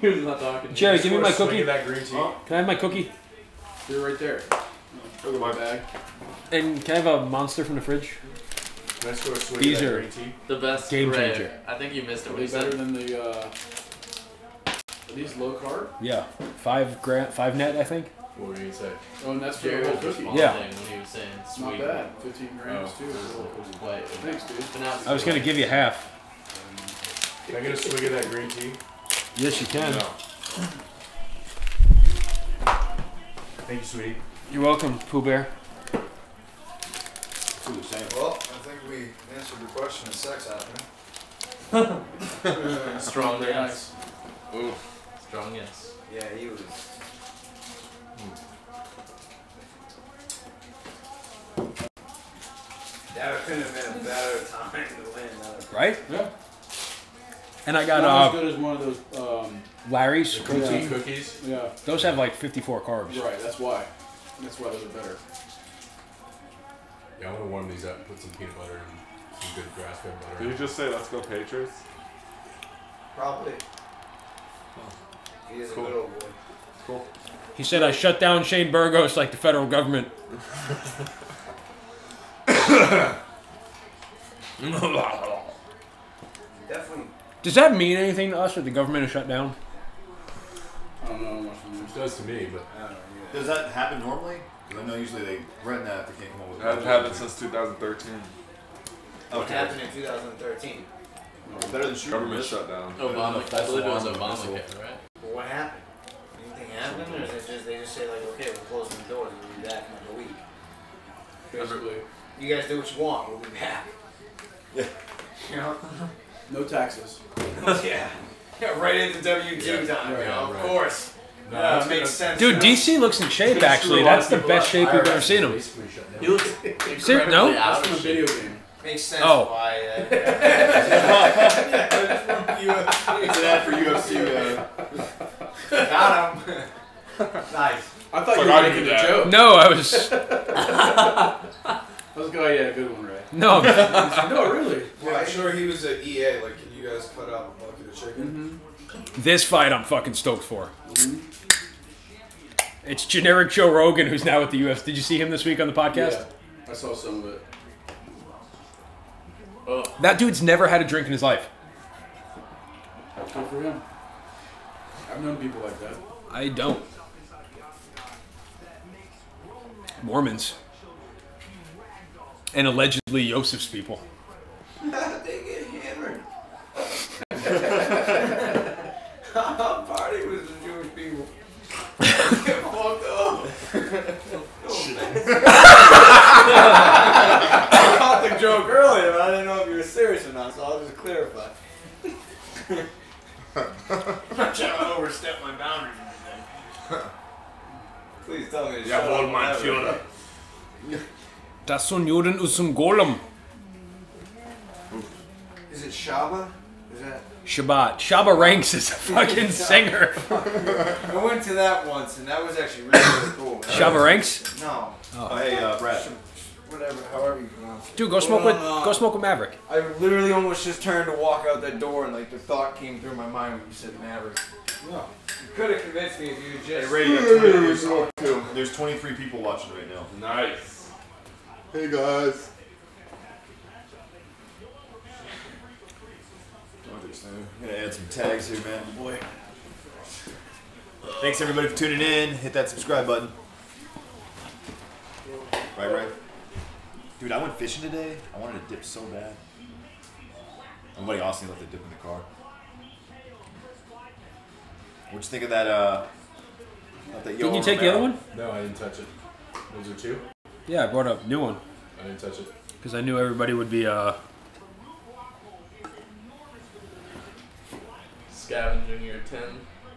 He was not talking. Jerry, give me my cookie. That green tea. Can I have my cookie? They're right there. Look at my Bag. And can I have a monster from the fridge? Can I score a swig These of that are green tea? The best Game Ray. changer. I think you missed it. Are What they you better said. than the? Are these low carb? Yeah, 5 net, I think. What were you gonna say? Oh, and that's for Jerry the was whole cookie. responding Yeah. when he was saying sweet. Not bad. 15 grams Oh. too. For the whole cookie. Wait, Thanks, dude. but now it's I was gonna give you half. Can I get a swig of that green tea? Yes, you can. No. Thank you, sweetie. You're welcome, Pooh Bear. Well, I think we answered your question. Is sex happening? strong Very yes. nice. Ooh. Strong yes. Yeah, he was. That couldn't have been a better time to win. Right? Yeah. And I got Not as good as one of those. Larry's. Protein cookies. Yeah. Those have like 54 carbs. Right. That's why. That's why those are better. Yeah, I'm gonna warm these up and put some peanut butter and some good grass-fed butter. Did you just say let's go Patriots? Probably. He is Cool. a good old boy. Cool. He said I shut down Shane Burgos like the federal government. Definitely. Does that mean anything to us that the government is shut down? I don't know much from It does to me, but I don't know. Does that happen normally? Because I know usually they rent that if they can't come up with It hasn't happened since 2013. What happened in 2013? Better than shooting. Government shutdown. Obama. I false believe it was alarm Obamacare, missile. right? Well, what happened? Anything happened, or is it just they just say like, okay, we're closing the doors, we'll be back in like a week. Basically, You guys do what you want, we'll be back. Yeah. You know? no taxes. Yeah. Yeah, right into W2 time, Right, you know? Of right. course. No, Yeah, that's it makes gonna- sense. Dude, you know? DC looks in shape actually. That's the best shape we've ever seen him. Basically shut down. He looks incredibly no? out That's from a of video shape. game. Makes sense Oh. why. It's an ad for UFC. Got him. Nice. I thought Like you were I making did a that. joke. No, I was. I was going, yeah, good one, Ray. No. No, really. Yeah, I'm sure he was at EA. Like, can you guys cut out a bucket of chicken? This fight I'm fucking stoked for. It's generic Joe Rogan who's now at the UFC. Did you see him this week on the podcast? Yeah, I saw some of it. That dude's never had a drink in his life. Good for him. I've known people like that. I don't. Mormons. And allegedly Joseph's people. They get hammered. Our party was the Jewish people. Get fucked up. I caught the joke earlier, but I didn't know if you were serious or not, so I'll just clarify. I'm not trying to overstep my boundaries or anything. Please tell me to shut up. Whatever. Das son Juden aus dem Golem. Is it Shaba? Is that? Shabbat. Shabba Ranks is a fucking singer. I went to that once, and that was actually really, really cool. Man. Shabba Ranks? No. Oh, hey, Brad. Whatever, however you pronounce it. Dude, go smoke with Maverick. I literally almost just turned to walk out that door, and like the thought came through my mind when you said Maverick. No. You could have convinced me if you Hey, just. Ray, you got there's 23 people watching right now. Nice. Hey guys. I'm gonna add some tags here, man. Boy. Thanks everybody for tuning in. Hit that subscribe button. Right. Dude, I went fishing today. I wanted to dip so bad. My buddy Austin left the dip in the car. What'd you think of that? Didn't you take the other one? No, I didn't touch it. Those are two? Yeah, I brought a new one. I didn't touch it. Because I knew everybody would be, Scavenging your tin.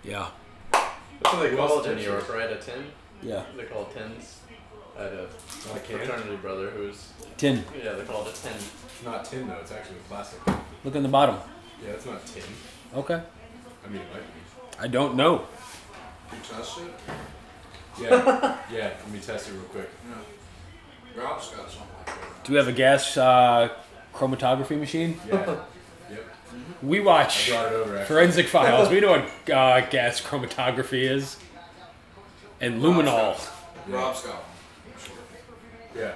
yeah. That's what they call it in New York, right? A tin? Yeah. They call it tins. I had a can? fraternity brother who's. Tin. Yeah, they call it a tin. It's not tin though, it's actually plastic. Look on the bottom. Yeah, it's not tin. Okay. I mean, it might be. I don't know. You touched it? Yeah, yeah, let me test it real quick. Rob's got something like that. Do we have a gas chromatography machine? Yeah. Yep. We watch I brought it over, actually. Forensic Files. We know what gas chromatography is. And luminol. Rob's got one. Yeah.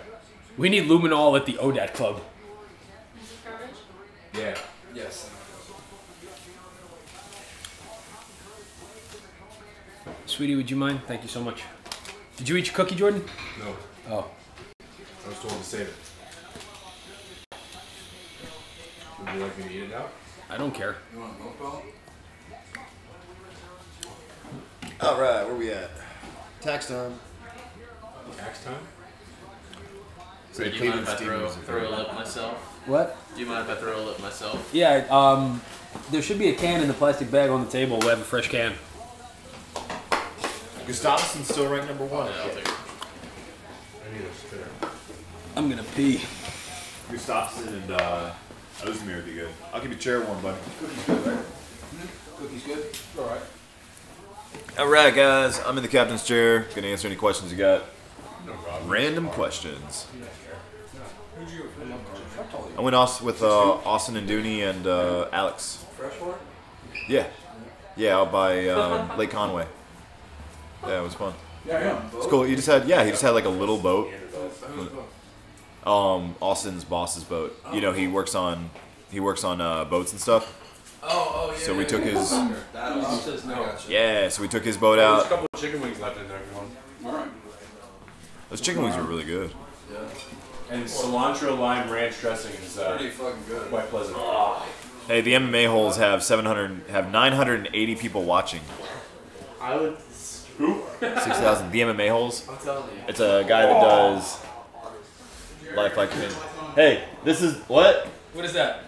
We need luminol at the ODAT club. Yeah. Yes. Sweetie, would you mind? Thank you so much. Did you eat your cookie, Jordan? No. Oh. I was told to save it. Would you like me to eat it now? I don't care. You want a milk bottle? All right, where we at? Tax time. Tax time? So do you mind if I throw a lip myself? What? Do you mind if I throw a lip myself? Yeah, there should be a can in the plastic bag on the table. We'll have a fresh can. Gustafson's still ranked number 1. Yeah, I'll take it. I need a spitter. I'm gonna pee. Gustafson and Ozdemir would be good. I'll keep your chair warm, buddy. Cookie's good, right? Cookie's good? All right. All right, guys. I'm in the captain's chair. Gonna answer any questions you got. No problem. Random questions. Who'd you I went with Austin and Dooney and Alex. Freshwater? Yeah. Yeah, out by Lake Conway. Yeah, it was fun. Yeah. It's cool. He just had like a little boat. Austin's boss's boat. You know, he works on boats and stuff. Oh, yeah. So we took his. Says no. Yeah, so we took his boat There's a out. couple of chicken wings left in there if you want. All right. Those chicken wings were really good. Yeah. And cilantro lime ranch dressing is Pretty fucking good. quite pleasant. Hey, the MMA holes have 980 people watching. I would. Who? 6,000. The MMA holes. I'm telling you. It's a guy that does life like me. Hey, this is what? What is that?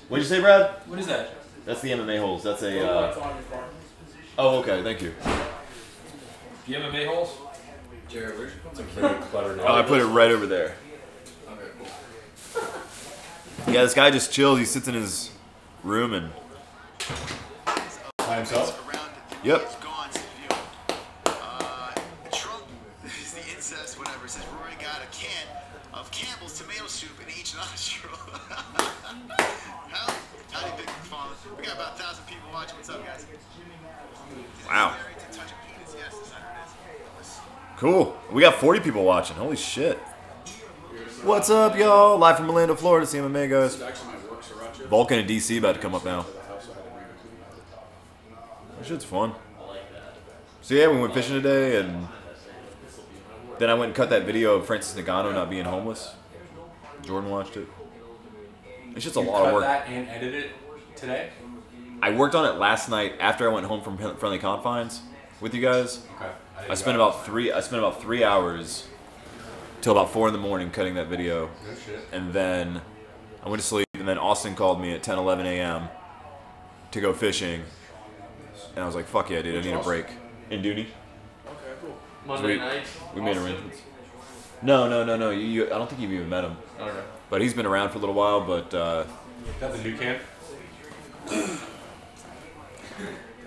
What'd you say, Brad? What is that? That's the MMA holes. That's a. Oh, okay. Thank you. The MMA holes? Jared, where's your It's very cluttered. Oh, I put it right over there. Okay, cool. Yeah, this guy just chills. He sits in his room and. By himself? Yep. Trump is the incest, whatever. Says Rory got a can of Campbell's tomato soup in each nostril. Howdy, Big McFarlane. We got about 1,000 people watching. What's up, guys? Wow. Cool. We got 40 people watching. Holy shit. What's up, y'all? Live from Orlando, Florida. It's the MMA Guys. Vulcan and DC about to come up now. That shit's fun. So yeah, we went fishing today, and then I went and cut that video of Francis Ngannou not being homeless. Jordan watched it. It's just a lot of work. Cut that and edit it today? I worked on it last night after I went home from Friendly Confines with you guys. Okay. I spent about 3 hours till about 4 in the morning cutting that video. Good shit. And then I went to sleep, and then Austin called me at 10, 11 a.m. to go fishing. And I was like, fuck yeah, dude, I need a break. In Dooney. Okay, cool. Monday night. We made arrangements. No. I don't think you've even met him. Okay. But he's been around for a little while, but... Got the new camp?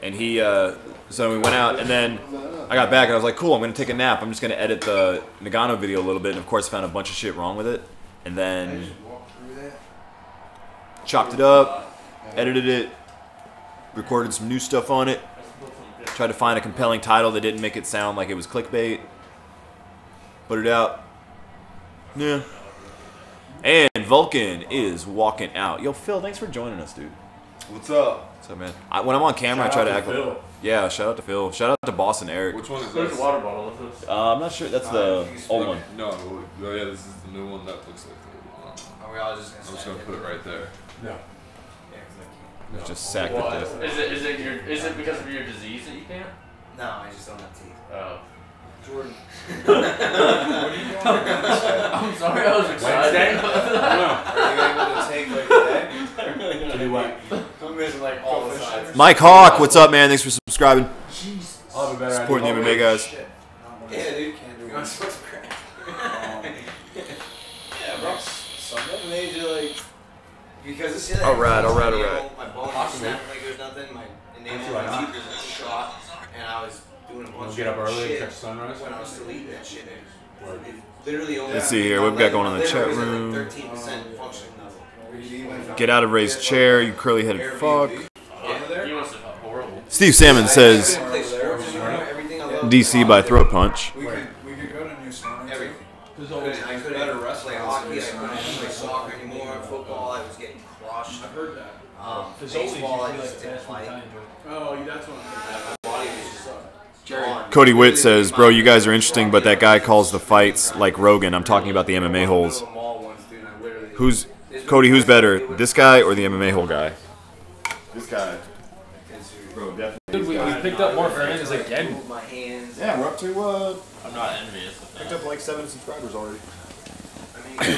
And he... so we went out, and then I got back, and I was like, cool, I'm going to take a nap. I'm just going to edit the Ngannou video a little bit, and of course found a bunch of shit wrong with it. And then... chopped it up, edited it, recorded some new stuff on it, tried to find a compelling title that didn't make it sound like it was clickbait, put it out. Yeah. And Vulcan is walking out. Yo, Phil, thanks for joining us, dude. What's up? What's up, man? When I'm on camera, Shout I try out to to act Phil. like... Yeah, shout out to Phil. Shout out to Boss and Eric. Which one is There's this? a water bottle with this. I'm not sure. That's the old one. No, oh yeah, this is the new one that looks like the old one. Are we all just I'm just gonna put it right there. No. It's just sacked What? with this. Is it because of your disease that you can't? No, I just don't have teeth. Oh. Jordan. I'm sorry, I was excited. Are you able to take like a day? Do what? I'm missing like all the sides. Mike Hawk, what's up, man? Thanks for subscribing. I'll have a better Supporting the idea. MMA Guys. Yeah, dude, can't do it. I'm supposed to crack. Yeah, bro. Something made you like. Because it's like, All right. My bone was snapping like there's nothing. My enamel on my teeth was like shot. And I was doing a bunch Get up of early shit and catch sunrise? when I was still eating that shit. It literally only. Let's see here. What we got going on in the chat literally room? like 13% functioning level. Get out of Ray's chair, you curly-headed fuck. You must have felt horrible. Steve Salmon says DC by throat punch. We could go to New Smyrna. Everything. I couldn't play hockey, I couldn't play soccer anymore, football, I was getting crushed. Baseball, I just didn't like. Oh, that's what I'm My body was just Jerry. Cody Witt says, "Bro, you guys are interesting, but that guy calls the fights like Rogan. I'm talking about the MMA holes. Who's Cody? Who's better, this guy or the MMA hole guy? This guy, bro, definitely. Dude, we picked up more fans again. My hands. Yeah, we're up to. I'm not envious of Picked that. up like 7 subscribers already.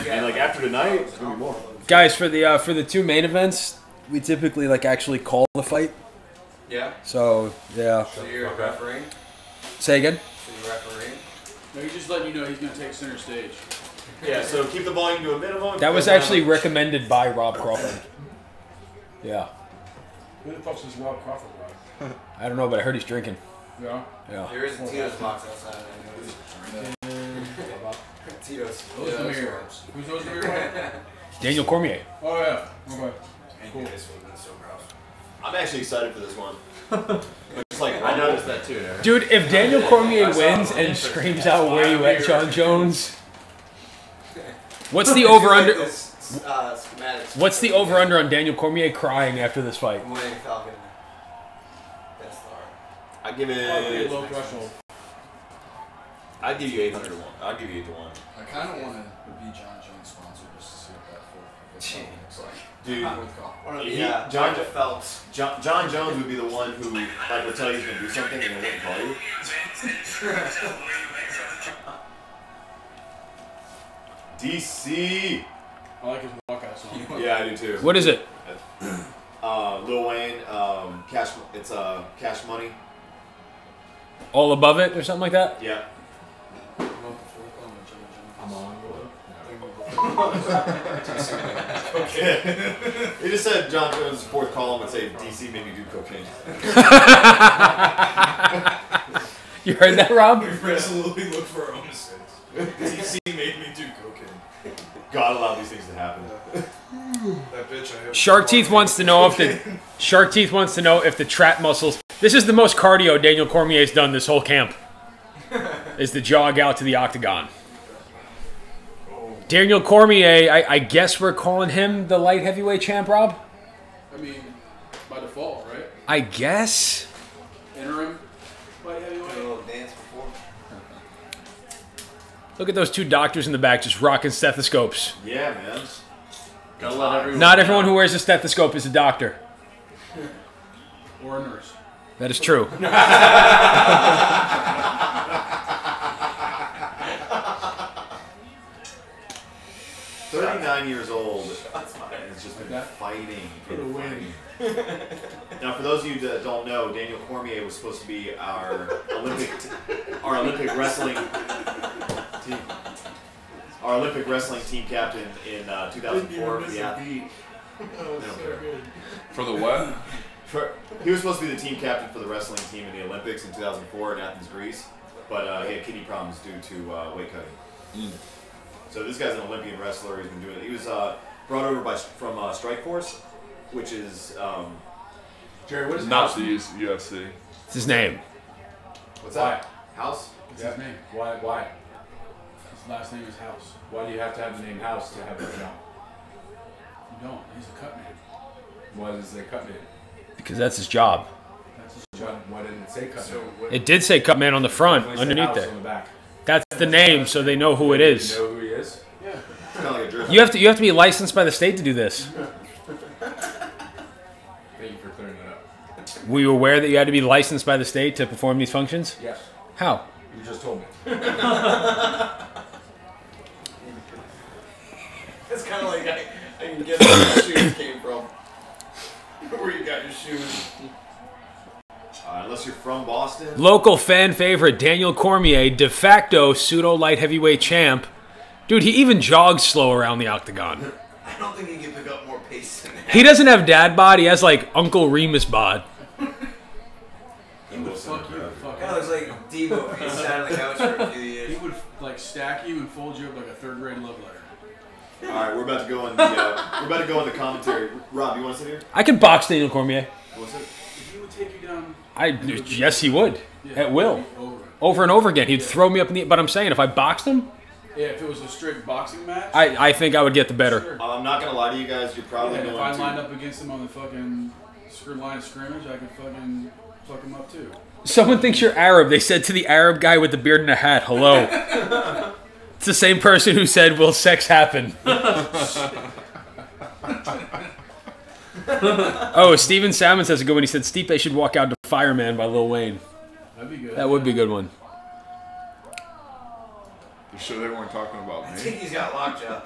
And like after tonight, it's gonna be more. Guys, for the two main events, we typically like actually call the fight. Yeah. So yeah. So you're refereeing. Say again. So you're refereeing. No, he's just letting you know he's gonna take center stage. Yeah, so keep the volume to a minimum. That was actually recommended by Rob Crawford. Yeah. Who the fuck's this Rob Crawford guy? I don't know, but I heard he's drinking. Yeah. Yeah. There is a Tito's box outside. Tito's. Ozdemir. Who's Ozdemir? Daniel Cormier. Oh yeah. Okay. Cool. I'm actually excited for this one. Just like I noticed that too, Eric. Dude, if Daniel Cormier wins and screams out "Where you at, John Jones"? What's the over under? What's the over under on Daniel Cormier crying after this fight? I'm winning Falcon. That's I give Probably it. low threshold. I'd give you 800 to 1. I'll give you 8 to 1. I kind of want to be John Jones sponsor just to see what that looks like. Dude, One of the, John Georgia Phelps. John Jones would be the one who like would tell you he's gonna do something and then wouldn't call you. DC. I like his walkout song. Yeah, I do too. What is it? Lil Wayne. Cash. It's Cash Money. All above it or something like that? Yeah. I'm on board. Okay. He just said John Jones' fourth column would say DC made me do cocaine. You heard that, Rob? We resolutely look for our own mistakes. DC made me do cocaine. God allowed these things to happen. That bitch I have. Shark Teeth wants to know if the trap muscles. This is the most cardio Daniel Cormier's done this whole camp. Is the jog out to the octagon. Daniel Cormier, I guess we're calling him the light heavyweight champ, Rob? I mean, by default, right? I guess. Interim light Did a heavyweight. little dance before. Look at those two doctors in the back just rocking stethoscopes. Yeah, man. Gotta let everyone Not everyone who wears a stethoscope is a doctor. Or a nurse. That is true. 39 years old and has just been fighting for the win. Now, for those of you that don't know, Daniel Cormier was supposed to be our Olympic wrestling team captain in 2004 for the For the what? He was supposed to be the team captain for the wrestling team in the Olympics in 2004 in Athens, Greece, but he had kidney problems due to weight cutting. So this guy's an Olympian wrestler. He's been doing it. He was brought over from Strikeforce, which is Jerry, what is Not the UFC. It's his name. What's that? House? What's his name? Why? His last name is House. Why do you have to have the name House to have that job? You don't. He's a cut man. Why does it cut man? Because that's his job. That's his Why, why didn't it say cut man? It did say Cut Man on the front, It said underneath House there. on the back. That's the name, so they know who it is. You know who he is? Yeah. It's kind of like a drift. You have to be licensed by the state to do this. Thank you for clearing that up. Were you aware that you had to be licensed by the state to perform these functions? Yes. How? You just told me. It's kind of like I can guess where your shoes came from. Where you got your shoes. Unless you're from Boston. Local fan favorite Daniel Cormier, de facto pseudo light heavyweight champ. Dude, he even jogs slow around the octagon. I don't think he can pick up more pace than that. He doesn't have dad bod, he has like Uncle Remus bod. He would fuck you the fuck Kind of looks like Debo if he sat on the couch for a few He years. would like stack you and fold you up like a third grade love letter. All right, we're about to go in the commentary. Rob, you want to sit here? I could box Daniel Cormier. You want to sit? He would take you down. Yes, he would. Yeah, At will. over. Over and over again. He'd throw me up in the... But I'm saying, if I boxed him, Yeah, if it was a strict boxing match. I think I would get the better. Sure. I'm not gonna lie to you guys. You're probably And going if I to. lined up against him on the fucking line of scrimmage, I could fucking fuck him up too. Someone thinks you're Arab. They said to the Arab guy with the beard and a hat, hello. It's the same person who said, will sex happen? Oh, Steven Salmon says a good one. He said Stipe should walk out to Fireman by Lil Wayne. That'd be good. That would be a good one. You sure they weren't talking about I me? think he's got lockjaw.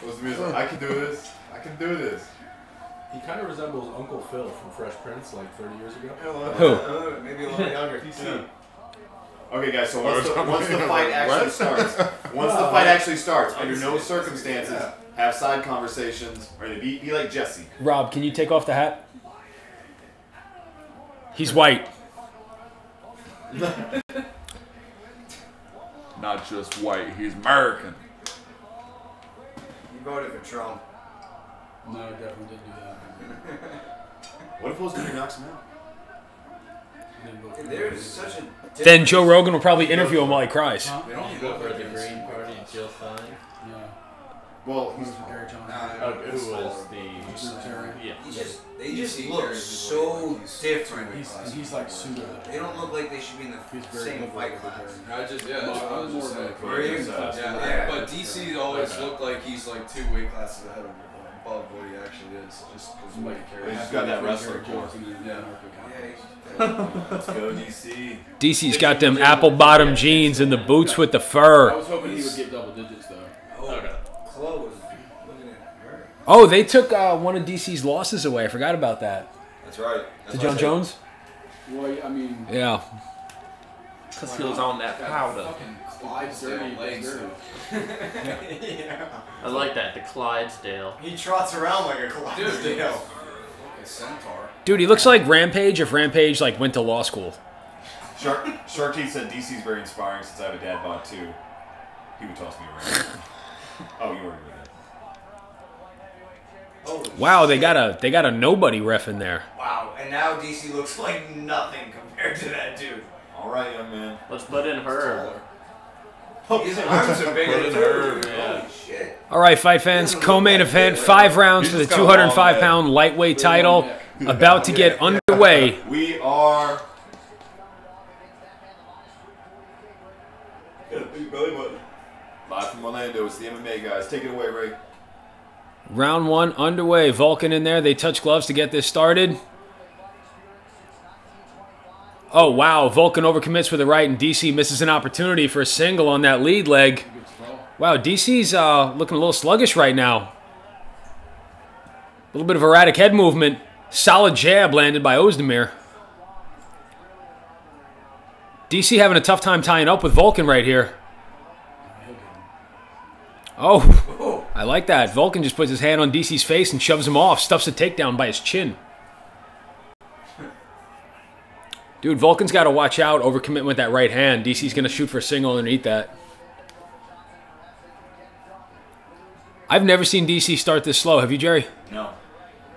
What's the music? I can do this. I can do this. He kind of resembles Uncle Phil from Fresh Prince like 30 years ago. Who? Maybe a little younger. DC. Okay, guys. So once the fight actually starts, under no circumstances, have side conversations or be like Jesse. Rob, can you take off the hat? He's white. Not just white, he's American. You voted for Trump. No, I definitely didn't do that. What if Ozdemir knocks him out? There's such a. Then Joe Rogan will probably interview him while he cries. Huh? We don't vote for the Green Party and Jill Stein. No. Well, He's Gary Johnson. Who was the... Yeah. They just look so different. He's like pseudo. They don't look like they should be in the He's very same liberal fight with class. the I was just saying. Were you? Yeah, but DC always looked like he's like 2 weight classes ahead of above what he actually is, just because of what he carries. he's got that wrestler core. Yeah. Let's go, DC. DC's got them apple bottom jeans and the boots with the I fur. was hoping he would get double digits though. Okay. Clothes. Looking at her. Oh, they took one of DC's losses away. I forgot about that. That's right. To John Jones? Well, I mean, Yeah. Because he was on that powder. fucking Clyde's dirty. legs. I like that, the Clydesdale. He trots around like a Clydesdale. Fucking centaur. Dude, he looks like Rampage if Rampage like went to law school. Shark Teeth said DC's very inspiring since I have a dad bod too. He would toss me around. Oh, you already read that. Wow, they got a nobody ref in there. Wow, and now DC looks like nothing compared to that dude. All right, young man. Let's put in her. His arms are bigger than Herb, too. yeah. Holy shit. All right, fight fans, co-main event, 5 rounds for the 205-pound lightweight title, about to get underway. We are. Live from Orlando, it's the MMA Guys. Take it away, Ray. Round 1 underway. Vulcan in there. They touch gloves to get this started. Oh, wow. Vulcan overcommits with the right, and DC misses an opportunity for a single on that lead leg. Wow, DC's looking a little sluggish right now. A little bit of erratic head movement. Solid jab landed by Ozdemir. DC having a tough time tying up with Vulcan right here. Oh, I like that. Vulcan just puts his hand on DC's face and shoves him off. Stuffs a takedown by his chin. Dude, Vulcan's got to watch out. Overcommit with that right hand. DC's going to shoot for a single underneath that. I've never seen DC start this slow. Have you, Jerry? No.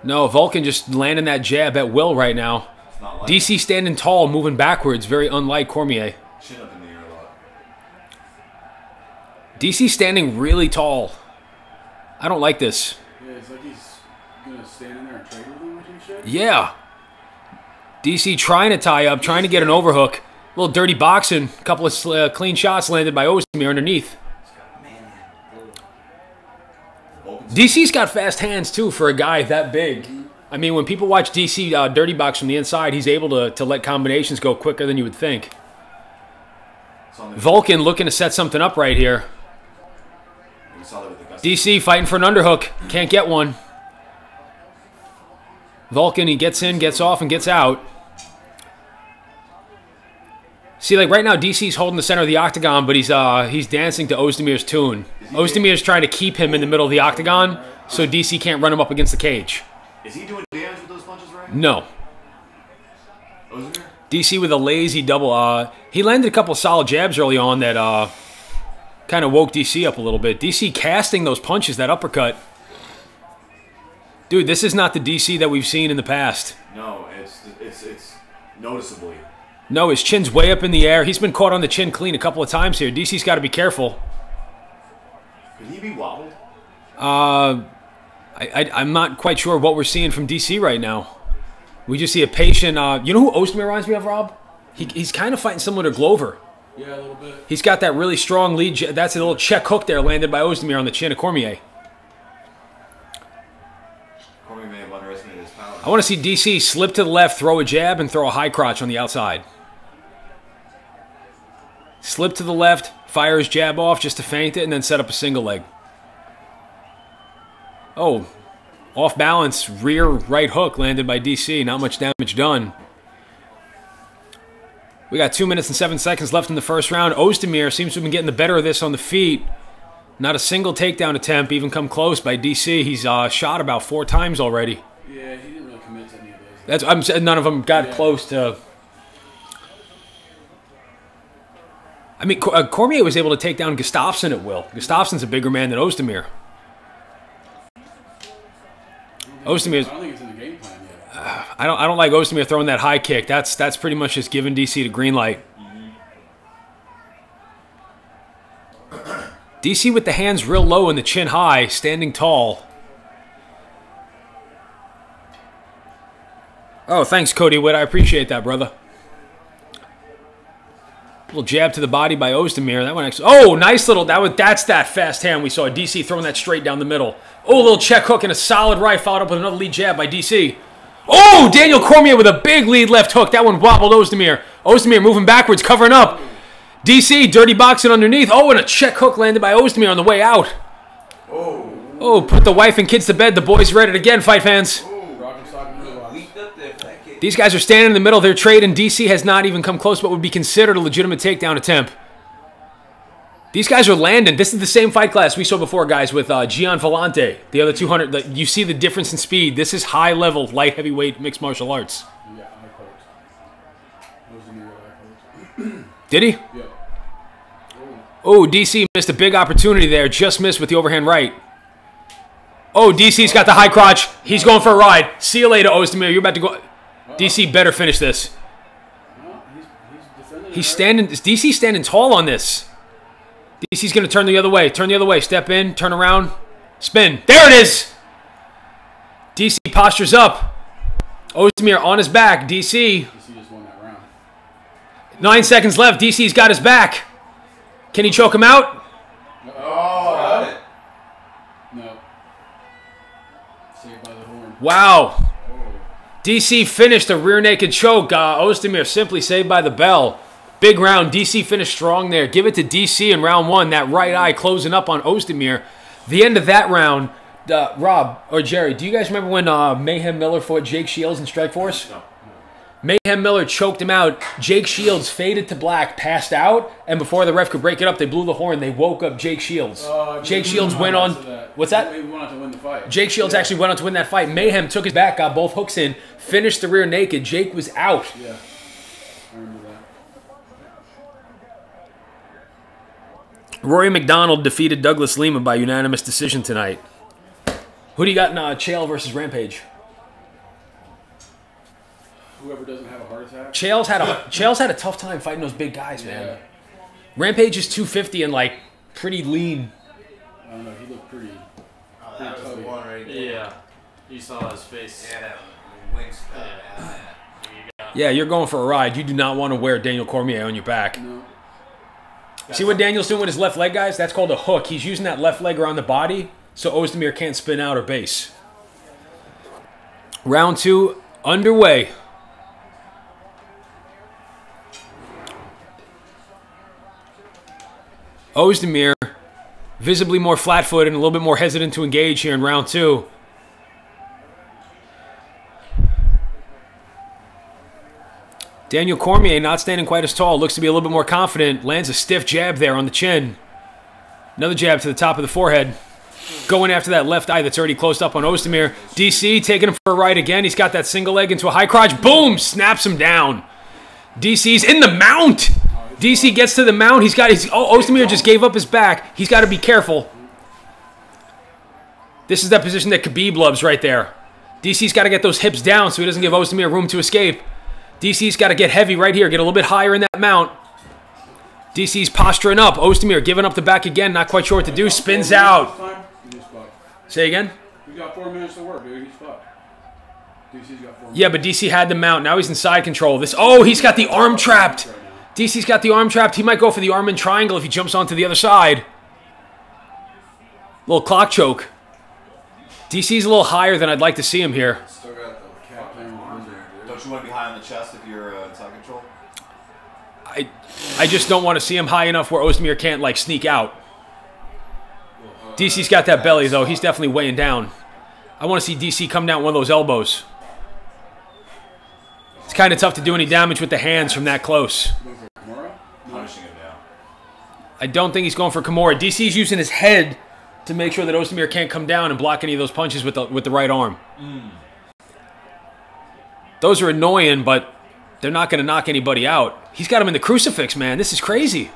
No, Vulcan just landing that jab at will right now. It's not like DC standing tall, moving backwards. Very unlike Cormier. chin up in the air a lot. DC standing really tall. I don't like this. Yeah, it's like he's gonna stand in there and trade with him or some shit. Yeah. DC trying to tie up, trying to get an overhook. A little dirty boxing. A couple of clean shots landed by Ozdemir underneath. DC's got fast hands, too, for a guy that big. I mean, when people watch DC dirty box from the inside, he's able to let combinations go quicker than you would think. Vulcan looking to set something up right here. DC fighting for an underhook. Can't get one. Vulcan, he gets in, gets off, and gets out. See, like right now, DC's holding the center of the octagon, but he's dancing to Ozdemir's tune. Ozdemir's trying to keep him in the middle of the octagon, so DC can't run him up against the cage. Is he doing damage with those punches, right? No. Ozdemir? DC with a lazy double. He landed a couple solid jabs early on that kind of woke DC up a little bit. DC casting those punches, that uppercut. Dude, this is not the DC that we've seen in the past. No, it's noticeably. No, his chin's way up in the air. He's been caught on the chin clean a couple of times here. DC's got to be careful. Could he be wobbled? I'm not quite sure what we're seeing from DC right now. We just see a patient. You know who Ozdemir reminds me of, Rob? He's kind of fighting similar to Glover. Yeah, a little bit. He's got that really strong lead. That's a little check hook there landed by Ozdemir on the chin of Cormier. Cormier may have underestimated his power. I want to see DC slip to the left, throw a jab, and throw a high crotch on the outside. Slip to the left, fire his jab off just to feint it, and then set up a single leg. Oh, off balance, rear right hook landed by DC. Not much damage done. We got 2 minutes and 7 seconds left in the first round. Ozdemir seems to have been getting the better of this on the feet. Not a single takedown attempt even come close by DC. He's shot about 4 times already. Yeah, he didn't really commit to any of those. I'm saying none of them got close to. I mean, Cormier was able to take down Gustafsson at will. Gustafsson's a bigger man than Ozdemir. Ozdemir's. I don't think it's in the game plan yet. I don't like Ozdemir throwing that high kick. That's pretty much just giving DC the green light. DC with the hands real low and the chin high, standing tall. Oh, thanks, Cody Witt. I appreciate that, brother. Little jab to the body by Ozdemir. That one actually. Oh, nice little. That's that fast hand we saw. DC throwing that straight down the middle. Oh, a little check hook and a solid right, followed up with another lead jab by DC. Oh, Daniel Cormier with a big lead left hook. That one wobbled Ozdemir. Ozdemir moving backwards, covering up. DC, dirty boxing underneath. Oh, and a check hook landed by Ozdemir on the way out. Oh, put the wife and kids to bed. The boys read it again, fight fans. These guys are standing in the middle of their trade, and DC has not even come close what would be considered a legitimate takedown attempt. These guys are landing. This is the same fight class we saw before, guys, with Gian Vellante. The other 200. You see the difference in speed. This is high-level, light heavyweight mixed martial arts. Yeah, Did he? Yeah. Oh, DC missed a big opportunity there. Just missed with the overhand right. Oh, DC's got the high crotch. He's going for a ride. See you later, Ozdemir. You're about to go. DC better finish this. He's standing. DC's standing tall on this. DC's going to turn the other way. Turn the other way. Step in. Turn around. Spin. There it is. DC postures up. Ozdemir on his back. DC. DC just won that round. 9 seconds left. DC's got his back. Can he choke him out? Oh, got it. No. Saved by the horn. Wow. DC finished a rear naked choke. Ozdemir simply saved by the bell. Big round. DC finished strong there. Give it to DC in round 1. That right eye closing up on Ozdemir. The end of that round, Rob or Jerry, do you guys remember when Mayhem Miller fought Jake Shields in Strikeforce? No. Mayhem Miller choked him out. Jake Shields faded to black, passed out, and before the ref could break it up, they blew the horn. They woke up Jake Shields. Jake Shields went on. What's that? He went on to win the fight. Jake Shields actually went on to win that fight. Mayhem took his back, got both hooks in, finished the rear naked. Jake was out. Yeah, I remember that. Rory McDonald defeated Douglas Lima by unanimous decision tonight. Who do you got in Chael versus Rampage? Whoever doesn't have a heart attack. Chael's had a tough time fighting those big guys, man. Rampage is 250 and like pretty lean. I don't know. He looked pretty. That was the one right there. Yeah, you saw his face. Yeah, that wings. Yeah, you're going for a ride. You do not want to wear Daniel Cormier on your back. No. See what Daniel's doing with his left leg, guys? That's called a hook. He's using that left leg around the body so Ozdemir can't spin out or base. Round 2 underway. Ozdemir visibly more flat-footed and a little bit more hesitant to engage here in round 2. Daniel Cormier not standing quite as tall. Looks to be a little bit more confident. Lands a stiff jab there on the chin. Another jab to the top of the forehead. Going after that left eye that's already closed up on Ozdemir. DC taking him for a right again. He's got that single leg into a high crotch. Boom! Snaps him down. DC's in the mount. DC gets to the mount. He's got his. Oh, Ozdemir just gave up his back. He's got to be careful. This is that position that Khabib loves right there. DC's got to get those hips down so he doesn't give Ozdemir room to escape. DC's got to get heavy right here. Get a little bit higher in that mount. DC's posturing up. Ozdemir giving up the back again. Not quite sure what to do. Spins out. Say again? We got 4 minutes to work, dude. He's fucked. DC's got 4 minutes. Yeah, but DC had the mount. Now he's in side control. Oh, he's got the arm trapped. DC's got the arm trapped. He might go for the arm in triangle if he jumps onto the other side. Little clock choke. DC's a little higher than I'd like to see him here. Still got the cap there. Don't you want to be high on the chest if you're in side control? I just don't want to see him high enough where Ozdemir can't, like, sneak out. DC's got that belly, though. He's definitely weighing down. I want to see DC come down one of those elbows. It's kind of tough to do any damage with the hands from that close. Punishing him down. I don't think he's going for Kimura. DC's using his head to make sure that Ozdemir can't come down and block any of those punches with the right arm. Those are annoying, but they're not going to knock anybody out. He's got him in the crucifix, man. This is crazy.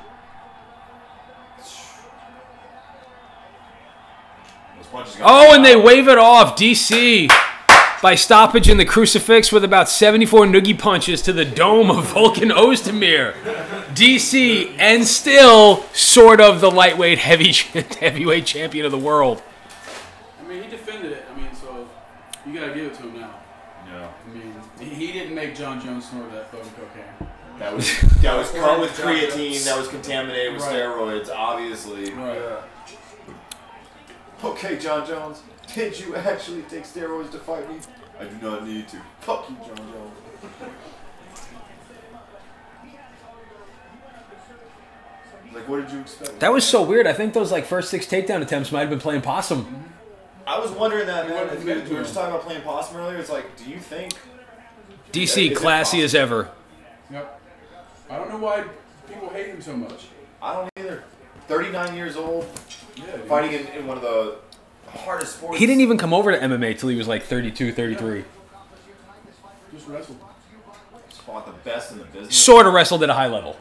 Oh, and they wave it off. DC by stoppage in the crucifix with about 74 noogie punches to the dome of Volkan Ozdemir. DC, and still sort of the lightweight heavyweight champion of the world. I mean, he defended it. I mean, so you got to give it to him now. Yeah. I mean, he didn't make John Jones snort that fucking cocaine. That was cut with creatine. That was contaminated with steroids, obviously. Right. Okay, John Jones, did you actually take steroids to fight me? I do not need to. Fuck you, John Jones. Like, what did you expect? That was so weird. I think those like first 6 takedown attempts might have been playing possum. I was wondering that, man. We were just talking about playing possum earlier. It's like, do you think DC classy as ever. Yep. I don't know why people hate him so much. I don't either. 39 years old, fighting in one of the hardest sports. He didn't even come over to MMA till he was like 32, 33. Just wrestled. Just fought the best in the business. Sort of wrestled at a high level.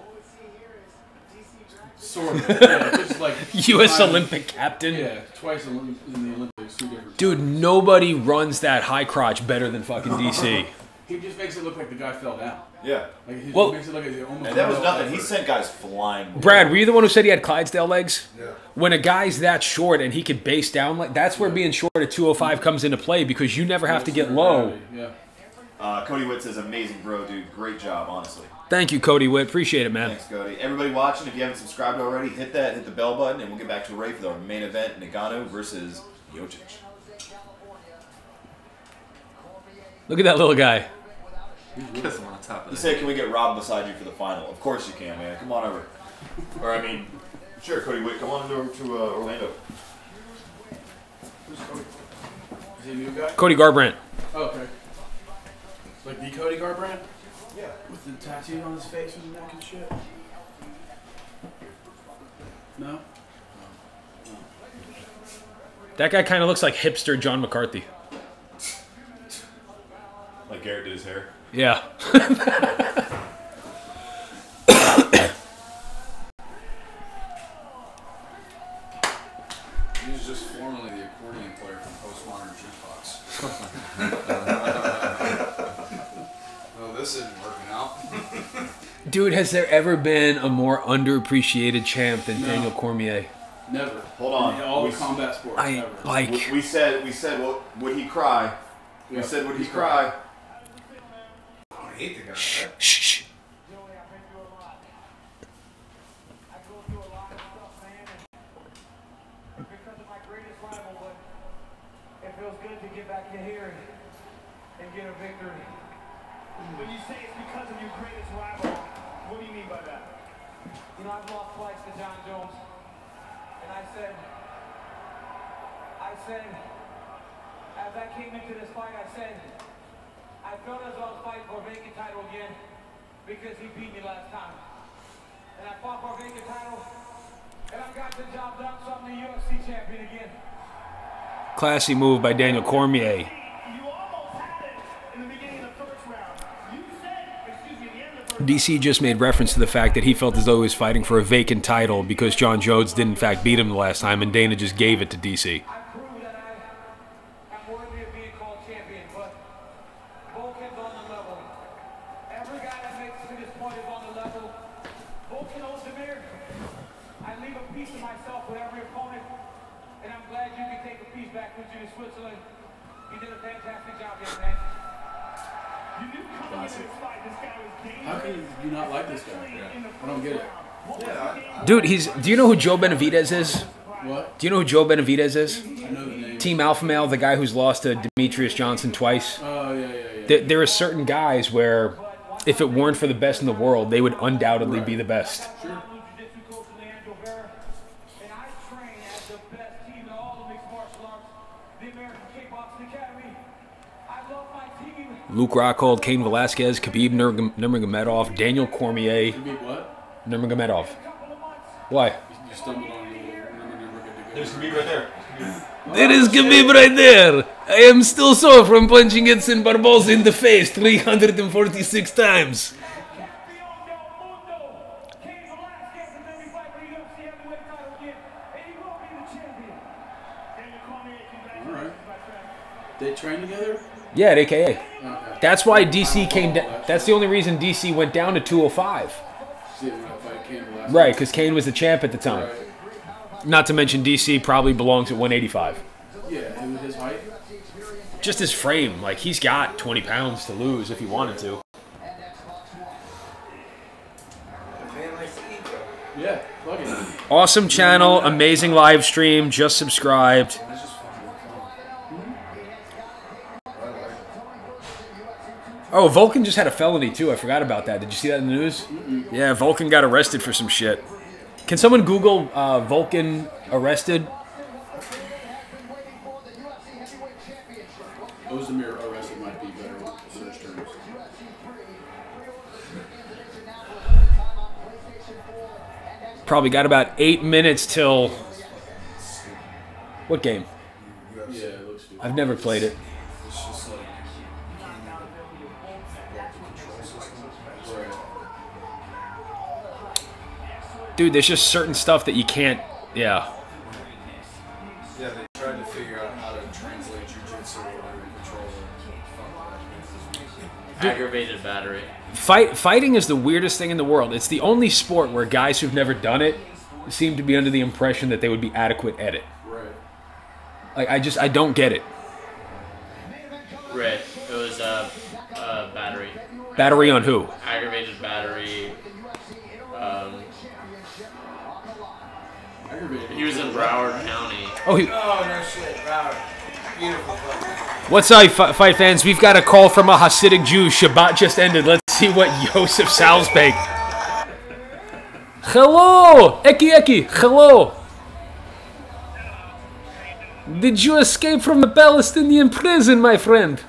Sort of. Yeah, just like U.S. Olympic captain. Yeah, twice in the Olympics. 2 different. Dude, nobody runs that high crotch better than fucking DC. He just makes it look like the guy fell down. Yeah. Like he Well, makes it look like he almost. And that was nothing. He sent guys flying. Brad, were you the one who said he had Clydesdale legs? Yeah. When a guy's that short and he could base down, like that's where being short at 205 comes into play because you never have to get low. Yeah. Cody Witt says, amazing, bro, dude. Great job, honestly. Thank you, Cody Witt. Appreciate it, man. Thanks, Cody. Everybody watching, if you haven't subscribed already, hit the bell button, and we'll get back to Ray for the main event, Ngannou versus Miocic. Look at that little guy. Kiss him on top of He that. said, can we get Rob beside you for the final? Of course you can, man. Come on over. Or, I mean, sure, Cody Witt, come on over to Orlando. Who's Cody? Is he a new guy? Cody Garbrandt. Oh, okay. Like the Cody Garbrandt? Yeah. With the tattoo on his face and neck and shit? No? That guy kind of looks like hipster John McCarthy. Like Garrett did his hair. Yeah. He was just formerly the accordion player from Postmodern Jukebox. Well, this isn't working out. Dude, has there ever been a more underappreciated champ than Daniel Cormier? Never. Hold on. In all combat sports. Never. We said, well, would he cry? We said, would he cry? I hate the guy. Shh. It feels good to get back in here and get a victory. When you say it's because of your greatest rival, what do you mean by that? You know, I've lost twice to John Jones. And I said, as I came into this fight, I said, I felt as though I was fighting for a vacant title again because he beat me last time. And I fought for a vacant title, and I got the job done, so I'm the UFC champion again. Classy move by Daniel Cormier. You almost had it in the beginning of the first round. You said, excuse me, the end of the first DC just made reference to the fact that he felt as though he was fighting for a vacant title because John Jones did in fact beat him the last time and Dana just gave it to DC. I proved that I'm worthy of being called champion, but Volkan's on the level. Every Amir, I leave a piece of myself with every opponent, and I'm glad you can take a piece back with you to Switzerland. You did a fantastic job here, man. You knew coming into this fight, this guy was dangerous. How can you not like this guy? I don't get it. Dude, do you know who Joe Benavidez is? What? Do you know who Joe Benavidez is? I know the name. Team Alpha Male, the guy who's lost to Demetrius Johnson twice. Oh, yeah. There are certain guys where, if it weren't for the best in the world, they would undoubtedly be the best. Sure. Luke Rockhold, Cain Velasquez, Khabib Nurmagomedov, Daniel Cormier. Khabib what? Nurmagomedov. Why? You stumbled on Nurmagomedov. There's Khabib right there. There is Khabib right there. I am still sore from punching Edson Barboza in the face 346 times. Alright. They train together? Yeah, at AKA. Okay. That's why DC came down. That's the only reason DC went down to 205. Right, because Kane was the champ at the time. Right. Not to mention DC probably belongs at 185. Yeah, his height? Just his frame. Like, he's got 20 pounds to lose if he wanted to. Yeah, plug it. Awesome channel, amazing live stream, just subscribed. Oh, Vulcan just had a felony too. I forgot about that. Did you see that in the news? Yeah, Vulcan got arrested for some shit. Can someone Google Vulcan arrested? Ozdemir arrested might be better search terms. Probably got about 8 minutes till... What game? Yeah, it looks stupid. I've never played it. Dude, there's just certain stuff that you can't... Yeah. Yeah, they tried to figure out how to translate jiu-jitsu or whatever to control it. Aggravated battery. Fighting is the weirdest thing in the world. It's the only sport where guys who've never done it seem to be under the impression that they would be adequate at it. Right. Like, I don't get it. Right. It was battery. Battery on who? Aggravated battery. He was in Broward County. Oh, no shit, Broward. Beautiful fucking. What's up, fight fans? We've got a call from a Hasidic Jew. Shabbat just ended. Let's see what Yosef Salzberg. Hello! Eki. Hello! Did you escape from the Palestinian prison, my friend?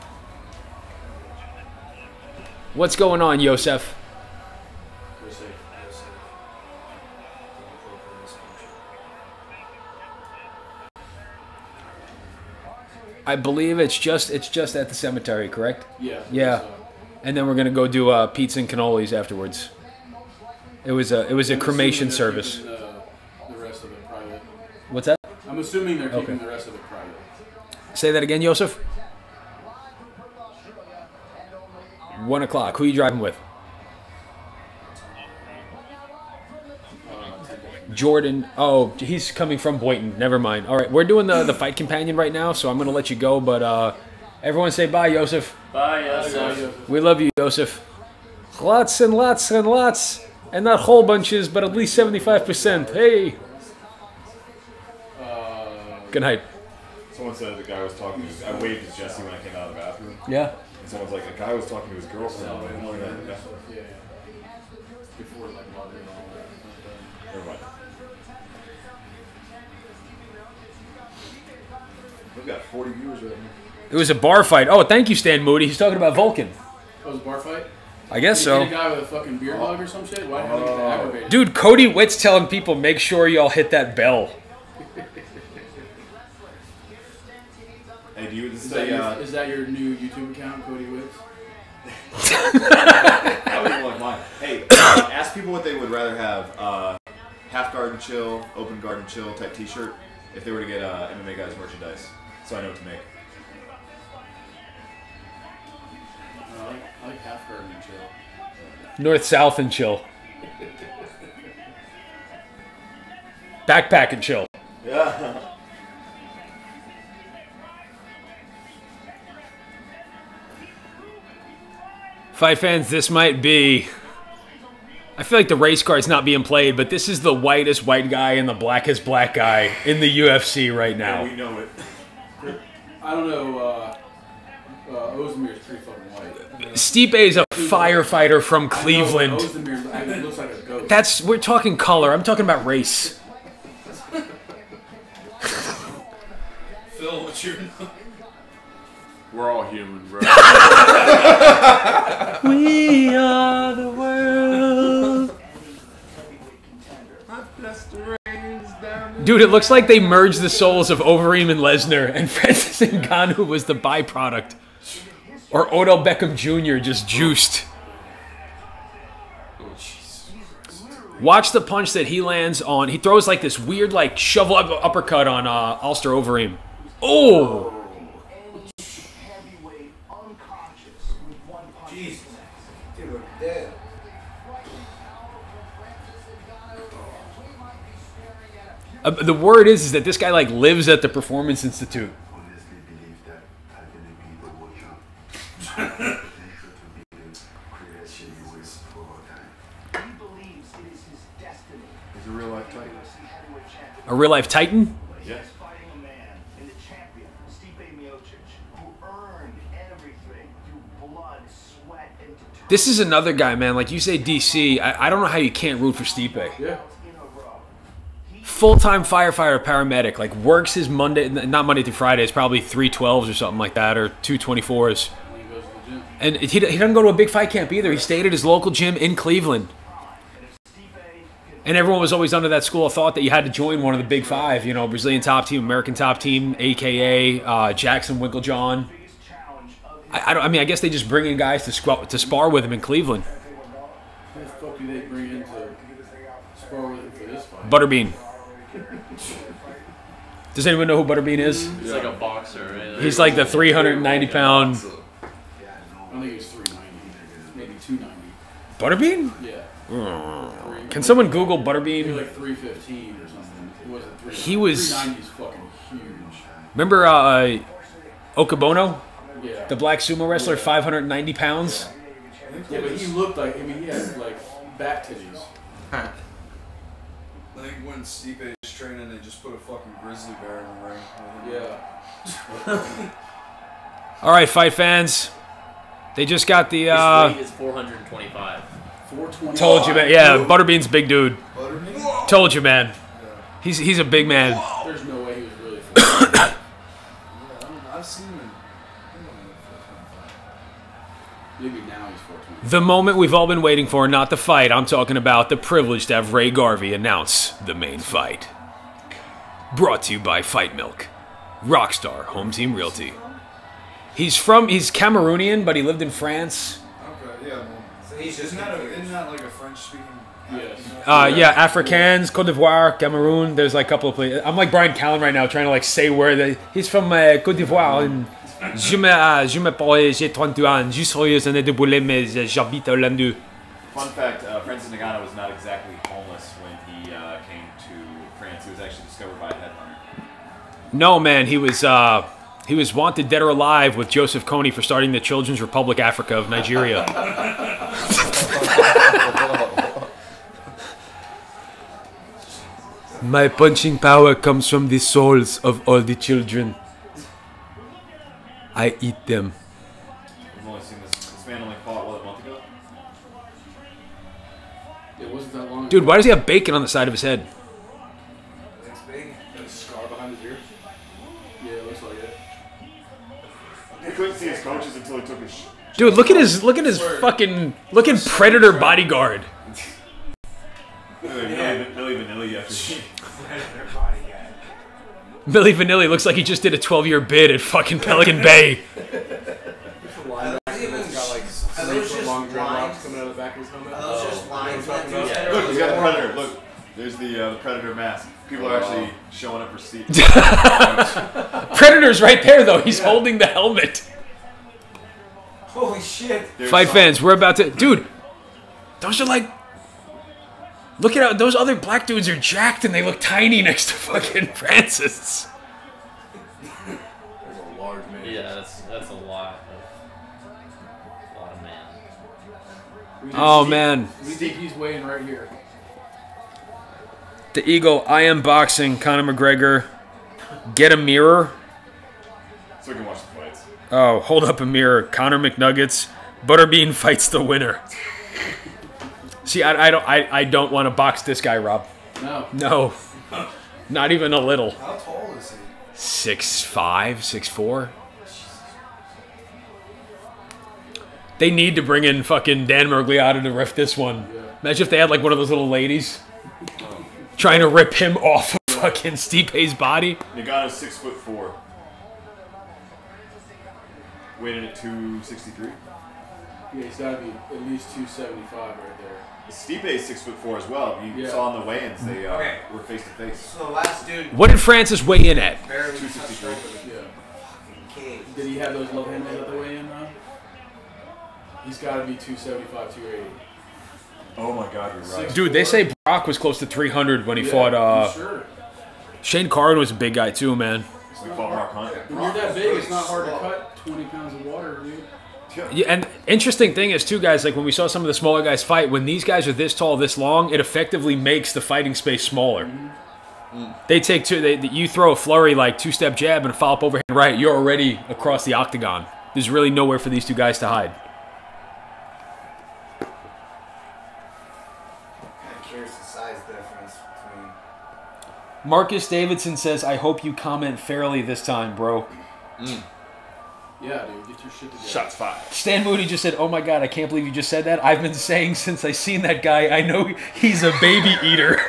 What's going on, Yosef? I believe it's just at the cemetery, correct? Yeah. Yeah. And then we're gonna go do pizza and cannolis afterwards. It was a cremation service. The rest of it private. What's that? I'm assuming they're keeping the rest of it private. Say that again, Yosef. 1 o'clock. Who are you driving with? Jordan. Oh, he's coming from Boynton. Never mind. All right, we're doing the fight companion right now, so I'm going to let you go. But everyone say bye, Yosef. Bye, Yosef. We love you, Yosef. Lots and lots and lots. And not whole bunches, but at least 75%. Hey. Good night. Someone said the guy was talking to... I waved at Jesse when I came out of the bathroom. Yeah? And someone's like, a guy was talking to his girlfriend. Yeah. Before, like, lobby and all that. Never mind. We've got 40 viewers right now. It was a bar fight. Oh, thank you, Stan Moody. He's talking about Vulcan. Oh, it was a bar fight? I guess Did you so. get a guy with a fucking beer mug or some shit? Why did he get aggravated? Dude, Cody Witt's telling people, make sure y'all hit that bell. Hey, do you Is that your new YouTube account, Cody Witts? That was one of mine. Hey, ask people what they would rather have. Half garden chill, open garden chill type t-shirt if they were to get MMA Guys merchandise. So I know what to make. I like half garden and chill. North, south, and chill. Backpack and chill. Yeah. Fight fans, this might be... I feel like the race card's not being played, but this is the whitest white guy and the blackest black guy in the UFC right now. Yeah, we know it. I don't know. Ozdemir's pretty fucking white. Stipe is a firefighter from Cleveland. Ozdemir looks like a ghost. We're talking color. I'm talking about race. Phil, what's your... We're all human, bro. We are the world. Dude, it looks like they merged the souls of Overeem and Lesnar, and Francis Ngannou was the byproduct. Or Odell Beckham Jr. just juiced. Watch the punch that he lands on. He throws like this weird like shovel uppercut on Ulster Overeem. Oh! Jesus. Dude, we're dead. The word is that this guy like lives at the Performance Institute. He's a real life titan. A real life titan? Yes. Fighting a man in the champion, Stipe Miocic, who earned everything through blood, sweat, and determination. This is another guy, man. Like you say DC, I don't know how you can't root for Stipe. Yeah. Full-time firefighter, paramedic. Like works his Monday, not Monday through Friday. It's probably 312s or something like that, or 224s. And he doesn't go to a big fight camp either. He stayed at his local gym in Cleveland. And everyone was always under that school of thought that you had to join one of the big five. You know, Brazilian top team, American top team, a.k.a. Jackson Winklejohn. I mean, I guess they just bring in guys to spar with him in Cleveland. Who the fuck do they bring in to spar with him for this fight? Butterbean. Does anyone know who Butterbean is? He's like a boxer, right? He's like the 390-pound... I don't think he's 390, maybe 290. Butterbean? Yeah. Can someone Google Butterbean? He was like 315 or something. He wasn't 390. He was... 390 is fucking huge. Remember Okabono? Yeah. The black sumo wrestler, 590 pounds? Yeah, but he looked like, I mean, he had like back titties. I think when Stipe is training, they just put a fucking grizzly bear in the ring. Yeah. All right, fight fans. They just got the... His weight is 425. 425? Told you, man. Yeah, Butterbean's big dude. Butterbean? Told you, man. He's a big man. There's no way he was really I've seen him. Maybe now he's 420. The moment we've all been waiting for, not the fight. I'm talking about the privilege to have Ray Garvey announce the main fight. Brought to you by Fight Milk. Rockstar Home Team Realty. He's Cameroonian, but he lived in France. Okay, yeah. Well, So he's just isn't that like a French speaking? Yes. Yeah, Afrikaans, Côte d'Ivoire, Cameroon. There's like a couple of places. I'm like Brian Callen right now, trying to like say where he's from. Côte d'Ivoire. And je m'appelle, j'ai 32 ans. Je suis né de Boulogne, mais j'habite à Landu. Fun fact: Francis Ngannou was not exactly homeless when he came to France. He was actually discovered by a headhunter. No, man, he was wanted dead or alive with Joseph Kony for starting the Children's Republic Africa of Nigeria. My punching power comes from the souls of all the children. I eat them. I've only seen this man only fought, what, a month ago? It wasn't that long. Dude, why does he have bacon on the side of his head? It's big. Got a scar behind his ear? Yeah, it looks like it. He couldn't see his coaches until he took his Dude, look at his fucking Predator bodyguard. Milli Vanilli after Milli Vanilli looks like he just did a 12-year bid at fucking Pelican Bay. Are those just lines? Coming out of the back of his helmet. Are those just lines? Look, he's got the Predator. Look, there's the Predator mask. People are actually showing up for seats. Predator's right there, though. He's holding the helmet. Holy shit. Fight fans, we're about to... Dude, those are like... Look at how those other black dudes are jacked and they look tiny next to fucking Francis. There's a large man. Yeah, that's a lot of man. Oh man. We think he's weighing right here. The Eagle, I am boxing, Conor McGregor. Get a mirror. So we can watch the fights. Oh, hold up a mirror. Conor McNuggets. Butterbean fights the winner. See, I don't want to box this guy, Rob. No. No. Not even a little. How tall is he? 6'5", 6'4". They need to bring in fucking Dan Miragliotta to ref this one. Yeah. Imagine if they had like one of those little ladies trying to rip him off of fucking Stipe's body. Ngannou's 6'4". Weighing in at 263. Yeah, he's got to be at least 275 right there. Stipe's 6'4" as well. You saw on the weigh-ins they were face to face. So the last dude. What did Francis weigh in at? Barely 263. Yeah. Did he have those love handles at the weigh-in though? He's got to be 275, 280. Oh my God, you're right. Dude, they say Brock was close to 300 when he fought. Sure. Shane Carwin was a big guy too, man. We fought Mark Hunt. When you're that big, it's not hard to cut 20 pounds of water, dude. Yeah, and interesting thing is too, guys, like when we saw some of the smaller guys fight, when these guys are this tall, this long, it effectively makes the fighting space smaller. They take two. You throw a flurry like two-step jab and a follow-up overhand right, you're already across the octagon. There's really nowhere for these two guys to hide. I'm curious the size difference between. Marcus Davidson says, "I hope you comment fairly this time, bro." Yeah, dude, get your shit together. Shots fired. Stan Moody just said, "Oh my God, I can't believe you just said that. I've been saying since I seen that guy, I know he's a baby eater."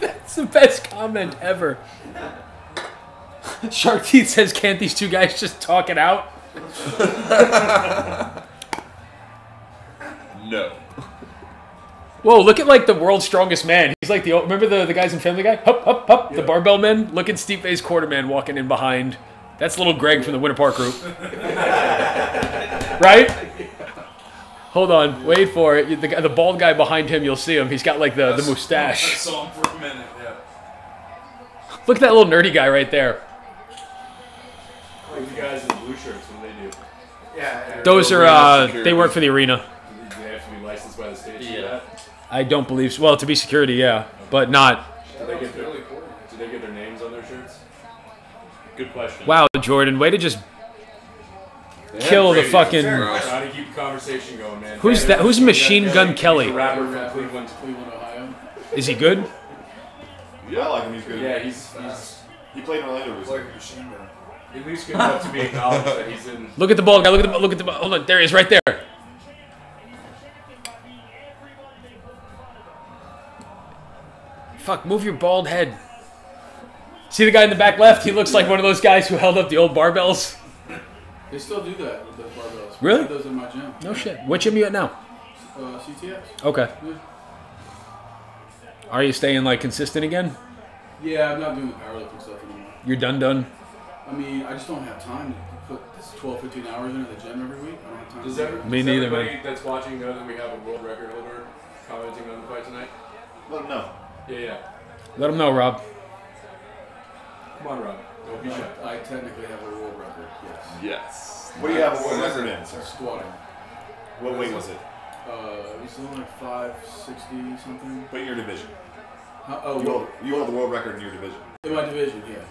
That's the best comment ever. Shark Teeth says, "Can't these two guys just talk it out?" No. Whoa, look at like the world's strongest man. He's like remember the guys in Family Guy? Hup, hup, hup, the barbell men? Look at Stipe's quarterman walking in behind. That's little Greg from the Winter Park group. Right? Hold on, wait for it. The bald guy behind him, you'll see him. He's got like the mustache. I saw him for a minute, yeah. Look at that little nerdy guy right there. Like the guys in the blue shirts, what do they do? Yeah. Those are, they work for the arena. Do they have to be licensed by the state? Yeah. I don't believe so. Well, to be security, yeah. But not. Do they get their names on their shirts? Good question. Wow, Jordan, way to just kill the fucking... Trying to keep the conversation going, man. Who's that? Who's Machine Gun Kelly? Rapper from Cleveland, Ohio. Is he good? Yeah, I like him. He's good. Yeah, he played in Orlando recently. Like a machine gun. At least good enough to be acknowledged that he's in. Look at the bald guy. Look at the hold on. There he is, right there. Fuck, move your bald head. See the guy in the back left? He looks like one of those guys who held up the old barbells. They still do that with the barbells. Really? I have those in my gym. No shit. What gym you at now? CTX. Okay. Yeah. Are you staying like consistent again? Yeah, I'm not doing the powerlifting stuff anymore. You're done? I mean, I just don't have time to put 12, 15 hours into the gym every week. I don't have time. Does to Me neither, man. everybody that's watching know that we have a world record holder commenting on the fight tonight? Let him know. Yeah. Let him know, Rob. Come on, Rob. Don't be shy. I technically have a world record, yes. Yes. What do you have a world record in, sir? Squatting. What weight was it? It was something like 560 something. But in your division. Oh, you hold the world record in your division. In my division, yeah.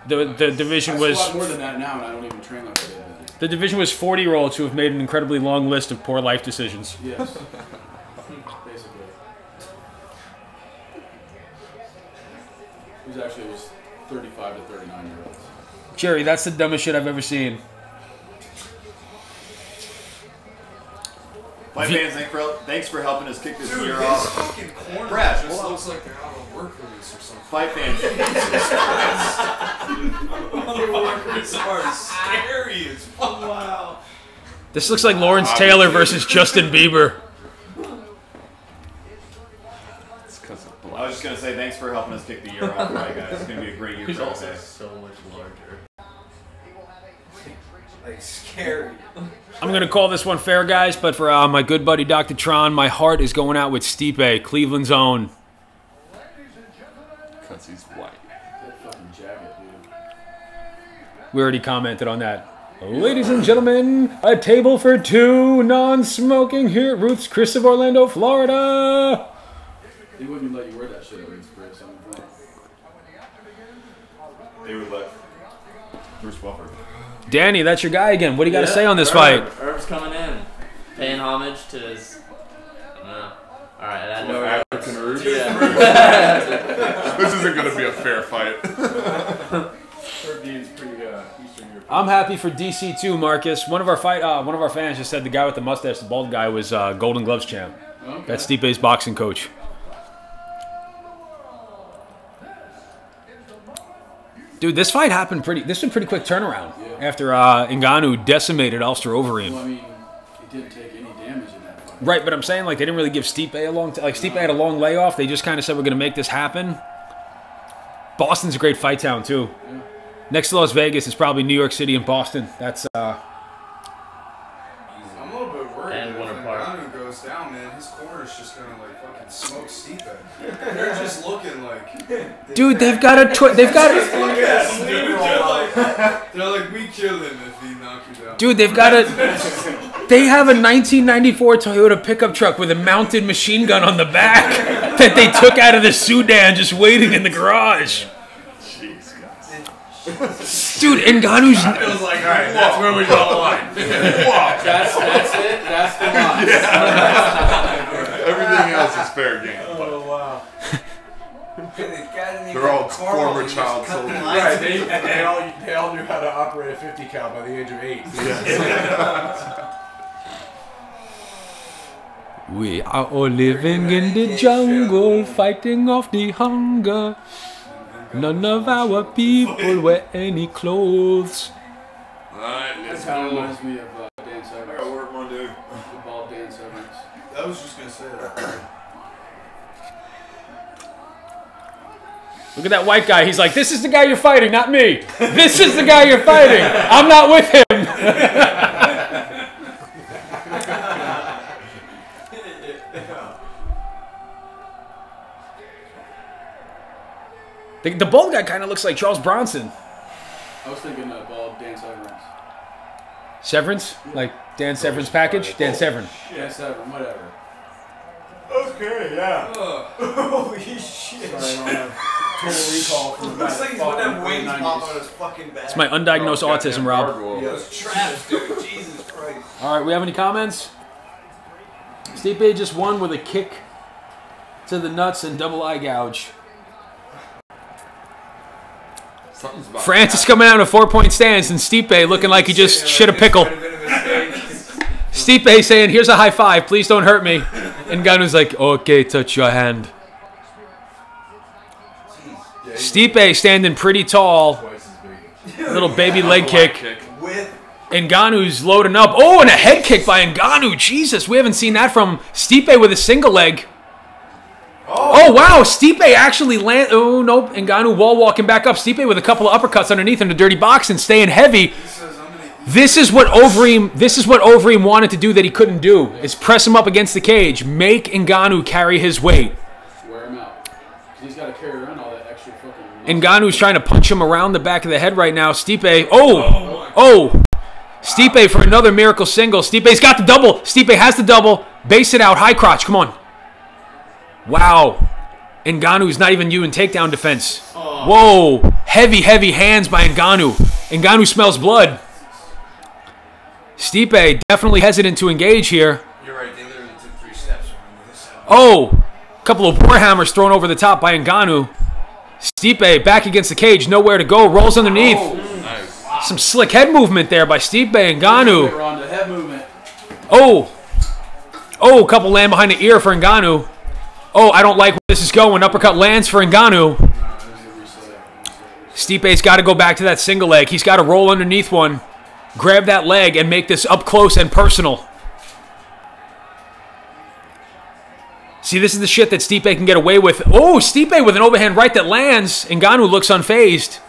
The division was... I squat more than that now, and I don't even train like I did. The division was 40-year-olds who have made an incredibly long list of poor life decisions. Yes. Basically. It was 35 to 39-year-olds. Jerry, that's the dumbest shit I've ever seen. My fans, thanks for helping us kick this Dude, year these off. fucking corners Brad, just hold on. looks like they're out of work release or something. Fight fans. Motherfuckers are scary as fuck. Wow. This looks like Lawrence Taylor versus Justin Bieber. I was just going to say thanks for helping us kick the year off, right, guys? It's going to be a great year He's for all also guys. so much larger. Like, scary. I'm going to call this one fair, guys, but for my good buddy Dr. Tron, my heart is going out with Stipe, Cleveland's own. Because he's white. That fucking jacket, dude. We already commented on that. Ladies and gentlemen, a table for two, non-smoking here at Ruth's Chris of Orlando, Florida. They wouldn't let you wear that shit at Ruth's Chris. They would let Bruce Buffer. Danny, that's your guy again. What do you got to say on this fight? Herb's coming in, paying homage to his. All right, I know African Herbs. Yeah. This isn't going to be a fair fight. Herb Dean's pretty Eastern European. I'm happy for DC too, Marcus. One of our fans just said the guy with the mustache, the bald guy, was Golden Gloves champ. Okay. That's Stipe's boxing coach. Dude, this fight happened this was a pretty quick turnaround after Ngannou decimated Ulster Overeem. Well, I mean, he didn't take any damage in that fight. Right, but I'm saying like they didn't really give Stipe a long like Stipe had a long layoff. They just kind of said we're going to make this happen. Boston's a great fight town too. Yeah. Next to Las Vegas is probably New York City and Boston. That's I'm a little bit worried And that if Winter Park. Ngannou goes down, man, his corner's just gonna like fucking smoke Stipe. They're just looking like. dude, they've got a They're like, we kill him if he knocks you down. Dude, they've got a they have a 1994 Toyota pickup truck with a mounted machine gun on the back that they took out of the Sudan just waiting in the garage. Jeez, guys. Dude, Ngannou's It was like, alright, that's where we draw the line. That's it. That's the line. Everything else is fair game. But Oh, wow. they're all former child soldiers. Right, they all knew how to operate a 50 cal by the age of 8. We are all living in the jungle, fighting off the hunger. None of our people wear any clothes. Alright, let's That kind of go. reminds me of Dan Severance. I got work Monday. The bald Dan Severance. I was just gonna say that. Look at that white guy. He's like, this is the guy you're fighting, not me. This is the guy you're fighting. I'm not with him. The bald guy kind of looks like Charles Bronson. I was thinking bald Dan Severance. Severance? Like Dan Severance package? Dan Severn. Dan Severance, whatever. Okay, yeah. Holy shit. Sorry, I don't have total recall from the Looks like he's gonna have wings pop out of his fucking back. It's my undiagnosed autism, Rob. Those traps, dude. Jesus Christ. All right, we have any comments? Stipe just won with a kick to the nuts and double eye gouge. Something's about Francis coming out in a 4-point stance and Stipe looking like he just shit a pickle. Stipe saying, here's a high five, please don't hurt me. And Ngannou's like, okay, touch your hand. Stipe standing pretty tall. Little baby leg kick. Ngannou's loading up. Oh, and a head kick by Ngannou. Jesus, we haven't seen that from Stipe with a single leg. Oh, wow, Stipe actually land. Oh, nope, Ngannou wall walking back up. Stipe with a couple of uppercuts underneath in the dirty box and staying heavy. This is what Overeem wanted to do that he couldn't do, is press him up against the cage. Make Ngannou carry his weight. Wear him out. He's got to carry around all that extra fucking... Ngannou's trying to punch him around the back of the head right now. Stipe, Stipe for another miracle single. Stipe's got the double. Stipe has the double. Base it out, high crotch, come on. Wow. Ngannou's not even using takedown defense. Whoa. Heavy, heavy hands by Ngannou. Ngannou smells blood. Stipe definitely hesitant to engage here. You're right, they literally took 3 steps around this. Oh, a couple of warhammers thrown over the top by Ngannou. Stipe back against the cage, nowhere to go, rolls underneath. Nice. Some slick head movement there by Stipe and Ngannou. On the head movement. Oh, a couple land behind the ear for Ngannou. Oh, I don't like where this is going. Uppercut lands for Ngannou. Stipe's got to go back to that single leg. He's got to roll underneath one. Grab that leg and make this up close and personal. See, this is the shit that Stipe can get away with. Oh, Stipe with an overhand right that lands. Ngannou looks unfazed.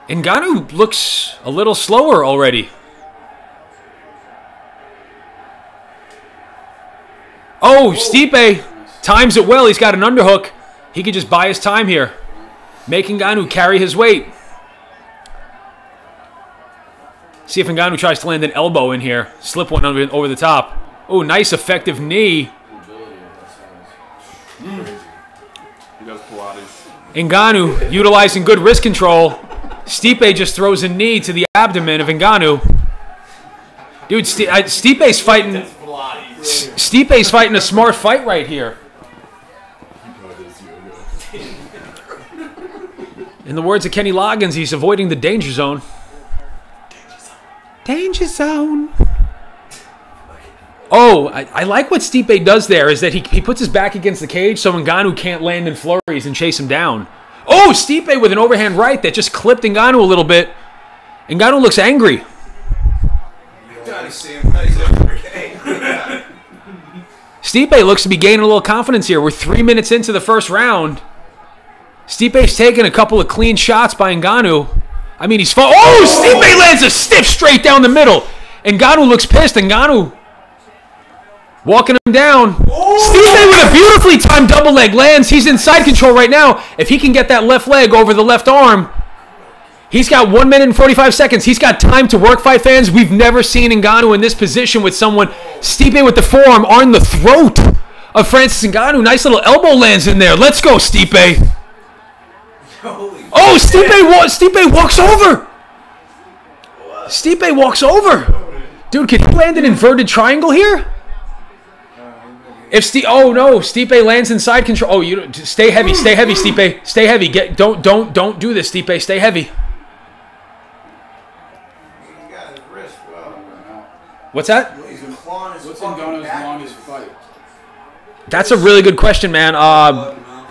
Ngannou looks a little slower already. Oh, Stipe times it well. He's got an underhook. He could just buy his time here. Make Ngannou carry his weight. See if Ngannou tries to land an elbow in here. Slip one over the top. Oh, nice effective knee. He does Pilates. Ngannou utilizing good wrist control. Stipe just throws a knee to the abdomen of Ngannou. Dude, Stipe's fighting. Stipe's fighting a smart fight right here. In the words of Kenny Loggins, he's avoiding the danger zone. Danger zone. Oh, I like what Stipe does there, is that he puts his back against the cage so Ngannou can't land in flurries and chase him down. Oh, Stipe with an overhand right that just clipped Ngannou a little bit. Ngannou looks angry. Stipe looks to be gaining a little confidence here. We're 3 minutes into the first round. Stipe's taking a couple of clean shots by Ngannou. I mean, he's fought. Oh, Stipe lands a stiff straight down the middle. Ngannou looks pissed. Ngannou walking him down. Stipe with a beautifully timed double leg lands. He's in side control right now. If he can get that left leg over the left arm, he's got 1 minute and 45 seconds. He's got time to work, fight fans. We've never seen Ngannou in this position with someone. Stipe with the forearm on the throat of Francis Ngannou. Nice little elbow lands in there. Let's go, Stipe. Oh, Stipe walks over. Stipe walks over. Dude, can he land an inverted triangle here? Oh no, Stipe lands in side control. Oh, you stay heavy, Stipe. Stay heavy. Don't do this, Stipe. Stay heavy. What's that? What's Ngannou's longest fight? That's a really good question, man.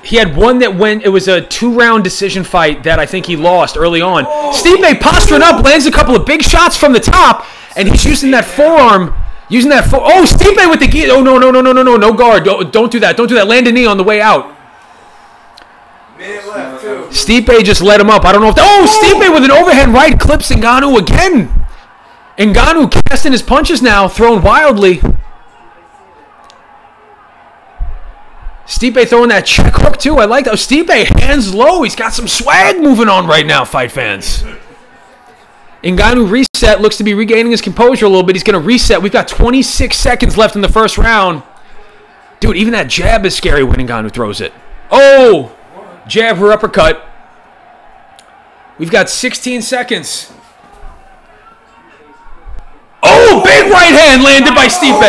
He had one that it was a 2-round decision fight that I think he lost early on. Stipe posturing up, lands a couple of big shots from the top, and he's using that forearm. Oh, Stipe with the gi. Oh, no guard. Don't do that. Don't do that. Land a knee on the way out. Stipe just let him up. I don't know if Stipe with an overhand right clips Ngannou again. Ngannou casting his punches now, thrown wildly. Stipe throwing that check hook too. I like that. Stipe hands low. He's got some swag moving on right now, fight fans. Ngannou reset. Looks to be regaining his composure a little bit. He's going to reset. We've got 26 seconds left in the first round. Dude, even that jab is scary when Ngannou throws it. Oh! Jab, rear uppercut. We've got 16 seconds. Oh, big right hand landed by Stipe.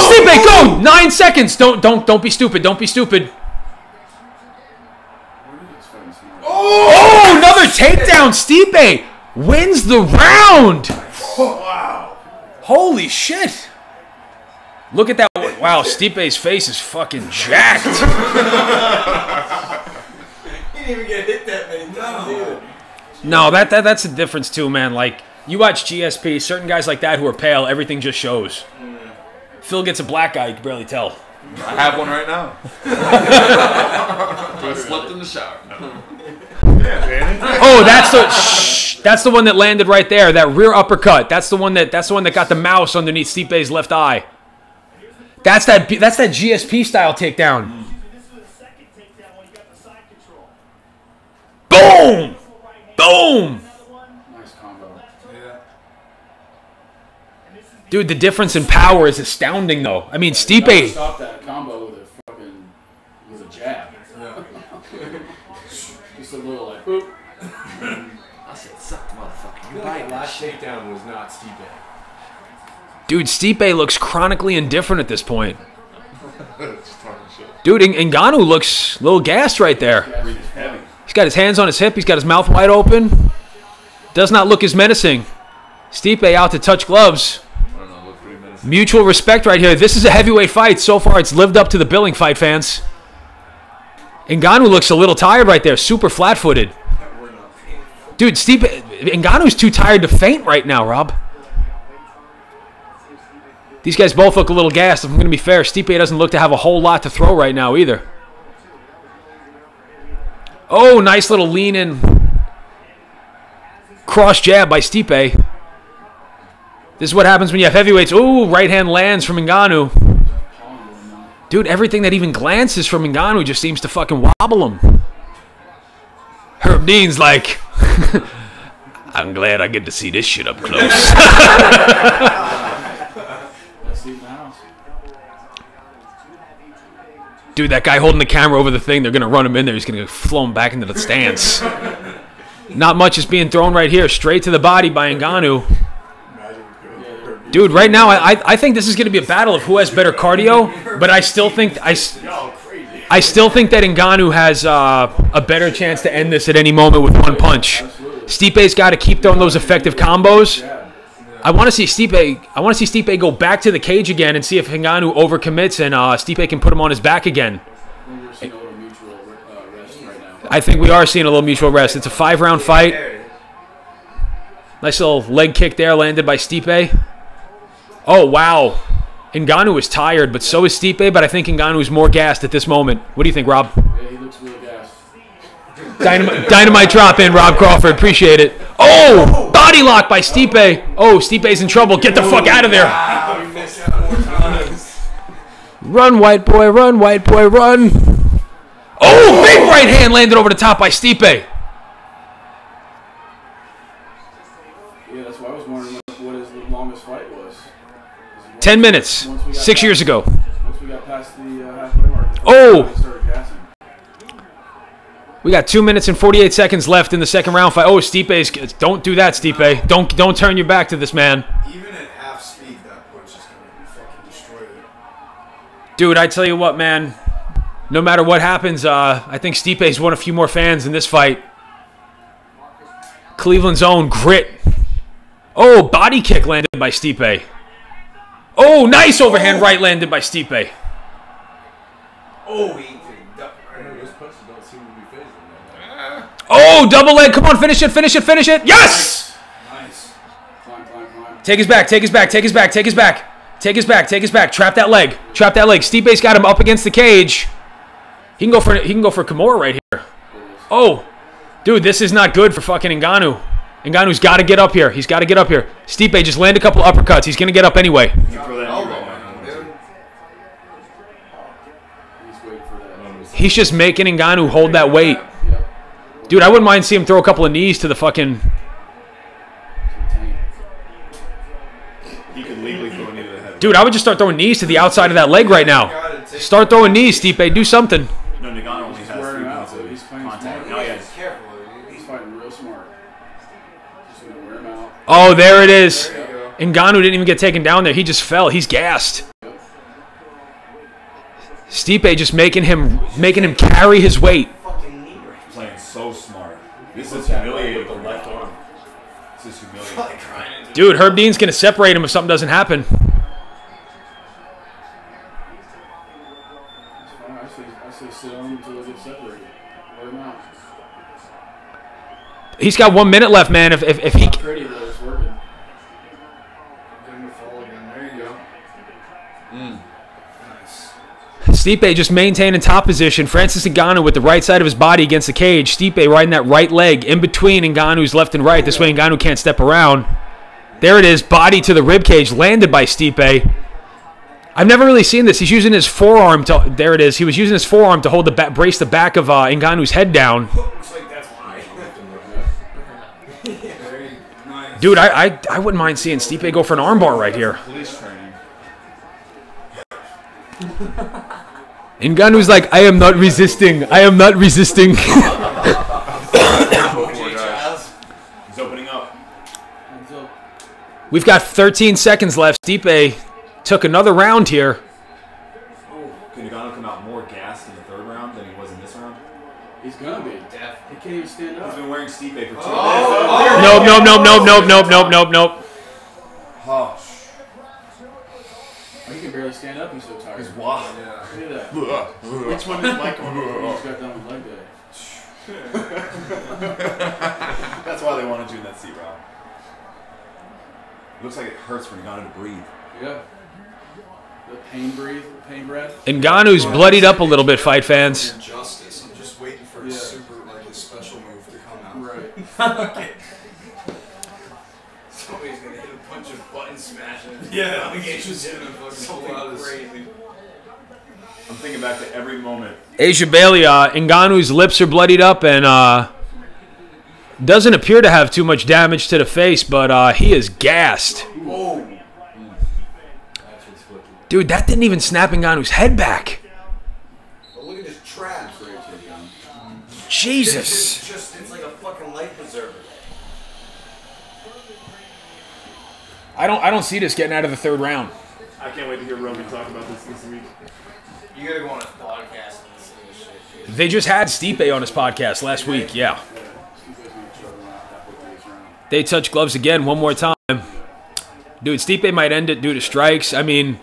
Stipe, go! 9 seconds. Don't be stupid. Don't be stupid. Oh, another takedown. Stipe wins the round. Wow. Holy shit. Look at that. Wow, Stipe's face is fucking jacked. He didn't even get hit that many times either. No, that's the difference too, man. Like, you watch GSP, certain guys like that who are pale, everything just shows. Phil gets a black eye, you can barely tell. I have one right now. I slept in the shower. Oh, that's the one that landed right there. That rear uppercut. That's the one that got the mouse underneath Stipe's left eye. That's that GSP style takedown. Boom! Boom! Dude, the difference in power is astounding, though. I mean, Stipe. Stop that combo with a jab. Yeah. Just a little like. Boop. I said, suck, motherfucker. You That last takedown was not Stipe. Dude, Stipe looks chronically indifferent at this point. Dude, Ngannou looks a little gassed right there. He's got his hands on his hip. He's got his mouth wide open. Does not look as menacing. Stipe out to touch gloves. Mutual respect right here. This is a heavyweight fight. So far, it's lived up to the billing, fight fans. Ngannou looks a little tired right there. Super flat-footed. Dude, Ngannou's too tired to faint right now, Rob. These guys both look a little gassed. If I'm going to be fair, Stipe doesn't look to have a whole lot to throw right now either. Oh, nice little lean in. Cross jab by Stipe. This is what happens when you have heavyweights. Ooh, right hand lands from Ngannou. Dude, everything that even glances from Ngannou just seems to fucking wobble him. Herb Dean's like, I'm glad I get to see this shit up close. Dude, that guy holding the camera over the thing, they're going to run him in there. He's going to flow him back into the stance. Not much is being thrown right here. Straight to the body by Ngannou. Dude, right now, I think this is going to be a battle of who has better cardio, but I still think that Ngannou has a better chance to end this at any moment with one punch. Stipe's got to keep throwing those effective combos. I want to see Stipe go back to the cage again and see if Ngannou overcommits and Stipe can put him on his back again. I think we are seeing a little mutual rest. It's a 5-round fight. Nice little leg kick there landed by Stipe. Oh, wow. Ngannou is tired, but so is Stipe, but I think Ngannou is more gassed at this moment. What do you think, Rob? Yeah, he looks really gassed. Dynamite drop in, Rob Crawford. Appreciate it. Oh, body lock by Stipe. Oh, Stipe's in trouble. Get the fuck out of there. Run, white boy, run. Oh, big right hand landed over the top by Stipe. Yeah, that's why I was wondering what his longest fight was. 10 minutes, 6 years ago. Once we got past the halfway mark, oh! started gassing. We got 2 minutes and 48 seconds left in the second round fight. Oh, Stipe's... Don't do that, Stipe. Don't turn your back to this man. Even at half speed, that punch is going to fucking destroy it. Dude, I tell you what, man. No matter what happens, I think Stipe's won a few more fans in this fight. Cleveland's own Grit. Oh, body kick landed by Stipe. Oh, nice overhand right landed by Stipe. Oh, oh, double leg. Come on, finish it. Yes! Nice. Climb. Take his back. Trap that leg. Stipe's got him up against the cage. He can go for Kimura right here. Oh, dude, this is not good for fucking Ngannou. Ngannou's got to get up here. Stipe just land a couple uppercuts. He's going to get up anyway. He's just making Ngannou hold that weight. Dude, I wouldn't mind seeing him throw a couple of knees to the fucking... He could legally throw a knee to the head. Dude, I would just start throwing knees to the outside of that leg right now. Start throwing knees, Stipe. Do something. No, Ngannou only has 3 points of contact. Now he has... He's fighting real smart. Just going to wear him out. Oh, there it is. Ngannou didn't even get taken down there. He just fell. He's gassed. Stipe just making him carry his weight. Playing so smart. This is humiliating with the left arm. This is humiliating. Dude, Herb Dean's going to separate him if something doesn't happen. I say sit on him until they get separated. Wear him out. He's got 1 minute left, man. If he... Not pretty, but it's working. There you go. Nice. Stipe just maintaining top position. Francis Ngannou with the right side of his body against the cage. Stipe riding that right leg in between Ngannou's left and right. This way Ngannou can't step around. There it is. Body to the rib cage landed by Stipe. I've never really seen this. He's using his forearm to... There it is. He was using his forearm to hold the brace the back of Ngannou's head down. Looks like that's why. Dude, I wouldn't mind seeing Stipe go for an armbar right here. Police training. Ngannou's like, I am not resisting. He's opening up. We've got 13 seconds left. Stipe took another round here. Can Ngannou come out more gassed in the 3rd round than he was in this round? He's going to be. He can't even stand up. He's been wearing Stipe for 2 minutes. Nope. Oh, He can barely stand up. He's so tired. he's wild. Look at that. Which one is Michael? He's got done with leg day. That's why they wanted you in that seat, Rob. Looks like it hurts for Ngannou to breathe. Yeah. The pain breath. Ngannou's bloodied up a little bit, fight fans. Justice. I'm just waiting for a super, like, a special move to come out. Right. Yeah, it's just gonna fucking pull out crazy. I'm thinking back to every moment. Asia Bailey, Ngannou's lips are bloodied up and doesn't appear to have too much damage to the face, but he is gassed. Whoa. Dude, that didn't even snap Ngannou's head back. But look at this trap. Jesus. It's like a fucking life preserver. I don't see this getting out of the third round. I can't wait to hear Rogan talk about this week. You gotta go on his podcast and listen to this shit. They just had Stipe on his podcast last week, yeah. They touch gloves again one more time. Dude, Stipe might end it due to strikes. I mean,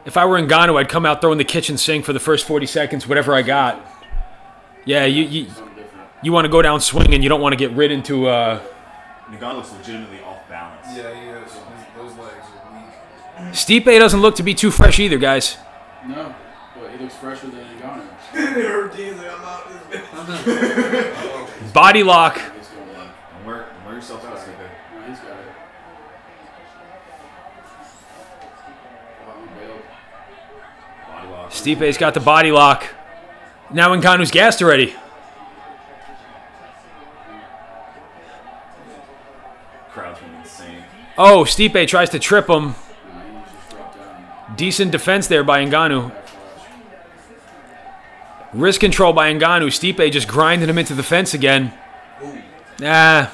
if I were Ngannou, I'd come out throwing the kitchen sink for the first 40 seconds, whatever I got. Yeah, you want to go down swinging. You don't want to get rid into... Ngannou looks legitimately off balance. Yeah, he is. Those legs are weak. Stipe doesn't look to be too fresh either, guys. No, but he looks fresher than Ngannou. Body lock. Don't wear yourself out, Stipe. No, he's got it. Body lock. Stipe's got the body lock. Now Ngannou's gassed already. Crowd's going insane. Oh, Stipe tries to trip him. Decent defense there by Ngannou. Wrist control by Ngannou. Stipe just grinding him into the fence again. Nah.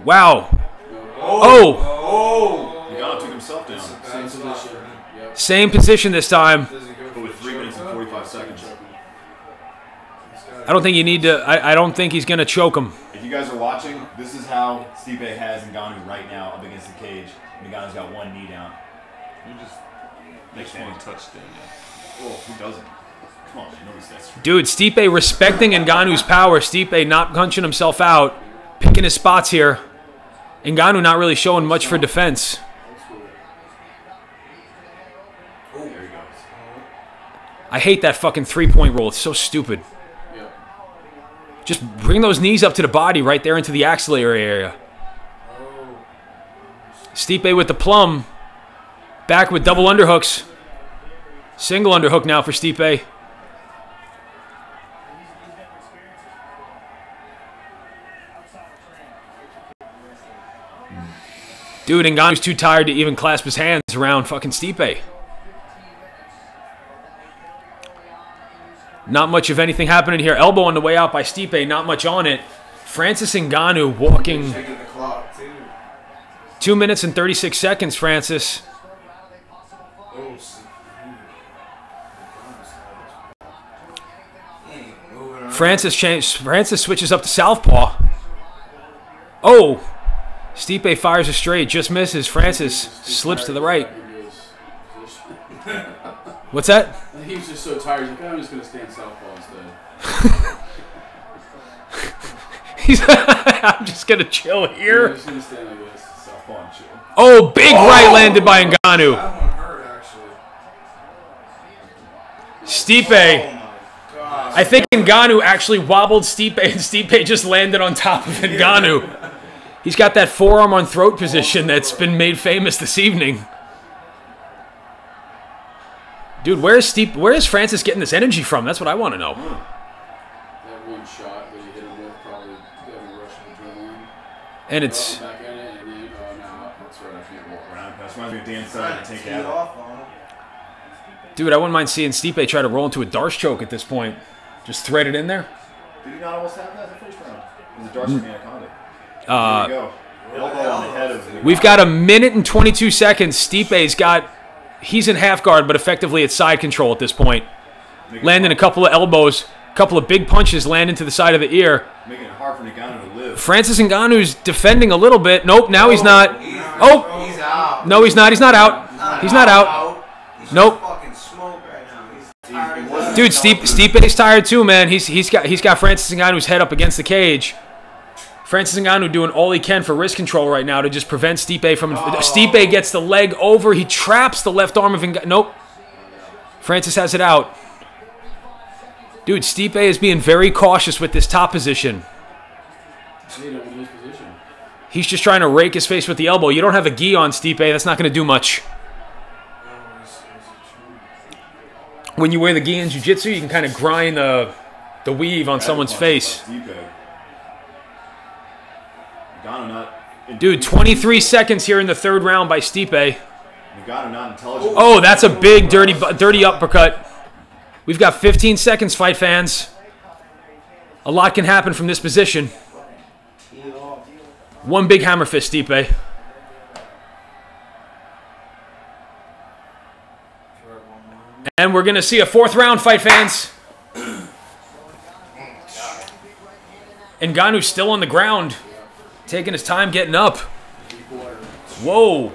Wow. Oh. Ngannou took himself down. Same position. Yep. Same position this time. But with 3 minutes and 45 seconds. I don't think you need to. I don't think he's going to choke him. If you guys are watching, this is how Stipe has Ngannou right now up against the cage. Ngannou's got one knee down. You just makes one touchdown. Oh, who doesn't? Come on, man. Nobody says. Dude, Stipe respecting Ngannou's power. Stipe not punching himself out. Picking his spots here. Ngannou not really showing much for defense. Oh, there he goes. I hate that fucking three-point rule. It's so stupid. Just bring those knees up to the body right there into the axillary area. Stipe with the plum. Back with double underhooks. Single underhook now for Stipe. Dude, Ngannou's too tired to even clasp his hands around fucking Stipe. Not much of anything happening here. Elbow on the way out by Stipe. Not much on it. Francis Ngannou walking. 2 minutes and 36 seconds, Francis. Francis switches up to southpaw. Oh! Stipe fires a straight. Just misses. Francis slips to the right. What's that? He was just so tired. He's like, I'm just going to stand southpaw instead. I'm just going to chill here. Yeah, just going to stand like this. Southpaw and chill. Oh, big right landed by Ngannou. That one hurt, actually. Stipe. I think Ngannou actually wobbled Stipe, and Stipe just landed on top of Ngannou. He's got that forearm on throat position that's been made famous this evening. Dude, where is Francis getting this energy from? That's what I want to know. That one shot that you hit him with probably got him a rush of adrenaline. And it's... Back at it, and then, no, that's right, I can't walk around. That's reminds me of Dan's son to take it out. Dude, I wouldn't mind seeing Stipe try to roll into a Darce choke at this point. Just thread it in there. Did he not almost have that in the first round? It was a Darce from Anaconda. There you go. Elbow on the head of... We've got 1 minute and 22 seconds. Stipe's got... He's in half guard, but effectively it's side control at this point. Landing a couple of elbows, a couple of big punches land into the side of the ear. Making it hard for Ngannou to live. Francis Ngannou's defending a little bit. Nope, now he's not. Oh! He's out. No, he's not. He's not out. He's not out. Nope. Fucking smoke right now. He's tired. Dude, Stipe's tired too, man. He's got Francis Ngannou's head up against the cage. Francis Ngannou doing all he can for wrist control right now to just prevent Stipe from... Stipe gets the leg over. He traps the left arm of Ngannou. Nope. Francis has it out. Dude, Stipe is being very cautious with this top position. He's just trying to rake his face with the elbow. You don't have a gi on, Stipe. That's not going to do much. When you wear the gi in jiu-jitsu, you can kind of grind the weave on someone's face. Dude, 23 seconds here in the third round by Stipe. Oh, that's a big, dirty uppercut. We've got 15 seconds, fight fans. A lot can happen from this position. One big hammer fist, Stipe. And we're going to see a fourth round, fight fans. Ngannou's still on the ground, taking his time getting up. Whoa.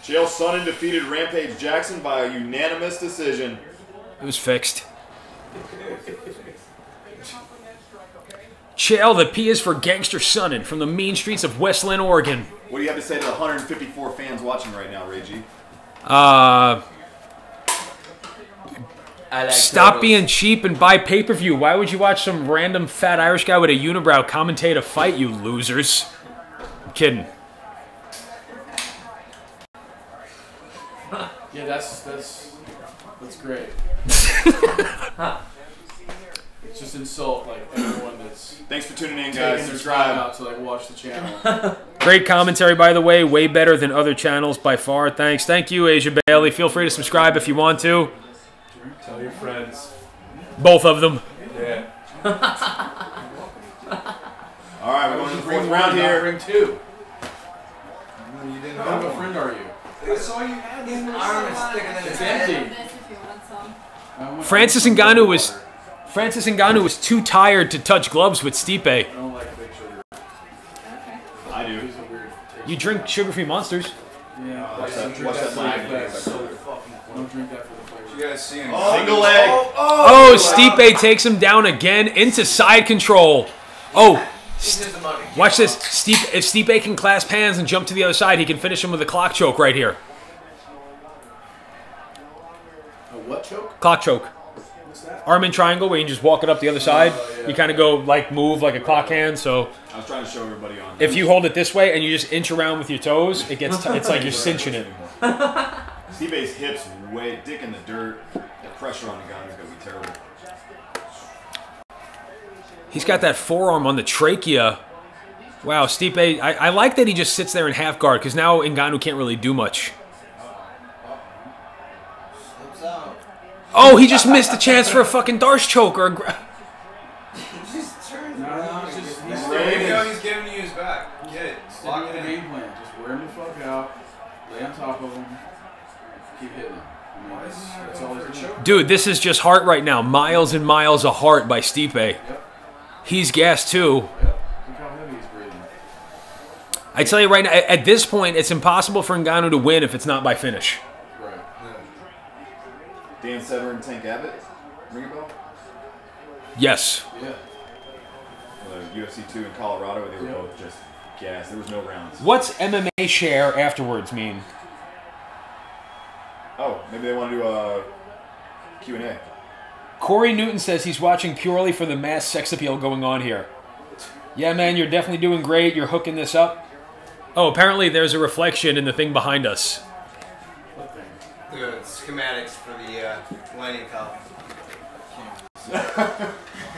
Chael Sonnen defeated Rampage Jackson by a unanimous decision. It was fixed. Chael, the P is for Gangster Sonnen from the mean streets of Westland, Oregon. What do you have to say to the 154 fans watching right now, Ray G? Stop being cheap and buy pay-per-view. Why would you watch some random fat Irish guy with a unibrow commentate a fight, you losers? I'm kidding. Yeah, that's great. It's just insult like everyone that's. Thanks for tuning in, taking guys. their Subscribe time out to like watch the channel. Great commentary, by the way. Way better than other channels by far. Thanks. Thank you, Asia Bailey. Feel free to subscribe if you want to. Tell your friends. Both of them. Yeah. All right, we're going to the fourth round here. Ring two. You didn't How of a friend are you? That's all you had. It's empty. Francis Ngannou was too tired to touch gloves with Stipe. I don't like big sugar. I do. You drink sugar-free Monsters. Yeah. Watch that live. Don't drink that for the flavor. You guys see him? Single leg. Oh, Stipe takes him down again into side control. Oh, watch this. If Stipe can clasp hands and jump to the other side, he can finish him with a clock choke right here. A what choke? Clock choke. What's that? Arm in triangle where you just walk it up the other side. Yeah. You kind of go move like a clock hand. So I was trying to show everybody on. if you hold it this way and you just inch around with your toes, it's like you're cinching it. Stipe's hips way dick in the dirt. The pressure on the gun is gonna be terrible. He's got that forearm on the trachea. Wow, Stipe, I like that he just sits there in half guard because now Ngannou can't really do much. Oh, he just missed a chance for a fucking Darce choke or He's giving you his back. Get it. Lock it in. Game plan. Just wear him the fuck out. Lay on top of him. Keep hitting him. I mean, that's all he's doing. Dude, this is just heart right now. Miles and miles of heart by Stipe. Yep. He's gassed too. Yep. Look how heavy he's breathing. I tell you right now, at this point, it's impossible for Ngannou to win if it's not by finish. Right. Dan Severn and Tank Abbott. Ring a bell? Yes. Yeah. UFC 2 in Colorado, they were both just gas. There was no rounds. What's MMA share afterwards mean? Oh, maybe they want to do a Q&A. Corey Newton says he's watching purely for the mass sex appeal going on here. Yeah, man, you're definitely doing great. You're hooking this up. Oh, apparently there's a reflection in the thing behind us. The schematics for the lighting column.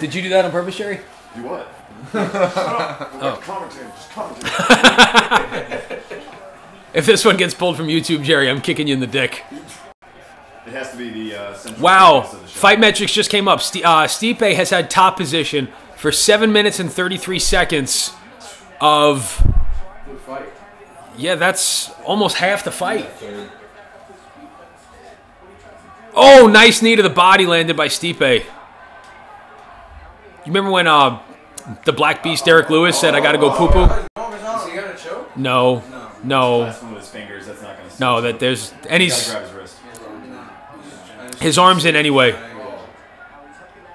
Did you do that on purpose, Jerry? Do what? Oh. Just commentate. If this one gets pulled from YouTube, Jerry, I'm kicking you in the dick. It has to be the central Wow. focus of the show. Fight metrics just came up. Stipe has had top position for 7 minutes and 33 seconds of... Good fight. Yeah, that's almost half the fight. Oh, nice knee to the body landed by Stipe. You remember when the Black Beast Derek Lewis said, I gotta go poo-poo? Is he gonna choke? No. Last one with his fingers, that's not going to... No, that there's... And He's he's... got to grab his wrist. His arm's in anyway. He's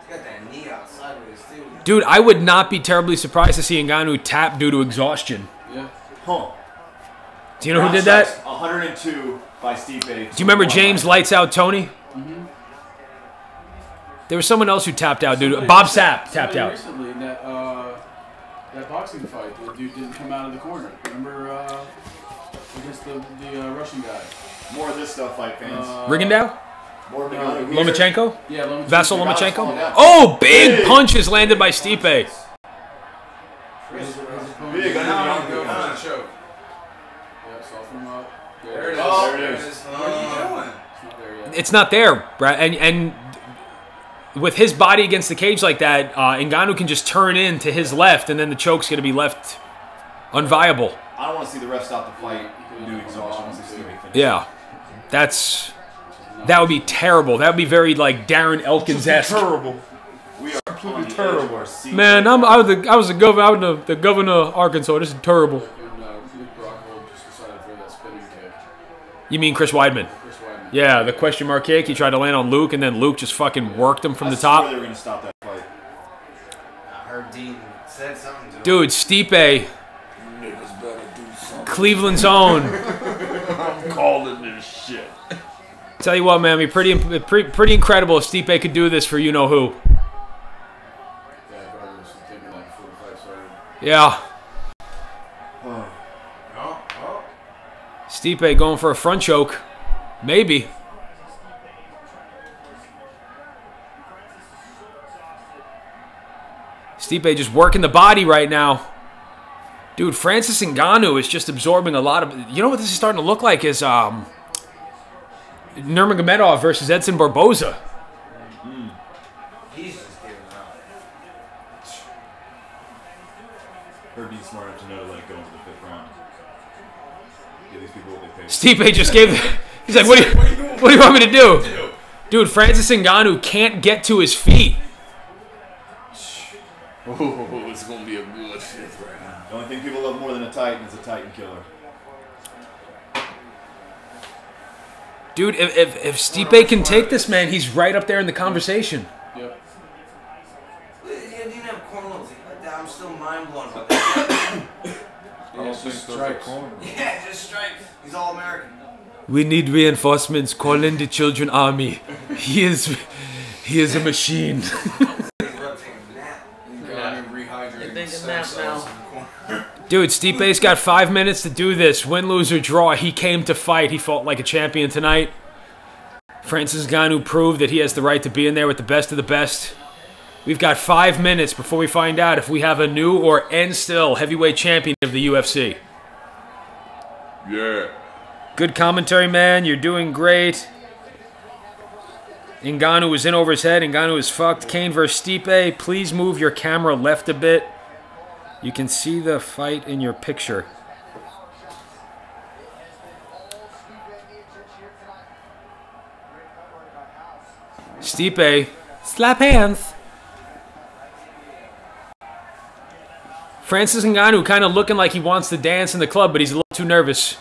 got that knee out sideways too. Dude, I would not be terribly surprised to see Ngannou tap due to exhaustion. Yeah. Huh. Do you know who did that? 102 by Stipe. Do you remember James Lights Out Tony? Mm-hmm. There was someone else who tapped out, dude. Bob Sapp tapped out. Recently, in that boxing fight, the dude didn't come out of the corner. Remember against the Russian guy? More of this stuff, fight fans. Rigondeaux? Lomachenko? Yeah, Lomachenko. Vasyl Lomachenko? Oh, big punches landed by Stipe. Big choke. Yeah, soften him up. There it is. Oh, There it is. What are you doing? It's not there yet. It's not there, Brad. And with his body against the cage like that, Ngannou can just turn in to his left, and then the choke's going to be left unviable. I don't want to see the ref stop the fight due to exhaustion. I want to see Stipe finish. Yeah, that would be terrible. That would be very like Darren Elkins-esque. Terrible. We are Completely terrible. Man, I was the governor of Arkansas. This is terrible. And Luke Rockhold just decided to throw that spinning kick. You mean Chris Weidman? Chris Weidman. Yeah, the question mark kick. He tried to land on Luke, and then Luke just fucking worked him from the I top. swear they were going to stop that fight. I heard Dean said something to him. Dude, Stipe, Niggas better do something. Cleveland's own. I'm calling this shit. Tell you what, man, it'd be pretty incredible if Stipe could do this for you know who. Yeah, I was thinking like before the fight started. Yeah. Oh. Stipe going for a front choke. Maybe. Stipe just working the body right now. Dude, Francis Ngannou is just absorbing a lot of... You know what this is starting to look like is Nurmagomedov versus Edson Barboza. He's just giving up. Herbie's smart enough to know to let it go into the 5th round. Give these people what they pay. Stipe just gave... He's like, what do you want me to do? Dude, Francis Ngannou can't get to his feet. Oh, it's gonna be a good 5th round. The only thing people love more than a Titan is a Titan killer. Dude, if Stipe can take this, man, he's right up there in the conversation. Yep. He didn't have cornrows. I'm still mind blown by that. I don't think stripes. Yeah, just stripes. He's all American. We need reinforcements. Call in the children army. He is a machine. He's about to take a nap. Rehydrating stem cells in the corner. Dude, Stipe's got 5 minutes to do this. Win, lose, or draw. He came to fight. He fought like a champion tonight. Francis Ngannou proved that he has the right to be in there with the best of the best. We've got 5 minutes before we find out if we have a new or end still heavyweight champion of the UFC. Yeah. Good commentary, man. You're doing great. Ngannou is in over his head. Ngannou is fucked. Kane versus Stipe. Please move your camera left a bit. You can see the fight in your picture. Stipe, slap hands. Francis Ngannou kind of looking like he wants to dance in the club, but he's a little too nervous.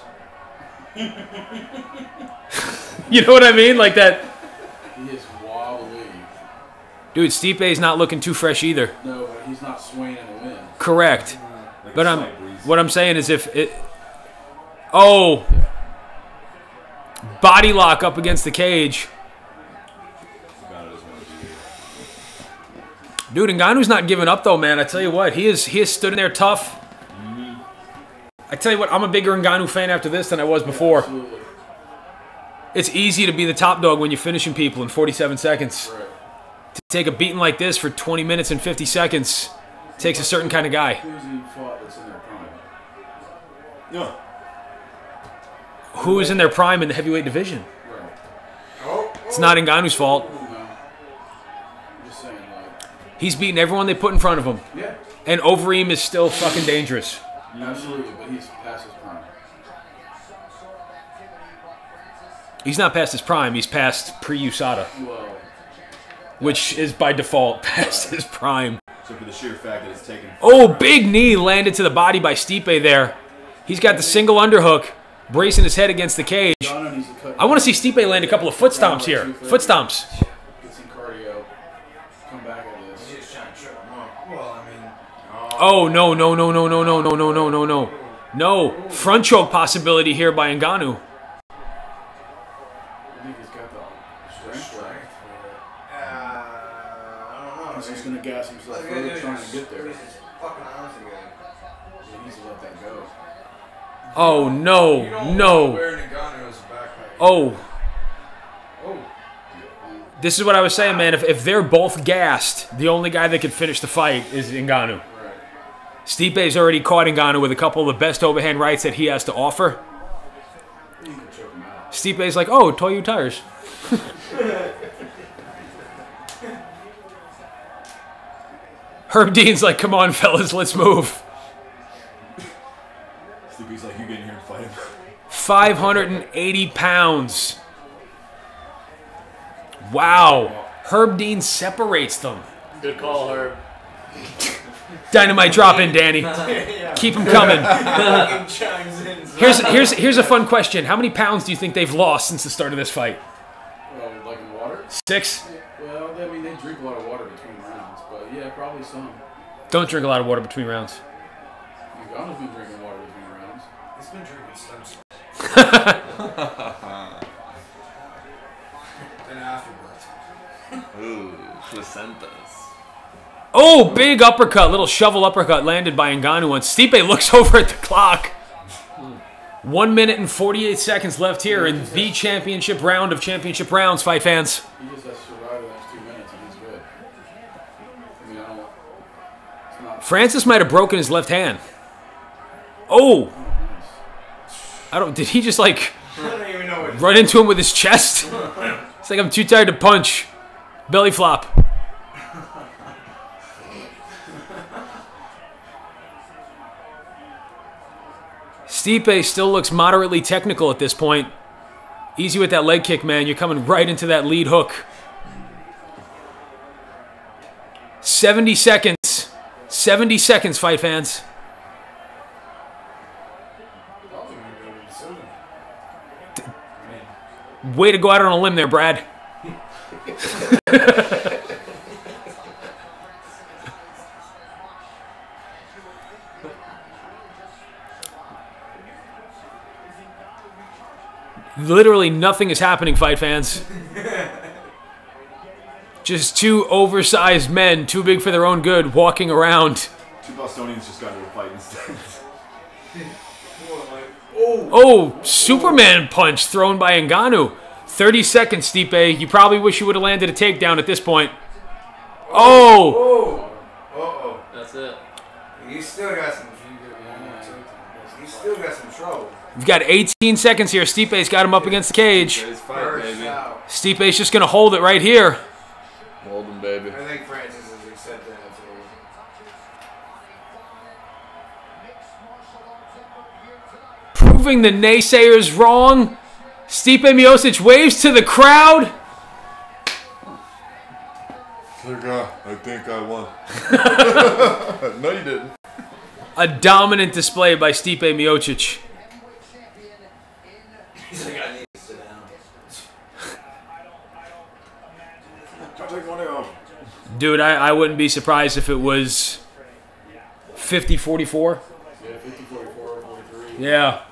You know what I mean? Like that. He is wobbly. Dude, Stipe's not looking too fresh either. No, but he's not swaying in the wind. Correct. Like But a slight breeze. what I'm saying is if it... Oh! Body lock up against the cage. Dude, Ngannou's not giving up though, man. I tell you what, he has stood in there tough. I tell you what, I'm a bigger Ngannou fan after this than I was before. Absolutely. It's easy to be the top dog when you're finishing people in 47 seconds. Right. To take a beating like this for 20 minutes and 50 seconds takes a certain kind of guy. Who's he fought that's in their prime? Yeah. Who is in their prime in the heavyweight division? Right. It's not Ngannou's fault. No. I'm just saying, like. He's beating everyone they put in front of him. Yeah. And Overeem is still fucking dangerous. Absolutely, but he's past his prime. He's not past his prime. He's past pre-USADA, Well, which is by default past his prime. So for the sheer fact that it's taken... Oh, big knee landed to the body by Stipe there. He's got the single underhook, bracing his head against the cage. Ngannou needs to cut. I want to see Stipe land a couple of foot stomps here. Foot stomps. Get some cardio. Come back at this. He's just trying to trip him up. Well, I mean... Oh, no, no, no, no, no, no, no, no, no, no, no. No. Front choke possibility here by Ngannou. I think he's got the strength. Well, Farouk trying to get there. Fucking hours ago. He needs to let that go. Oh, no. You don't No. want to wear Ngannou as a backpack. Oh. Oh. This is what I was saying, man. If they're both gassed, the only guy that can finish the fight is Ngannou. Right. Stipe's already caught Ngannou with a couple of the best overhand rights that he has to offer. You can choke him out. Stipe's like, oh, Toyo tires. Herb Dean's like, come on, fellas, let's move. Stipe's like, you get in here and fight him. 580 pounds. Wow. Herb Dean separates them. Good call, Herb. Dynamite drop in, Danny. Keep them coming. Here's a fun question. How many pounds do you think they've lost since the start of this fight? Well, like in water? 6? Well, I mean, they drink a lot of water between rounds, but yeah, probably some. Don't drink a lot of water between rounds. Ngannou's been drinking water between rounds. He's been drinking stem cells. And afterwards. Ooh, placentas. Oh, big uppercut. Little shovel uppercut landed by Ngannou. And Stipe looks over at the clock. 1 minute and 48 seconds left here in the championship round of championship rounds, fight fans. He just has to survive the next 2 minutes and he's good. I mean, it's not... Francis might have broken his left hand. Oh! Did he just like run into him with his chest? It's like I'm too tired to punch. Belly flop. Stipe still looks moderately technical at this point. Easy with that leg kick, man. You're coming right into that lead hook. 70 seconds. 70 seconds, fight fans. Way to go out on a limb there, Brad. Literally nothing is happening, fight fans. Just two oversized men, too big for their own good, walking around. Two Bostonians just got into a fight instead. Oh, Superman punch thrown by Ngannou. 30 seconds, Stipe. You probably wish you would have landed a takedown at this point. Oh! Uh-oh. That's it. You still got some trouble. We've got 18 seconds here. Stipe's got him up against the cage. Fight, baby. Stipe's just going to hold it right here. Hold him, baby. I think Francis is accepting that too. Proving the naysayers wrong. Stipe Miocic waves to the crowd. I think I won. No, you didn't. A dominant display by Stipe Miocic. He's like, I need to sit down. Dude, I wouldn't be surprised if it was 50-44. Yeah, 50-44, 43. Yeah.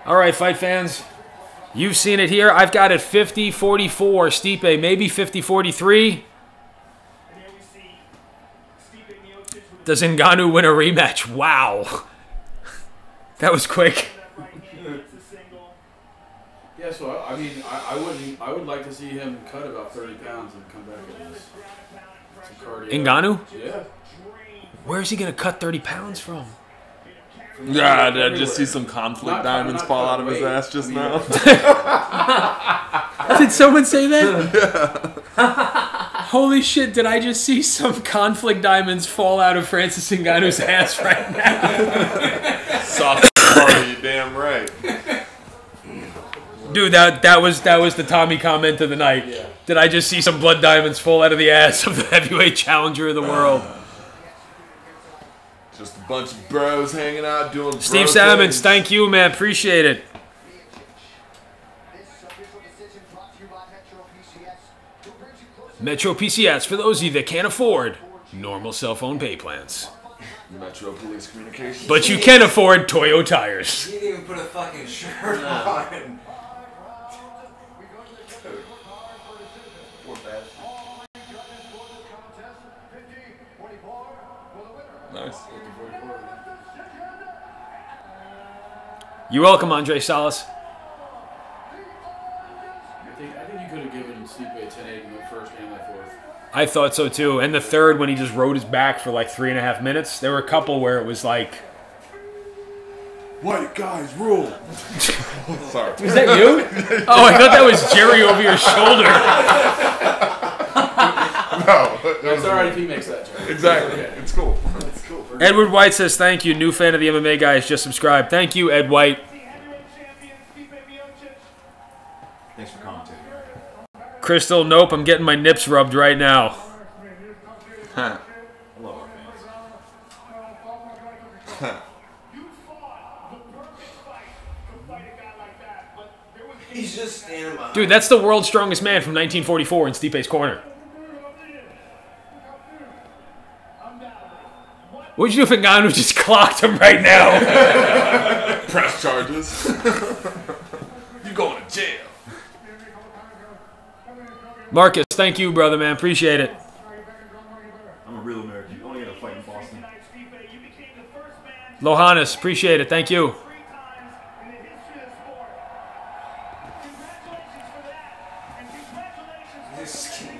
All right, fight fans. You've seen it here. I've got it 50-44 Stipe, maybe 50-43. Does Ngannou win a rematch? Wow. That was quick. Yeah, so I mean, I would like to see him cut about 30 pounds and come back and just some cardio. Ngannou? Yeah. Where's he gonna cut 30 pounds from? Yeah, did I just see some conflict diamonds fall out of his ass just now? Did someone say that? Yeah. Holy shit, did I just see some conflict diamonds fall out of Francis Ngannou's ass right now? Soft party, you damn right. Dude, that was the Tommy comment of the night. Yeah. Did I just see some blood diamonds fall out of the ass of the heavyweight challenger of the world? Just a bunch of bros hanging out doing Steve bro Salmons, things. thank you, man. Appreciate it. Metro PCS, for those of you that can't afford normal cell phone pay plans. Metro Police Communications. But you can afford Toyo tires. He didn't even put a fucking shirt on. You're welcome, Andre Salas. I think you could have given Stipe a 10-8 in the first and the fourth. I thought so too. And the third, when he just rode his back for like 3.5 minutes, there were a couple where it was like, white guys rule. Sorry. Was that you? Oh, I thought that was Jerry over your shoulder. No. It's alright if he makes that joke. Exactly. Okay. It's cool. It's cool. Edward White says, thank you. New fan of the MMA Guys. Just subscribed. Thank you, Ed White. Thanks for commenting. Crystal, nope. I'm getting my nips rubbed right now. I love our fans. He's just standing behind. Dude, that's the world's strongest man from 1944 in Stipe's corner. What'd you do if Ngannou just clocked him right now? Press charges. You going to jail. Marcus, thank you, brother, man. Appreciate it. I'm a real American. You only get a fight in Boston. Lohannes, appreciate it. Thank you.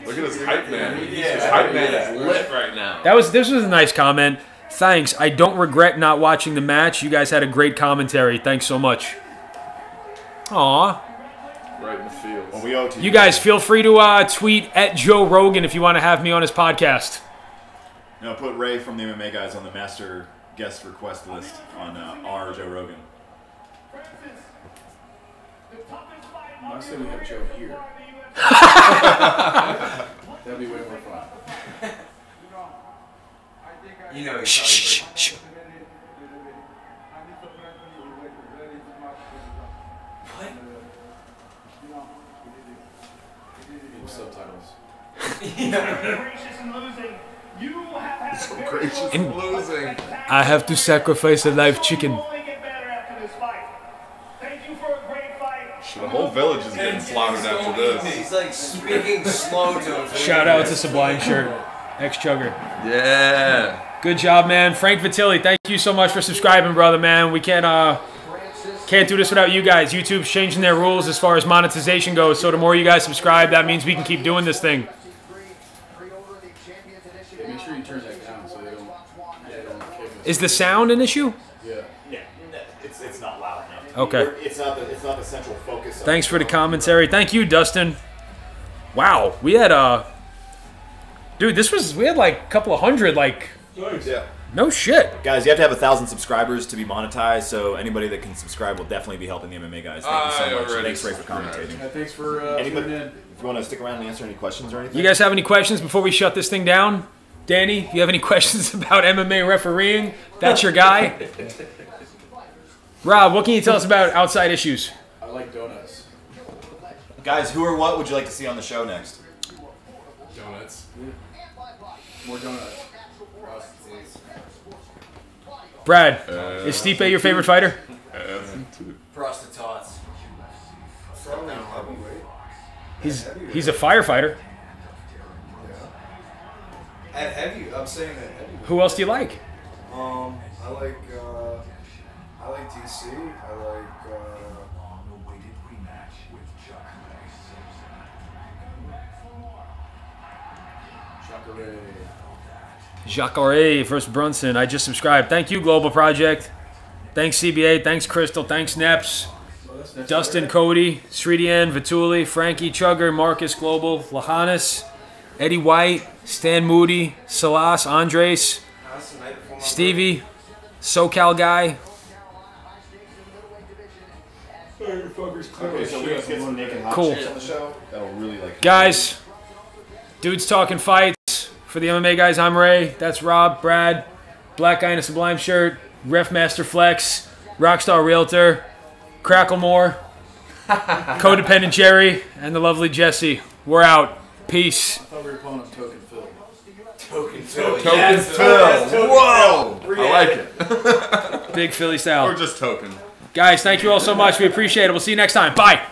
Look at this hype man. This hype man is lit right now. This was a nice comment. Thanks. I don't regret not watching the match. You guys had a great commentary. Thanks so much. Aw. Right in the field. Well, we owe to You guys feel free to tweet at Joe Rogan if you want to have me on his podcast. No, put Ray from the MMA Guys on the master guest request list on our Joe Rogan. I say we have Joe here. That'd be way more fun. You know, Shh. Subtitles. So gracious in losing. I have to sacrifice a live chicken. The whole village is getting slaughtered after this. He's like speaking slow to him. Shout out to Sublime Shirt. Ex-Chugger. Yeah. Good job, man. Frank Vitili, thank you so much for subscribing, brother, man. We can't do this without you guys. YouTube's changing their rules as far as monetization goes, so the more you guys subscribe, that means we can keep doing this thing. Yeah, make sure you turn that down so they don't kick us. Is the sound an issue? Yeah. It's not loud enough. Okay. It's not the central focus. Of Thanks for the commentary. Thank you, Dustin. Wow, we had dude, we had like a couple of hundred, like, yeah. no shit. Guys, you have to have 1,000 subscribers to be monetized, so anybody that can subscribe will definitely be helping the MMA Guys. Thank you so much. Thanks, Ray, for commentating. Thanks for Anybody, tuning in. if you want to stick around and answer any questions or anything. You guys have any questions before we shut this thing down? Danny, you have any questions about MMA refereeing? That's your guy? Rob, what can you tell us about outside issues? I like donuts. Guys, who or what would you like to see on the show next? Donuts. More donuts. Brad, is Stipe your favorite fighter? Prostitutes. He's a firefighter. At heavy, I'm saying that heavy. Who else do you like? I like DC. I like Jacare versus Brunson. I just subscribed. Thank you, Global Project. Thanks, CBA. Thanks, Crystal. Thanks, Neps. Dustin, Cody, Sridian, Vituli, Frankie, Chugger, Marcus, Global, Lahanis, Eddie White, Stan Moody, Salas, Andres, Stevie, SoCal Guy. Okay, so we get some naked hot Cool. chicks on the show. That'll really like. Guys, dudes talking fights. For the MMA Guys, I'm Ray. That's Rob, Brad, Black Guy in a Sublime Shirt, Ref Master Flex, Rockstar Realtor, Cracklemore, Codependent Jerry, and the lovely Jesse. We're out. Peace. I thought we were calling him Token Phil. Token Phil. Token Phil. Whoa. I like it. Big Philly style. Or just token. Guys, thank you all so much. We appreciate it. We'll see you next time. Bye.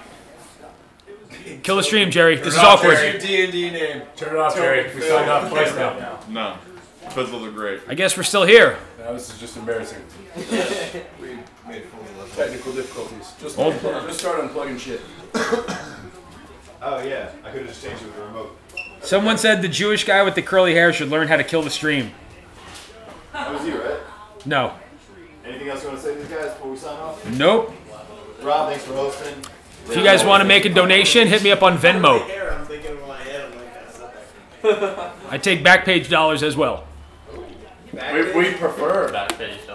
Kill the stream, Jerry. This is awkward. D&D name. Turn it off, Jerry. We signed off twice now. No. Fizzles are great. I guess we're still here. Now this is just embarrassing. We made fools of us. Technical difficulties. Just start unplugging shit. Oh yeah, I could have just changed it with the remote. Someone said the Jewish guy with the curly hair should learn how to kill the stream. That was you, right? No. Anything else you want to say to these guys before we sign off? Nope. Rob, thanks for hosting. If you guys want to make a donation, hit me up on Venmo. I'm thinking of my head. I'm like, that's not I take Backpage dollars as well. We prefer Backpage